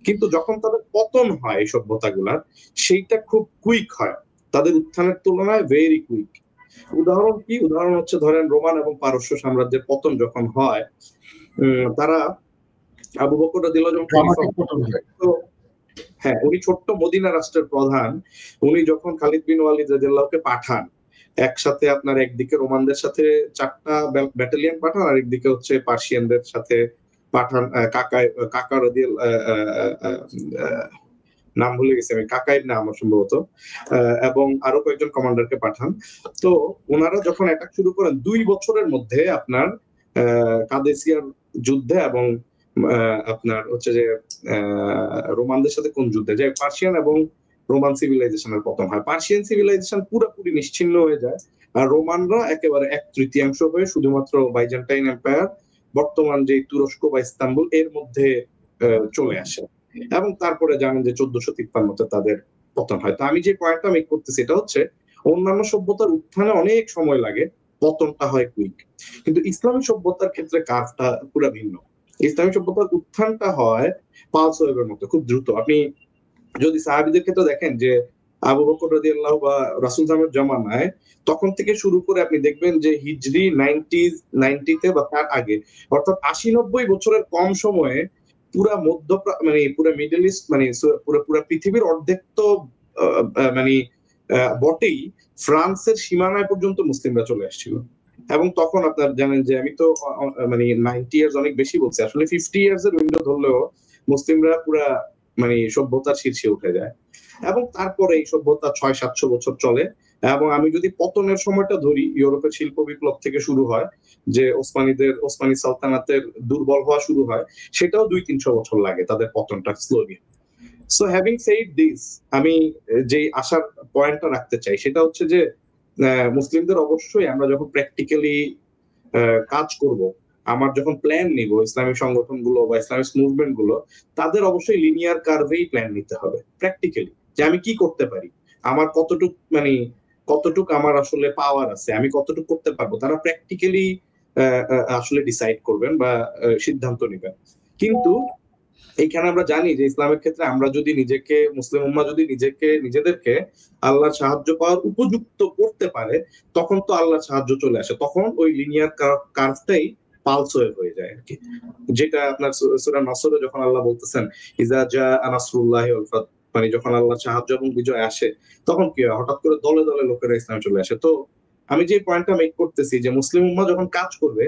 কিন্তু যখন তাদের পতন হয় এই সভ্যতাগুলার, সেইটা খুব কুইক হয়, তাদের উত্থানের তুলনায় ভেরি কুইক। উদাহরণ কি? উদাহরণ হচ্ছে ধরেন রোমান এবং পারস্য সাম্রাজ্যের পতন যখন হয়, তারা আবু বকর রাদিয়াল্লাহু যখন খলিফা, ড্রামাটিক পতন হয়। তো হ্যাঁ, উনি ছোট্ট মদিনা রাষ্ট্রের প্রধান, উনি যখন খালিদ বিন ওয়ালিদ রাদিয়াল্লাহুকে পাঠান, একসাথে আপনার একদিকে রোমানদের সাথে 4টা ব্যাটালিয়ন পাঠান, আর একদিকে হচ্ছে পার্সিয়ানদের সাথে পাঠান, কাকা নাম ভুলে গেছি আমি, কাকাইর নাম সম্ভবত, এবং আরো কয়েকজন কমান্ডারকে পাঠান। তো ওনারা যখন অ্যাটাক শুরু করেন 2 বছরের মধ্যে আপনার কাদেসিয়ার যুদ্ধে এবং আপনার হচ্ছে যে রোমানদের সাথে কোন যুদ্ধে, যে পার্সিয়ান এবং রোমান সিভিলাইজেশনের পতন হয়। পার্সিয়ান সিভিলাইজেশন পুরোপুরি নিশ্চিহ্ন হয়ে যায়, আর রোমানরা একেবারে 1/3 হয়ে শুধুমাত্র বাইজেন্টাইন এম্পায়ার, বর্তমান যে তুরস্ক বা ইস্তাম্বুল, এর মধ্যে চলে আসে। এবং তারপরে জানেন যে 1453-তে তাদের পতন হয়। তো আমি যে পয়েন্টটা মেক করতেছি এটা হচ্ছে, অন্যান্য সভ্যতার উত্থানে অনেক সময় লাগে, পতনটা হয় কুইক, কিন্তু ইসলামী সভ্যতার ক্ষেত্রে কার্ভটা পুরো ভিন্ন। ইসলামী সভ্যতার উত্থানটা হয় পালস ওয়েভের মতো, খুব দ্রুত। আপনি যদি সাহাবীদের ক্ষেত্রে দেখেন যে আবু বকর রাদিয়াল্লাহু বা রাসূল সাল্লাল্লাহু আলাইহি জামানায়, তখন থেকে শুরু করে আপনি দেখবেন যে হিজরি 90তে বা তার আগে, অর্থাৎ 80-90 বছরের কম সময়ে পুরা মানে পুরা মিডল ইস্ট, মানে পুরা পৃথিবীর অর্ধেক তো মানে বটেই, ফ্রান্সের সীমানায় পর্যন্ত মুসলিমরা চলে আসছিল। এবং তখন আপনার জানেন যে আমি তো মানে 90 ইয়ার্স অনেক বেশি বলছি, আসলে 50 ইয়ার্স এর উইন্ডো ধরলেও মুসলিমরা পুরা মানে সভ্যতার শীর্ষে উঠে যায়। এবং তারপরে এই সভ্যতা 600-700 বছর চলে। এবং আমি যদি পতনের সময়টা ধরি, ইউরোপের শিল্প বিপ্লব থেকে শুরু হয়, যে ওসমানী সালতানাতের দুর্বল হওয়া শুরু হয়, সেটাও 200-300 বছর লাগে তাদের পতনটা slowly. So having said this, আমি যে আশার পয়েন্টটা রাখতে চাই সেটা হচ্ছে যে মুসলিমদের অবশ্যই আমরা যখন প্র্যাকটিক্যালি কাজ করব, আমার যখন প্ল্যান নিব ইসলামিক সংগঠনগুলো বা ইসলামিক মুভমেন্ট গুলো, তাদের অবশ্যই লিনিয়ার কার্ভেই প্ল্যান নিতে হবে প্র্যাকটিক্যালি, যে আমি কি করতে পারি, আমার কতটুক আমার আসলে পাওয়ার আছে, আমি কতটুকু করতে পারবো, তারা প্র্যাকটিক্যালি আসলে ডিসাইড করবেন বা সিদ্ধান্ত নেবেন। কিন্তু এইখানে আমরা জানি যে ইসলামের ক্ষেত্রে আমরা যদি মুসলিম উম্মাহ যদি নিজেদেরকে আল্লাহর সাহায্য পাওয়ার উপযুক্ত করতে পারে, তখন তো আল্লাহর সাহায্য চলে আসে, তখন ওই লিনিয়ার কার্ভটাই পালস হয়ে যায় আর কি। যেটা আপনার সূরা নসরে যখন আল্লাহ বলতেছেন ইজা জা নাসরুল্লাহি ওয়াল ফাত, মানে যখন আল্লাহর সাহায্য এবং বিজয় আসে, তখন কি হয়, হঠাৎ করে দলে দলে লোকেরা ইসলামে চলে আসে। তো আমি যে পয়েন্টটা মেক করতেছি, যে মুসলিম উম্মাহ যখন কাজ করবে,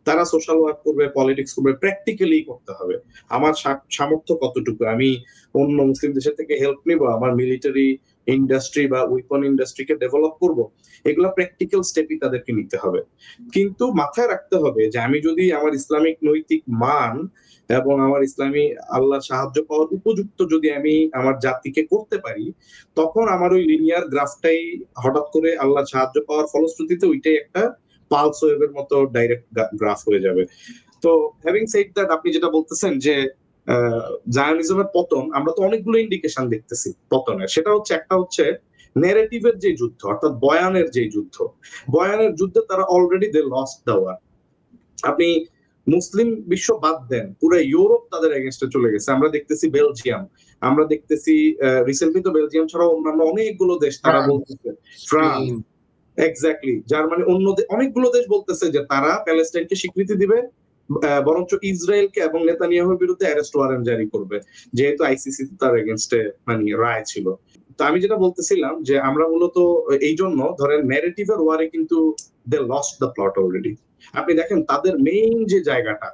তারা সোশ্যাল ওয়ার্ক করবে, পলিটিক্স করবে, প্র্যাকটিক্যালি করতে হবে। আমার সামর্থ্য কতটুকু, আমি অন্য মুসলিম দেশের থেকে হেল্প নিব, আমার মিলিটারি ইন্ডাস্ট্রি বা ওয়েপন ইন্ডাস্ট্রিকে ডেভেলপ করব, এগুলো প্র্যাকটিক্যাল স্টেপই তাদেরকে নিতে হবে। কিন্তু মাথায় রাখতে হবে যে আমি যদি আমার ইসলামিক নৈতিক মান এবং আমার ইসলামী আল্লাহর সাহায্য পাওয়ার উপযুক্ত যদি আমি আমার জাতিকে করতে পারি, তখন আমার ওই লিনিয়ার গ্রাফটাই হঠাৎ করে আল্লাহর সাহায্য পাওয়ার ফলশ্রুতিতে ওইটাই একটা পালস ওয়েভের মতো ডাইরেক্ট গ্রাফ হয়ে যাবে। তো হ্যাভিং সেড দ্যাট, আপনি যেটা বলতেছেন যে জায়নিজমের পতন, আমরা তো অনেকগুলো ইন্ডিকেশন দেখতেছি পতনের। সেটা হচ্ছে, একটা হচ্ছে নেরেটিভের যে যুদ্ধ, অর্থাৎ বয়ানের যে যুদ্ধ, বয়ানের যুদ্ধে তারা already they lost the war. আপনি মুসলিম বিশ্ব বাদ দেন, পুরো ইউরোপ তাদের এগেনস্টে চলে গেছে। আমরা দেখতেছি বেলজিয়াম, আমরা দেখতেছি রিসেন্টলি তো বেলজিয়াম ছাড়াও অন্যান্য অনেকগুলো দেশ তারা বলতেছে, ফ্রান্স, এক্স্যাক্টলি, জার্মানি, অনেকগুলো দেশ বলতেছে যে তারা প্যালেস্টাইনকে স্বীকৃতি দিবে, বরঞ্চ ইসরায়েলকে এবং নেতানিয়াহুর বিরুদ্ধে অ্যারেস্ট ওয়ারেন্ট জারি করবে, যেহেতু আইসিসি তার এগেনস্টে মানে রায় ছিল। তো আমি যেটা বলতেছিলাম যে আমরা মূলত এই জন্য ধরেন ন্যারেটিভের ওয়ারে কিন্তু they lost the plot already. আপনি দেখেন তাদের মেইন যে জায়গাটা,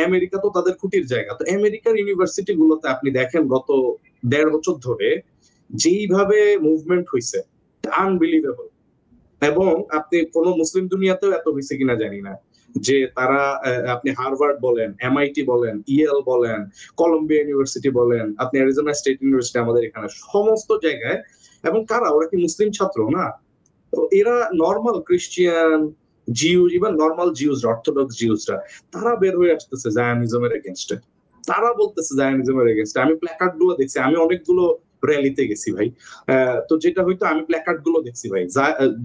আমেরিকা তো তাদের খুঁটির জায়গা। তো আমেরিকার ইউনিভার্সিটি গুলোতে আপনি দেখেন গত 1.5 বছর ধরে যেইভাবে মুভমেন্ট হয়েছে, আনবিলিভেবল। এবং আপনি কোন মুসলিম দুনিয়াতেও এত হয়েছে কিনা জানি না, যে তারা আপনি হার্ভার্ড বলেন, এমআইটি বলেন, ইএল বলেন, কলম্বিয়া ইউনিভার্সিটি বলেন, আপনি অ্যারিজোনা স্টেট ইউনিভার্সিটি আমাদের এখানে, সমস্ত জায়গায়। এবং কারা, ওরা কি মুসলিম ছাত্র না, তো এরা নর্মাল ক্রিশ্চিয়ান, জিউ, ইভেন নর্মাল জিউস, অর্থোডক্স জিউসরা, তারা বের হয়ে আসতেছে জায়নিজমের এগেনস্টে, তারা বলতেছে জায়নিজমের এগেনস্টে। আমি প্ল্যাকার্ড গুলো দেখছি, আমি অনেকগুলো র্যালিতে গেছি ভাই। তো যেটা হয়তো আমি প্ল্যাকার্ড গুলো দেখছি ভাই,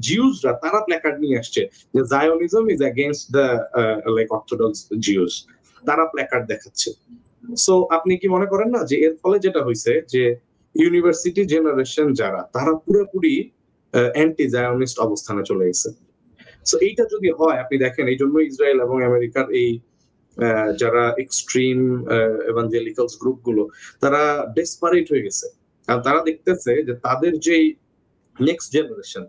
জিউসরা তারা প্ল্যাকার্ড নিয়ে আসছে যে Zionism is against the like orthodox Jews, তারা প্ল্যাকার্ড দেখাচ্ছে। সো আপনি কি মনে করেন না যে এর ফলে যেটা হয়েছে, যে ইউনিভার্সিটি জেনারেশন যারা, তারা পুরোপুরি অ্যান্টি জায়োনিস্ট অবস্থানে চলে গেছে। সো এইটা যদি হয়, আপনি দেখেন এই জন্য ইসরায়েল এবং আমেরিকার এই যারা এক্সট্রিম এভাঞ্জেলিক্যালস গ্রুপগুলো তারা ডেসপারেট হয়ে গেছে, কারণ তারা দেখতেছে যে তাদের যেই নেক্সট জেনারেশন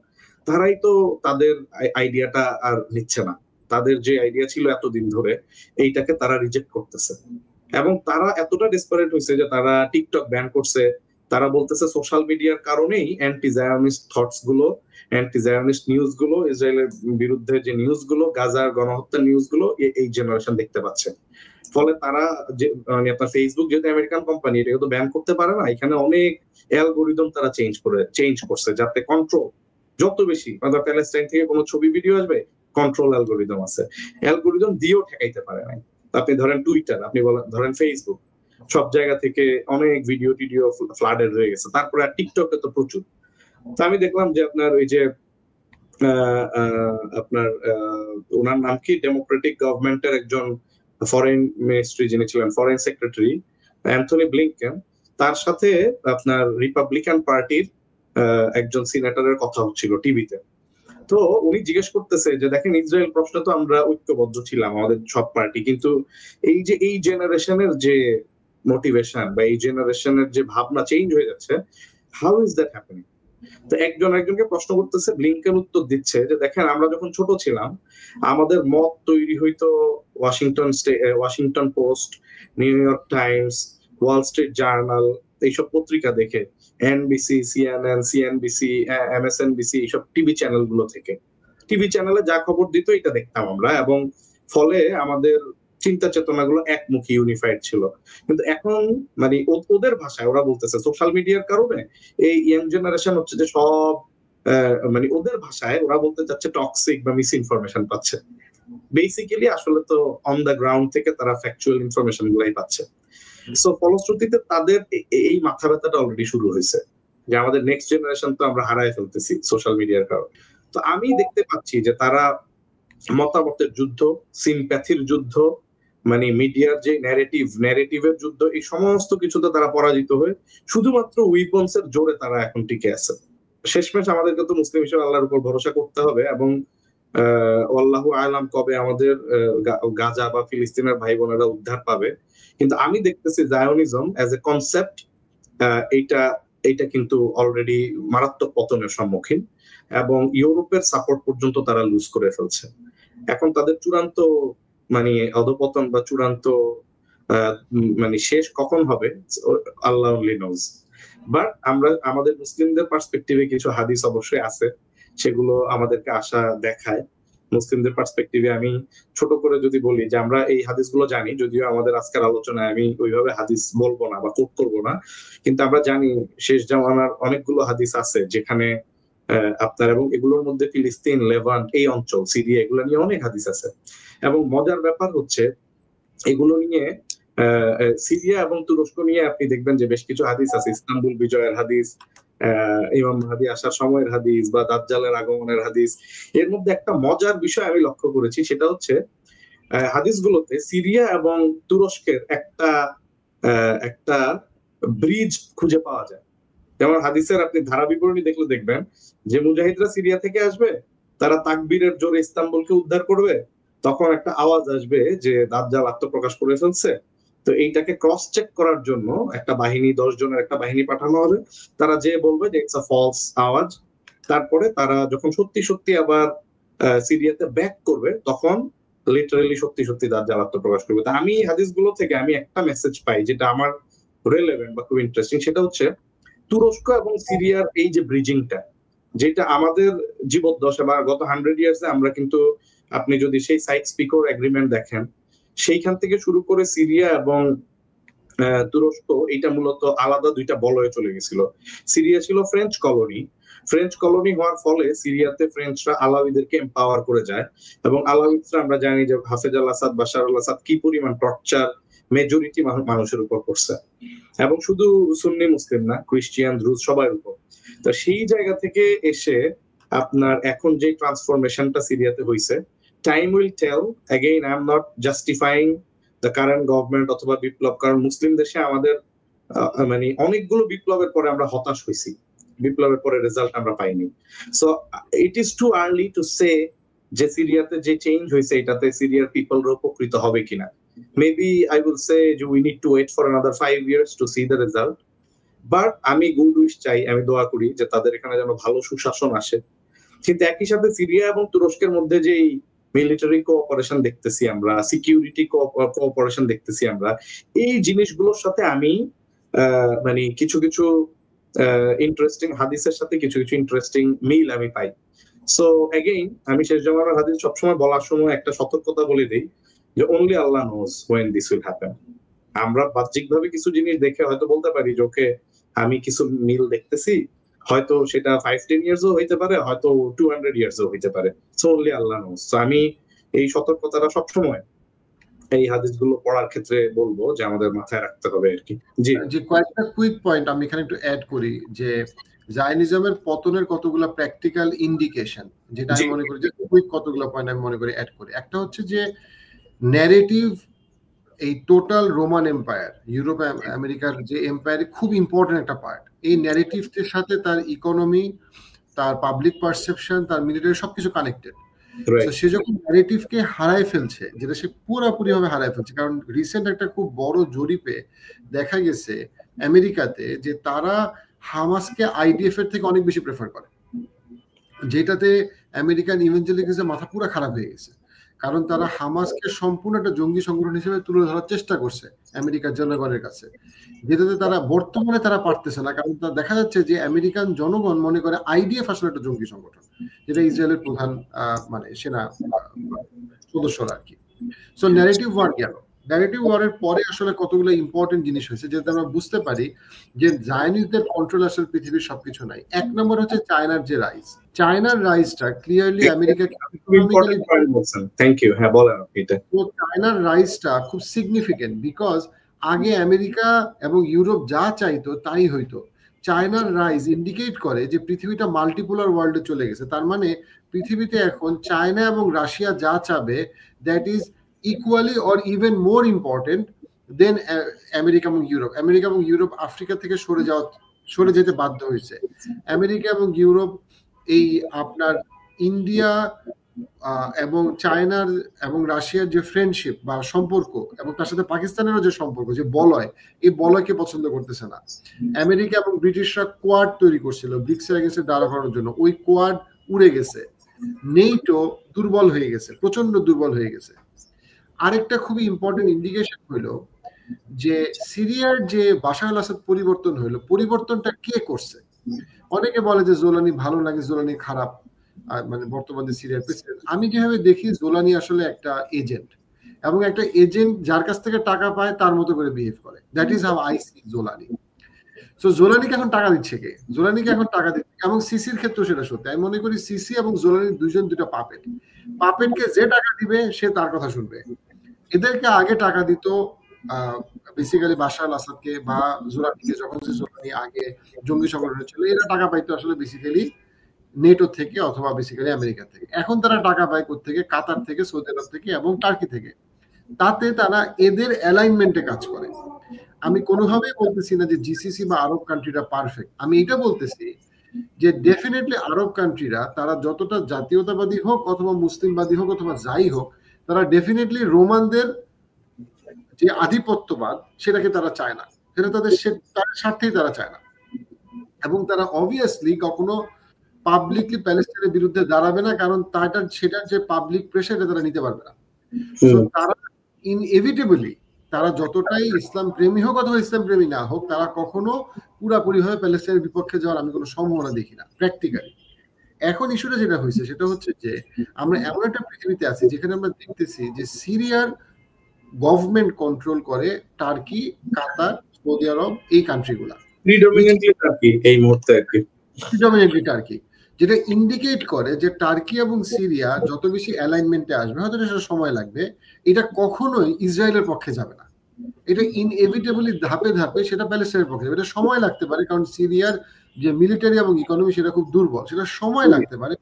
তারাই তো তাদের আইডিয়াটা আর নিচ্ছে না, তাদের যে আইডিয়া ছিল এতদিন ধরে এইটাকে তারা রিজেক্ট করতেছে। এবং তারা এতটা ডেসপারেট হয়েছে যে তারা টিকটক ব্যান করছে। তারা বলতেছে সোশ্যাল মিডিয়ার কারণেই অ্যান্টি জায়োনিস্ট থটস গুলো, অ্যান্টি জায়োনিস্ট নিউজ গুলো, ইসরায়েলের বিরুদ্ধে যে নিউজ গুলো, গাজার গণহত্যার নিউজ গুলো এই জেনারেশন দেখতে পাচ্ছে। ফলে তারা যে মানে আপনার ফেসবুক যেহেতু আমেরিকান কোম্পানি, এটা তো ব্যান করতে পারে না, এখানে অনেক অ্যালগোরিদম তারা চেঞ্জ করছে যাতে কন্ট্রোল যত বেশি, মানে প্যালেস্টাইন থেকে কোনো ছবি ভিডিও আসবে, কন্ট্রোল অ্যালগোরিদম আছে, অ্যালগোরিদম দিয়েও ঠেকাইতে পারে নাই। আপনি ধরেন টুইটার, আপনি ধরেন ফেসবুক, সব জায়গা থেকে অনেক ভিডিও টিডিও ফ্লাডেড হয়ে গেছে। তারপরে আর টিকটকে তো প্রচুর। তো আমি দেখলাম যে আপনার ওই যে আপনার ওনার নাম কি, ডেমোক্রেটিক গভর্নমেন্টের একজন ফরেন মিনিস্ট্রি যিনি ছিলেন, ফরেন সেক্রেটারি অ্যান্থনি ব্লিংকেন, তার সাথে আপনার রিপাবলিকান পার্টির একজন সিনেটরের কথা হচ্ছিল টিভিতে। তো উনি জিজ্ঞেস করতেছে যে দেখেন ইসরায়েল প্রশ্নে তো আমরা ঐক্যবদ্ধ ছিলাম আমাদের সব পার্টি, কিন্তু এই যে এই জেনারেশনের যে মোটিভেশন বা এই জেনারেশনের যে ভাবনা চেঞ্জ হয়ে যাচ্ছে, হাউ ইজ দ্যাট হ্যাপেনিং? তো একজনকে প্রশ্ন করতেছে, ব্লিংকেন উত্তর দিচ্ছে যে দেখেন আমরা যখন ছোট ছিলাম আমাদের মত তৈরি হইতো Washington post, new York Times, Wall Street journal, এইসব পত্রিকা দেখে, এনবিসি, সিএনএন, সিএনবিসি, এমএসএনবিসি, এইসব টিভি চ্যানেল গুলো থেকে। টিভি চ্যানেলে যা খবর দিত এটা দেখতাম আমরা, এবং ফলে আমাদের চিন্তা চেতনা গুলো একমুখী, ইউনিফাইড ছিল। কিন্তু এখন মানে ওদের ভাষায় ওরা বলতেছে সোশ্যাল মিডিয়ার কারণে এই ইয়াং জেনারেশন হচ্ছে যে সব মানে ওদের ভাষায় ওরা বলতে চাচ্ছে টক্সিক বা মিস ইনফরমেশন পাচ্ছে। বেসিক্যালি আসলে তো অন দ্য গ্রাউন্ড থেকে তারা ফ্যাকচুয়াল ইনফরমেশন গুলাই পাচ্ছে। সো ফলশ্রুতিতে তাদের এই মাথা ব্যথাটা অলরেডি শুরু হয়েছে যে আমাদের নেক্সট জেনারেশন তো আমরা হারায় ফেলতেছি সোশ্যাল মিডিয়ার কারণে। তো আমি দেখতে পাচ্ছি যে তারা মতামতের যুদ্ধ, সিম্প্যাথির যুদ্ধ, মানে মিডিয়ার যে ন্যারেটিভের যুদ্ধ, এই সমস্ত কিছুতে তারা পরাজিত হয়ে শুধুমাত্র উইপন্স এর জোরে তারা এখন টিকে আছে। শেষমেশ আমাদেরকে তো মুসলিম হিসেবে আল্লাহর উপর ভরসা করতে হবে, এবং আল্লাহু আলাম কবে আমাদের গাজা বা ফিলিস্তিনের ভাই বোনেরা উদ্ধার পাবে। কিন্তু আমি দেখতেছি জায়োনিজম অ্যাজ এ কনসেপ্ট এইটা কিন্তু অলরেডি মারাত্মক পতনের সম্মুখীন, এবং ইউরোপের সাপোর্ট পর্যন্ত তারা লুজ করে ফেলছে। এখন তাদের চূড়ান্ত মানে অধপতন বা চূড়ান্ত মানে শেষ কখন হবে আল্লাহ অনলি নোজ। বাট আমরা আমাদের মুসলিমদের পার্সপেক্টিভে কিছু হাদিস অবশ্যই আছে, সেগুলো আমাদেরকে আশা দেখায়। মুসলিমদের পার্সপেক্টিভে আমি ছোট করে যদি বলি যে আমরা এই হাদিসগুলো জানি, যদিও আমাদের আজকের আলোচনায় আমি ওইভাবে হাদিস বলবো না বা কোট করবো না, কিন্তু আমরা জানি শেষ জামানার অনেকগুলো হাদিস আছে যেখানে আপনার, এবং এগুলোর মধ্যে ফিলিস্তিন, লেভান্ট, এই অঞ্চল, সিরিয়া, এগুলো নিয়ে অনেক হাদিস আছে। এবং মজার ব্যাপার হচ্ছে এগুলো নিয়ে সিরিয়া এবং তুরস্ক নিয়ে আপনি দেখবেন যে বেশ কিছু হাদিস আছে, ইস্তাম্বুল বিজয়ের হাদিস, ইমাম মাহদী আসার সময়ের হাদিস, বা দাজ্জালের আগমনের হাদিস। এর মধ্যে একটা মজার বিষয় আমি লক্ষ্য করেছি, সেটা হচ্ছে হাদিসগুলোতে সিরিয়া এবং তুরস্কের একটা ব্রিজ খুঁজে পাওয়া যায়। যেমন হাদিসের আপনি ধারা বিবরণী দেখলে দেখবেন যে মুজাহিদরা সিরিয়া থেকে আসবে, তারা তাকবীরের জোরে ইস্তাম্বুলকে উদ্ধার করবে, তখন একটা আওয়াজ আসবে যে দাজ্জাল আত্মপ্রকাশ করে ফেলছে। তো এইটাকে ক্রস চেক করার জন্য একটা বাহিনী, 10 জনের একটা বাহিনী পাঠানো হবে, তারা যে বলবে যে ইটস আ ফলস আওয়াজ। তারপরে তারা যখন সত্যি সত্যি আবার সিরিয়াতে ব্যাক করবে, তখন লিটারালি সত্যি সত্যি দাজ্জাল আত্মপ্রকাশ করবে। তা আমি হাদিসগুলো থেকে আমি একটা মেসেজ পাই যেটা আমার রিলেভেন্ট বা খুব ইন্টারেস্টিং, সেটা হচ্ছে তুরস্ক এবং সিরিয়ার এই যে ব্রিজিংটা, যেটা আমাদের জীবদ্দশা বা গত 100 ইয়ার্সে আমরা কিন্তু, আপনি যদি সেই সাইক্স পিকো এগ্রিমেন্ট দেখেন, সেইখান থেকে শুরু করে সিরিয়া এবং তুরস্ক, এটা মূলত আলাদা দুইটা বলয়ে চলে গেছিল। সিরিয়া ছিল ফ্রেঞ্চ কলোনি হওয়ার ফলে সিরিয়াতে ফ্রেঞ্চরা আলাউইদেরকে এম্পাওয়ার করে যায়, এবং আলাউইদরা আমরা জানি যে হাফেজ আল আসাদ, বাশার আল আসাদ কি পরিমাণ টর্চার মেজরিটি মানুষের উপর করছে, এবং শুধু সুন্নি মুসলিম না, খ্রিস্টিয়ান, দ্রুজ, সবার উপর। তো সেই জায়গা থেকে এসে আপনার এখন যে ট্রান্সফরমেশনটা সিরিয়াতে হয়েছে, time will tell. Again I am not justifying the current government অথবা বিপ্লব, কারণ মুসলিম দেশে আমাদের মানে অনেকগুলো বিপ্লবের পরে আমরা হতাশ হয়েছি। বিপ্লবের পরে রেজাল্ট আমরা পাইনি। So it is too early to say যে সিরিয়াতে যে চেঞ্জ হয়েছে এটাতে সিরিয়ার পিপলরা উপকৃত হবে কিনা। মেবি আই উইল সে যে we need to wait for another 5 years to see the result. But আমি গুড উইশ চাই, আমি দোয়া করি যে তাদের এখানে যেন ভালো সুশাসন আসে। কিন্তু একই সাথে সিরিয়া এবং তুরস্কের মধ্যে যে মিলিটারি কোঅপারেশন দেখতেছি আমরা, সিকিউরিটি কোঅপারেশন দেখতেছি আমরা, এই জিনিসগুলোর সাথে আমি মানে কিছু কিছু ইন্টারেস্টিং হাদিসের সাথে কিছু কিছু ইন্টারেস্টিং মিল আমি পাই। সো এগেইন আমি শেষ জামানার হাদিস সবসময় বলার সময় একটা সতর্কতা বলে দিই যে only Allah knows when this will happen. আমরা বাহ্যিকভাবে কিছু জিনিস দেখে হয়তো বলতে পারি যে ওকে আমি কিছু মিল দেখতেছি, হয়তো সেটা 5-10 ইয়ার্সও হইতে পারে, হয়তো 200 ইয়ার্সও হইতে পারে। So only Allah nose. So আমি এই সতর্কতাটা সবসময় এই হাদিসগুলো পড়ার ক্ষেত্রে বলবো যে আমাদের মাথায় রাখতে হবে আর কি। জি, কয়েকটা কুইক পয়েন্ট আমি এখানে একটু অ্যাড করি যে জায়নিজমের পতনের কতগুলো প্র্যাকটিক্যাল ইন্ডিকেশন, যেটা আমি মনে করি যে কুইক কতগুলো পয়েন্ট আমি মনে করি অ্যাড করি। একটা হচ্ছে যে ন্যারেটিভ, এই টোটাল রোমান এম্পায়ার, ইউরোপ আমেরিকার যে এম্পায়ারে খুব ইম্পর্টেন্ট একটা পার্ট। এই ন্যারেটিভের সাথে তার ইকোনমি, তার পাবলিক পারসেপশন, তার মিলিটারি সবকিছু কানেক্টেড। সে যখন ন্যারেটিভকে হারায় ফেলছে, যেটা সে পুরোপুরি ভাবে হারায় ফেলছে, কারণ রিসেন্ট একটা খুব বড় জরিপে দেখা গেছে আমেরিকাতে যে তারা হামাসকে আইডিএফ এর থেকে অনেক বেশি প্রেফার করে, যেটাতে আমেরিকান ইভেঞ্জেলিক্যালদের মাথা পুরো খারাপ হয়ে গেছে। কারণ তারা হামাসকে সম্পূর্ণ একটা জঙ্গি সংগঠন হিসেবে তুলে ধরার চেষ্টা করছে আমেরিকার জনগণের কাছে, যেটাতে তারা বর্তমানে তারা পারতেছে না। কারণ তা দেখা যাচ্ছে যে আমেরিকান জনগণ মনে করে আইডিএফ আসলে একটা জঙ্গি সংগঠন, যেটা ইসরায়েলের প্রধান মানে সেনা সদস্যরা আর কি। সো ন্যারেটিভ ওয়ার গেল। ন্যারেটিভ ওয়ারের পরে আসলে কতগুলো ইম্পর্টেন্ট জিনিস হয়েছে, যেটা আমরা বুঝতে পারি যে জায়নিস্টদের কন্ট্রোল আসলে পৃথিবীর সবকিছু নাই। এক নম্বর হচ্ছে চায়নার যে রাইজ, চায়নার রাইজটা ক্লিয়ারলি আমেরিকাকে, চায়নার রাইজটা খুব সিগনিফিকেন্ট, বিকজ আগে আমেরিকা এবং ইউরোপ যা চাইতো তাই হইতো। চায়নার রাইজ ইন্ডিকেট করে যে পৃথিবীটা মাল্টিপোলার ওয়ার্ল্ডে চলে গেছে। তার মানে পৃথিবীতে এখন চায়না এবং রাশিয়া যা চাবে that is equally or even more important than America এবং ইউরোপ। আমেরিকা এবং ইউরোপ আফ্রিকা থেকে সরে যেতে বাধ্য হয়েছে। আমেরিকা এবং ইউরোপ এই আপনার ইন্ডিয়া এবং চায়নার এবং রাশিয়ার যে ফ্রেন্ডশিপ বা সম্পর্ক, এবং তার সাথে পাকিস্তানেরও যে সম্পর্ক, যে বলয়, এই বলয়কে পছন্দ করতেছে না। আমেরিকা এবং ব্রিটিশরা কোয়াড তৈরি করছিল ব্রিক্সের এগেইনস্টে দাঁড়া করার জন্য, ওই কোয়াড উড়ে গেছে। নেটো দুর্বল হয়ে গেছে, প্রচন্ড দুর্বল হয়ে গেছে। আরেকটা খুবই ইম্পর্টেন্ট ইন্ডিকেশন হলো যে সিরিয়ার যে বাশার আল আসাদ পরিবর্তন হলো, পরিবর্তনটা কে করছে? অনেকে বলে যে জোলানি ভালো লাগে, জোলানি খারাপ, মানে বর্তমানে সিরিয়ার প্রেসিডেন্ট। আমি যেভাবে দেখি জোলানি আসলে একটা এজেন্ট, এবং একটা এজেন্ট যার কাছ থেকে টাকা পায় তার মতো করে বিহেভ করে। That is how I see Jolani. So জোলানিকে এখন টাকা দিচ্ছে কে? জোলানিকে এখন টাকা দিচ্ছে, এবং সিসির ক্ষেত্রেও সেটা সত্যি। আমি মনে করি সিসি এবং জোলানি দুইজন দুটো পাপেট। পাপেটকে যে টাকা দিবে সে তার কথা শুনবে। এদেরকে আগে টাকা দিত বেসিক্যালি বাশার আল আসাদকে বা জোলানিকে, যখন জোলানি আগে জঙ্গি সংগঠনে ছিল, এরা টাকা পাইতো আসলে বেসিক্যালি নেটো থেকে অথবা বেসিক্যালি আমেরিকা থেকে। এখন তারা টাকা পায় কোত্থেকে? কাতার থেকে, সৌদি আরব থেকে এবং টার্কি থেকে। তাতে তারা এদের অ্যালাইনমেন্টে কাজ করে। আমি কোনোভাবেই বলতেছি না যে জিসিসি বা আরব কান্ট্রিরা পারফেক্ট। আমি এটা বলতেছি যে ডেফিনেটলি আরব কান্ট্রিরা, তারা যতটা জাতীয়তাবাদী হোক অথবা মুসলিমবাদী হোক অথবা যাই হোক, তারা ডেফিনেটলি রোমানদের যে আধিপত্যবাদ সেটাকে তারা চায় না, সেটা তাদের স্বার্থেই তারা চায় না। এবং তারা অবভিয়াসলি কখনো পাবলিকলি প্যালেস্টাইনের বিরুদ্ধে দাঁড়াবে না, কারণ সেটার যে পাবলিক প্রেশার তারা নিতে পারবে না। তারা ইনএভিটেবলি, তারা যতটাই ইসলাম প্রেমী হোক অথবা ইসলাম প্রেমী না হোক, তারা কখনো পুরাপুরি ভাবে প্যালেস্টাইনের বিপক্ষে যাওয়ার আমি কোনো সম্ভাবনা দেখি না প্র্যাকটিক্যালি। এখন ইস্যুটা যেটা হয়েছে সেটা হচ্ছে যে আমরা এমন একটা পৃথিবীতে আছি যেখানে আমরা দেখতেছি যে সিরিয়ার গভর্নমেন্ট কন্ট্রোল করে টার্কি, কাতার, সৌদি আরব, এই কান্ট্রিগুলা প্রিডমিনেন্টলি টার্কি এই মুহূর্তে আর কি, প্রিডমিনেন্টলি টার্কি, যেটা ইন্ডিকেট করে যে টার্কি এবং সিরিয়া যত বেশি অ্যালাইনমেন্টে আসবে, হয়তো সেটা সময় লাগবে, এটা কখনোই ইসরায়েলের পক্ষে যাবে না। এটা ইনএভিটেবলি ধাপে ধাপে সেটা প্যালেস্টাইনের পক্ষে যাবে। এটা সময় লাগতে পারে, কারণ সিরিয়ার যে মিলিটারি এবং ইকোনমি সেটা খুব দুর্বল, সেটা সময় লাগতে পারে।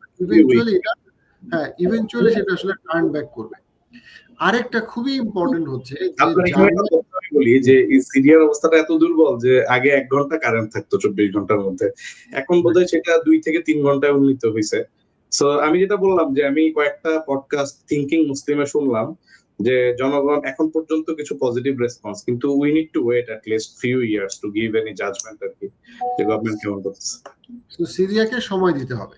ইভেনচুয়ালি সেটা আসলে টার্ন ব্যাক করবে। আরেকটা খুবই ইম্পর্টেন্ট হচ্ছে বলি যে এই সিরিয়ার অবস্থাটা এত দুর্বল যে আগে 1 ঘন্টা কারেন্ট থাকতো 24 ঘন্টার মধ্যে, এখন বোধহয় সেটা 2 থেকে 3 ঘন্টায় উন্নীত হয়েছে। সো আমি যেটা বললাম যে আমি কয়েকটা পডকাস্ট থিঙ্কিং মুসলিমে শুনলাম যে জনগণ এখন পর্যন্ত কিছু পজিটিভ রেসপন্স, কিন্তু we need to wait at least few years to give any judgement আর কি যে গভর্নমেন্ট কেমন করতেছে। তো সিরিয়াকে সময় দিতে হবে।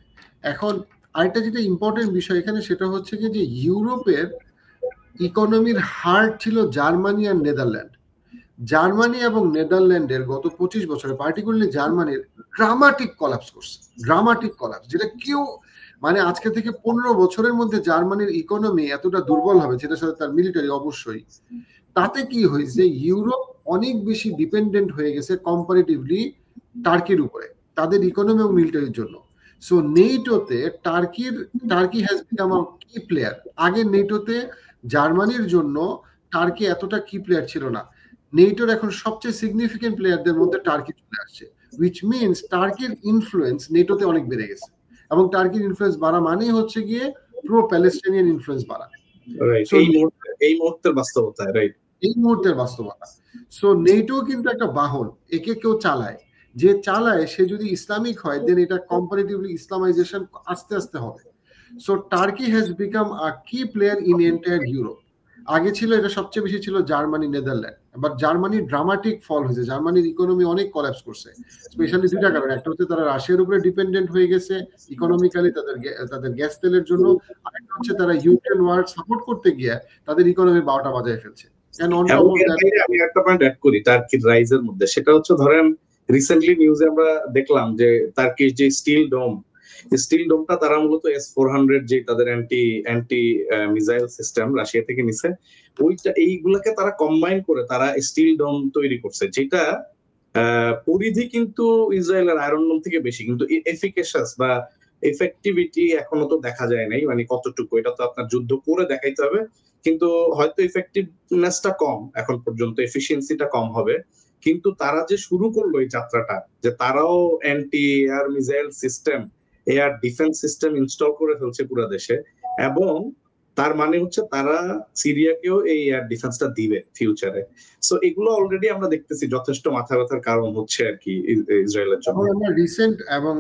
এখন আরেকটা যেটা ইম্পর্টেন্ট বিষয় এখানে সেটা হচ্ছে কি যে ইউরোপের ইকোনমির হার্ট ছিল জার্মানি আর নেদারল্যান্ড। জার্মানি এবং নেদারল্যান্ডের গত 25 বছরে পার্টিকুলারলি জার্মানির ড্রামাটিক কলাপস করছে, ড্রামাটিক কলাপস, যেটা কেউ মানে আজকে থেকে 15 বছরের মধ্যে জার্মানির ইকোনমি এতটা দুর্বল হবে, যেটার সাথে তার মিলিটারি অবশ্যই। তাতে কি হয়েছে, ইউরোপ অনেক বেশি ডিপেন্ডেন্ট হয়ে গেছে কম্পারেটিভলি টার্কির উপরে তাদের ইকোনমি এবং মিলিটারির জন্য। সো নেটোতে Turkey has become a key player. আগে নেটোতে জার্মানির জন্য টার্কি এতটা কি প্লেয়ার ছিল না, নেটোর এখন সবচেয়ে সিগনিফিকেন্ট প্লেয়ারদের মধ্যে টার্কি চলে আসছে, উইচ মিনস টার্কির ইনফ্লুয়েন্স নেটোতে অনেক বেড়ে গেছে, এবং টার্কির ইনফ্লুয়েন্স বাড়া মানেই হচ্ছে গিয়ে প্রো প্যালেস্টাইনিয়ান ইনফ্লুয়েন্স বাড়া। এই মুহূর্তের বাস্তবতা, রাইট, এই মুহূর্তের বাস্তবতা। সো নেটো কিন্তু একটা বাহন, একে কেউ চালায়, যে চালায় সে যদি ইসলামিক হয় দেন এটা কম্পারেটিভলি ইসলামাইজেশন আস্তে আস্তে হবে। So turkey has become a key player in entire Europe. আগে ছিল এটা সবচেয়ে বেশি ছিল জার্মানি, নেদারল্যান্ড, বাট জার্মানির ড্রামাটিক ফল হয়েছে, জার্মানির ইকোনমি অনেক কলাপস করছে, স্পেশালি দুইটা কারণে। একটা হচ্ছে তারা রাশিয়ার উপরে ডিপেন্ডেন্ট হয়ে গেছে ইকোনমিক্যালি তাদের গ্যাস তেলের জন্য, আরেকটা হচ্ছে তারা ইউক্রেন ওয়ার সাপোর্ট করতে গিয়ে তাদের ইকোনমি 12টা বাজায় ফেলছে। আমি একটা পয়েন্ট অ্যাড করি টার্কির রাইজের মধ্যে, সেটা হচ্ছে ধরেন রিসেন্টলি নিউজে আমরা দেখলাম যে টার্কির যে স্টিল ডোমটা তারা মূলত S-400 যে তাদের অ্যান্টি মিসাইল সিস্টেম রাশিয়া থেকে নিছে, এইগুলাকে তারা কম্বাইন করে তারা স্টিল ডোম তৈরি করছে, যেটা পরিধি কিন্তু ইসরায়েলের আয়রন ডোম থেকে বেশি, কিন্তু এফিকেশাস বা এফেক্টিভিটি এখনো তো দেখা যায় নাই, মানে কতটুকু এটা তো আপনার যুদ্ধ করে দেখাইতে হবে, কিন্তু হয়তো ইফেক্টিভনেসটা কম এখন পর্যন্ত, এফিসিয়েন্সিটা কম হবে। কিন্তু তারা যে শুরু করলো এই যাত্রাটা, যে তারাও anti air missile system, air defence system install করে ফেলছে পুরো দেশে, এবং তার মানে হচ্ছে তারা সিরিয়াকেও এই এয়ার ডিফেন্সটা দিবে ফিউচারে। সো এগুলো অলরেডি আমরা দেখতেছি যথেষ্ট মাথা ব্যথার কারণ হচ্ছে আর কি ইসরায়েলের জন্য। আমরা রিসেন্ট এবং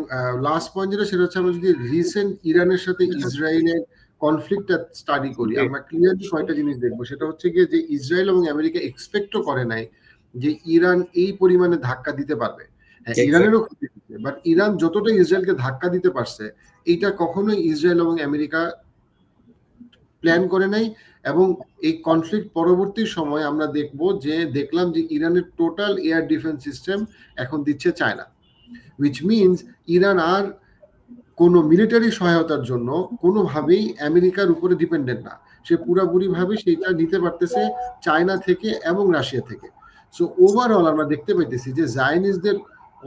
লাস্ট পয়েন্ট যেটা সেটা হচ্ছে, আমরা যদি রিসেন্ট ইরানের সাথে ইসরায়েলের কনফ্লিক্টটা স্টাডি করি, আমরা ক্লিয়ারলি কয়েকটা জিনিস দেখবো। সেটা হচ্ছে গিয়ে যে ইসরায়েল এবং আমেরিকা এক্সপেক্টও করে নাই যে ইরান এই পরিমাণে ধাক্কা দিতে পারবে। হ্যাঁ, ইরানেরও ক্ষতি হচ্ছে, বাট ইরান যতটা ইসরায়েলকে ধাক্কা দিতে পারছে এইটা কখনোই ইসরায়েল এবং আমেরিকা প্ল্যান করে নাই। এবং এই কনফ্লিক্ট পরবর্তী সময় আমরা দেখলাম যে ইরানের টোটাল এয়ার ডিফেন্স সিস্টেম এখন দিচ্ছে চায়না, উইচ মিনস ইরান আর কোনো মিলিটারি সহায়তার জন্য কোনোভাবেই আমেরিকার উপরে ডিপেন্ডেন্ট না, সে পুরোপুরিভাবে সেটা নিতে পারতেছে চায়না থেকে এবং রাশিয়া থেকে। সো ওভারঅল আমরা দেখতে পাইতেছি যে জায়নিস্টদের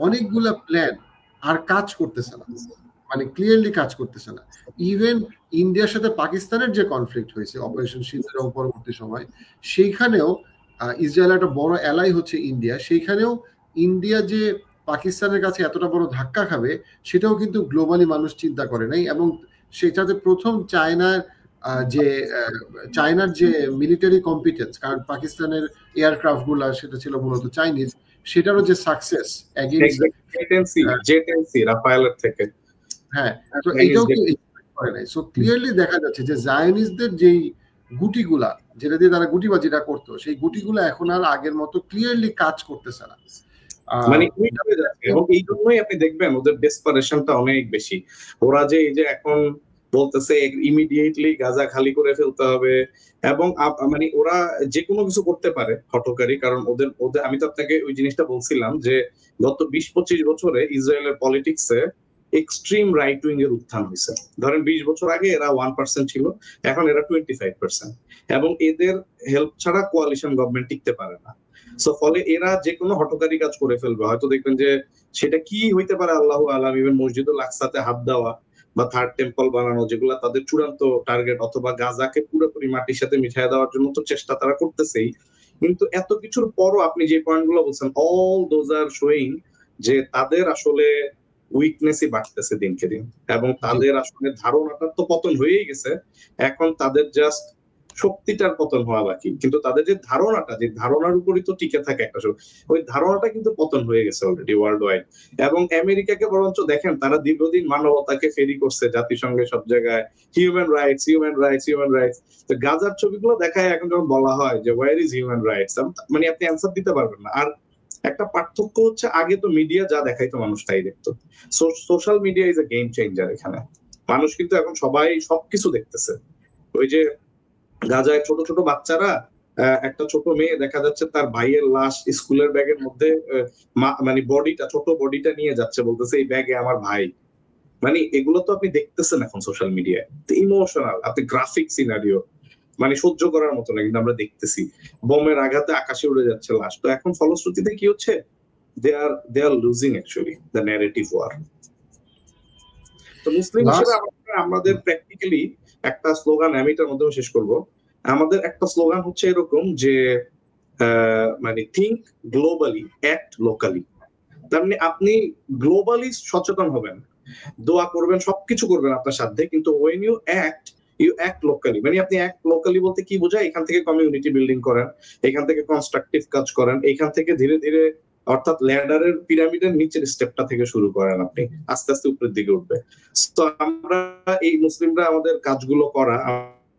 অনেকগুলা প্ল্যান আর কাজ করতেছে না, মানে ক্লিয়ারলি কাজ করতেছে না। ইভেন ইন্ডিয়ার সাথে পাকিস্তানের যে কনফ্লিক্ট হয়েছে অপারেশন সিঁদুর পরবর্তী সময়, সেইখানেও ইসরায়েল একটা বড় অ্যালাই হচ্ছে ইন্ডিয়া, সেইখানেও ইন্ডিয়া যে পাকিস্তানের কাছে এতটা বড় ধাক্কা খাবে সেটাও কিন্তু গ্লোবালি মানুষ চিন্তা করে নাই। এবং সেটাতে প্রথম চায়নার যে মিলিটারি কম্পিটেন্স, কারণ পাকিস্তানের এয়ারক্রাফট গুলা সেটা ছিল মূলত চাইনিজ, সেটারও যে সাকসেস রাফায়েলের থেকে, হ্যাঁ, তো এইটাও কি করে নাই। সো ক্লিয়ারলি দেখা যাচ্ছে যে জায়নিস্টদের যেই গুটিগুলা, যেটা দিয়ে তারা গুটিবাজিটা করতো, সেই গুটিগুলা এখন আর আগের মতো ক্লিয়ারলি কাজ করতেছে না, মানে এবং এই জন্যই আপনি দেখবেন ওদের ডেসপারেশনটা অনেক বেশি। ওরা যে এই যে এখন বলতেছে ইমিডিয়েটলি গাজা খালি করে ফেলতে হবে, এবং মানে ওরা যে কোনো কিছু করতে পারে হঠকারী, কারণ ওদের আমি তো আপনাকে ওই জিনিসটা বলছিলাম যে গত 20-25 বছরে ইসরায়েলের পলিটিক্সে এক্সট্রিম রাইট উইং এর উত্থান হয়েছে। ধরেন 20 বছর আগে এরা 1% ছিল, এখন এরা 25%, এবং এদের হেল্প ছাড়া কোয়ালিশন গভর্নমেন্ট টিকতে পারে না। সো ফলে এরা যে কোনো হঠকারী কাজ করে ফেলবে, হয়তো দেখবেন যে সেটা কি হইতে পারে আল্লাহু আলাম, ইভেন মসজিদুল আকসাতে হাত দেওয়া বা থার্ড টেম্পল বানানো, যেগুলো তাদের চূড়ান্ত টার্গেট, অথবা গাজাকে পুরোপুরি মাটির সাথে মিশিয়ে দেওয়ার জন্য তো চেষ্টা তারা করতেছেই। কিন্তু এত কিছুর পরও আপনি যে পয়েন্টগুলো বলছেন, অল দোজ আর শোয়িং যে তাদের আসলে উইকনেসই বাড়তেছে দিনকে দিন, এবং তাদের আসলে ধারণাটা তো পতন হয়েই গেছে, এখন তাদের জাস্ট শক্তিটার পতন হওয়া বাকি, কিন্তু তাদের যে ধারণাটা, যে ধারণার উপরই তো টিকে থাকে একটা সময়, ওই ধারণাটা কিন্তু পতন হয়ে গেছে অলরেডি ওয়ার্ল্ড ওয়াইড। এবং আমেরিকাকে বরঞ্চ দেখেন, তারা দীর্ঘদিন মানবতাকে ফেরি করছে জাতিসংঘে সব জায়গায়, human rights human rights human rights. তো গাজার ছবিগুলো দেখায় এখন যখন বলা হয় যে ওয়ার ইজ হিউম্যান রাইটস, মানে আপনি অ্যান্সার দিতে পারবেন না। আর একটা পার্থক্য হচ্ছে, আগে তো মিডিয়া যা দেখাইতো মানুষ তাই দেখতো, social media is a game changer এখানে। মানুষ কিন্তু এখন সবাই সবকিছু দেখতেছে। ওই যে গাজায় ছোট ছোট বাচ্চারা, একটা ছোট মেয়ে দেখা যাচ্ছে তার ভাইয়ের লাশ স্কুলের ব্যাগের মধ্যে, মানে বডিটা, ছোট বডিটা নিয়ে যাচ্ছে, বলতেছে এই ব্যাগে আমার ভাই। মানে এগুলো তো আপনি দেখতেছেন এখন সোশ্যাল মিডিয়ায়, ইমোশনাল, আপনি গ্রাফিক সিনারিও, মানে সহ্য করার মতো না, কিন্তু আমরা দেখতেছি বোমের আঘাতে আকাশে উড়ে যাচ্ছে লাশ। তো এখন ফলশ্রুতিতে কি হচ্ছে, they are losing actually the narrative war. তো মুসলিম হিসেবে আমাদের প্র্যাকটিক্যালি একটা স্লোগান, আমি এটার মাধ্যমে শেষ করব, আমাদের একটা স্লোগান হচ্ছে এরকম যে মানে থিঙ্ক গ্লোবালি, অ্যাক্ট লোকালি। তার মানে আপনি গ্লোবালি সচেতন হবেন, দোয়া করবেন, সবকিছু করবেন আপনার সাধ্যে, কিন্তু when you act locally, মানে আপনি অ্যাক্ট লোকালি বলতে কি বোঝায়, এখান থেকে কমিউনিটি বিল্ডিং করেন, এখান থেকে কনস্ট্রাকটিভ কাজ করেন, এখান থেকে ধীরে ধীরে, অর্থাৎ ল্যাডারের পিরামিডের নিচের স্টেপটা থেকে শুরু করেন, আপনি আস্তে আস্তে উপরের দিকে উঠবে। তো আমরা এই মুসলিমরা আমাদের কাজগুলো করা,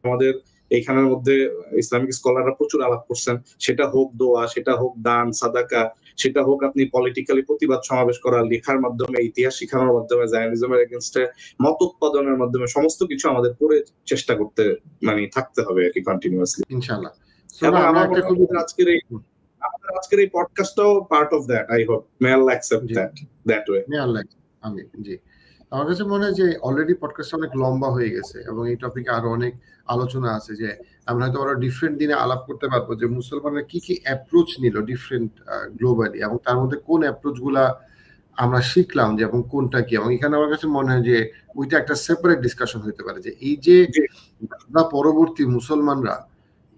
আমাদের এইখানের মধ্যে ইসলামিক স্কলাররা প্রচুর আলাপ করছেন, সেটা হোক দোয়া, সেটা হোক দান সাদাকা, সেটা হোক আপনি পলিটিক্যালি প্রতিবাদ সমাবেশ করা, লেখার মাধ্যমে, ইতিহাস শিখানোর মাধ্যমে, জায়নিজমের এগেইনস্টে মত উৎপাদনের মাধ্যমে, সমস্ত কিছু আমাদের করে চেষ্টা করতে মানে থাকতে হবে আর কি, কন্টিনিউয়াসলি ইনশাআল্লাহ। আজকের এই পডকাস্টটাও part of that, I hope may Allah accept that way. May Allah, আমিন। জি, আমার কাছে মনে হয় যে অলরেডি পডকাস্ট অনেক লম্বা হয়ে গেছে এবং এই টপিকে আরো অনেক আলোচনা আছে, যে আমরা হয়তো আরো ডিফারেন্ট দিনে আলাপ করতে পারবো যে মুসলমানরা কি কি অ্যাপ্রোচ নিল ডিফারেন্ট গ্লোবালি, এবং তার মধ্যে কোন অ্যাপ্রোচ গুলা আমরা শিখলাম যে, এবং কোনটা কি। এবং এখানে আমার কাছে মনে হয় যে ওইটা একটা সেপারেট ডিসকাশন হতে পারে, যে এই যে পরবর্তী মুসলমানরা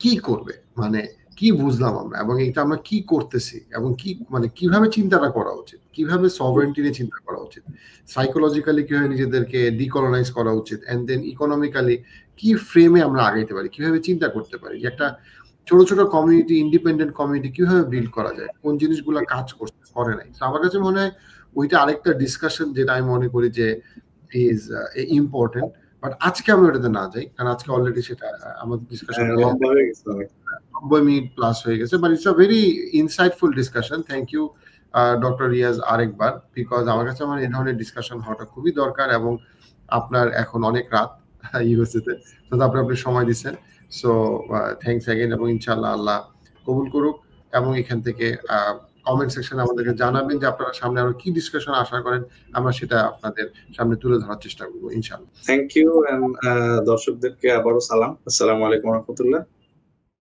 কি করবে, মানে কি বুঝলাম আমরা, এবং এটা আমরা কি করতেছি, এবং কি মানে কিভাবে চিন্তাটা করা উচিত, কিভাবে সভারেন্টি নিয়ে চিন্তা করা উচিত, সাইকোলজিক্যালি কিভাবে নিজেদেরকে ডিকলোনাইজ করা উচিত, এন্ড দেন ইকোনমিক্যালি কি ফ্রেমে আমরা আগাইতে পারি, কিভাবে চিন্তা করতে পারি, একটা ছোট ছোট কমিউনিটি, ইন্ডিপেন্ডেন্ট কমিউনিটি কিভাবে বিল্ড করা যায়, কোন জিনিসগুলো কাজ করতে করে নাই। তো আমার কাছে মনে হয় ওইটা আরেকটা ডিসকাশন, যেটা আমি মনে করি যে ইজ ইম্পর্টেন্ট। বাট আজকে আমরা ওটাতে না যাই, কারণ আজকে অলরেডি সেটা আমাদের ডিসকাশন 90 মিনিট প্লাস হয়ে গেছে। But it's a very insightful discussion. Thank you doctor Riaz আরেকবার, বিকজ আমার কাছে এই ধরনের ডিসকাশন হওয়াটা খুবই দরকার, এবং আপনার এখন অনেক রাত ইউএসএতে, তো আপনি সময় দিচ্ছেন। সো থ্যাংকস অ্যাগেন, এবং ইনশাআল্লাহ আল্লাহ কবুল করুক। এবং এখান থেকে কমেন্ট সেকশনে আমাদেরকে জানাবেন যে আপনারা সামনে আরো কি ডিসকাশন আশা করেন, আমরা সেটা আপনাদের সামনে তুলে ধরার চেষ্টা করবো ইনশাআল্লাহ। থ্যাংক ইউ, এন্ড দর্শকদেরকে আবারও সালাম, আসসালামু আলাইকুম ওয়া রাহমাতুল্লাহ।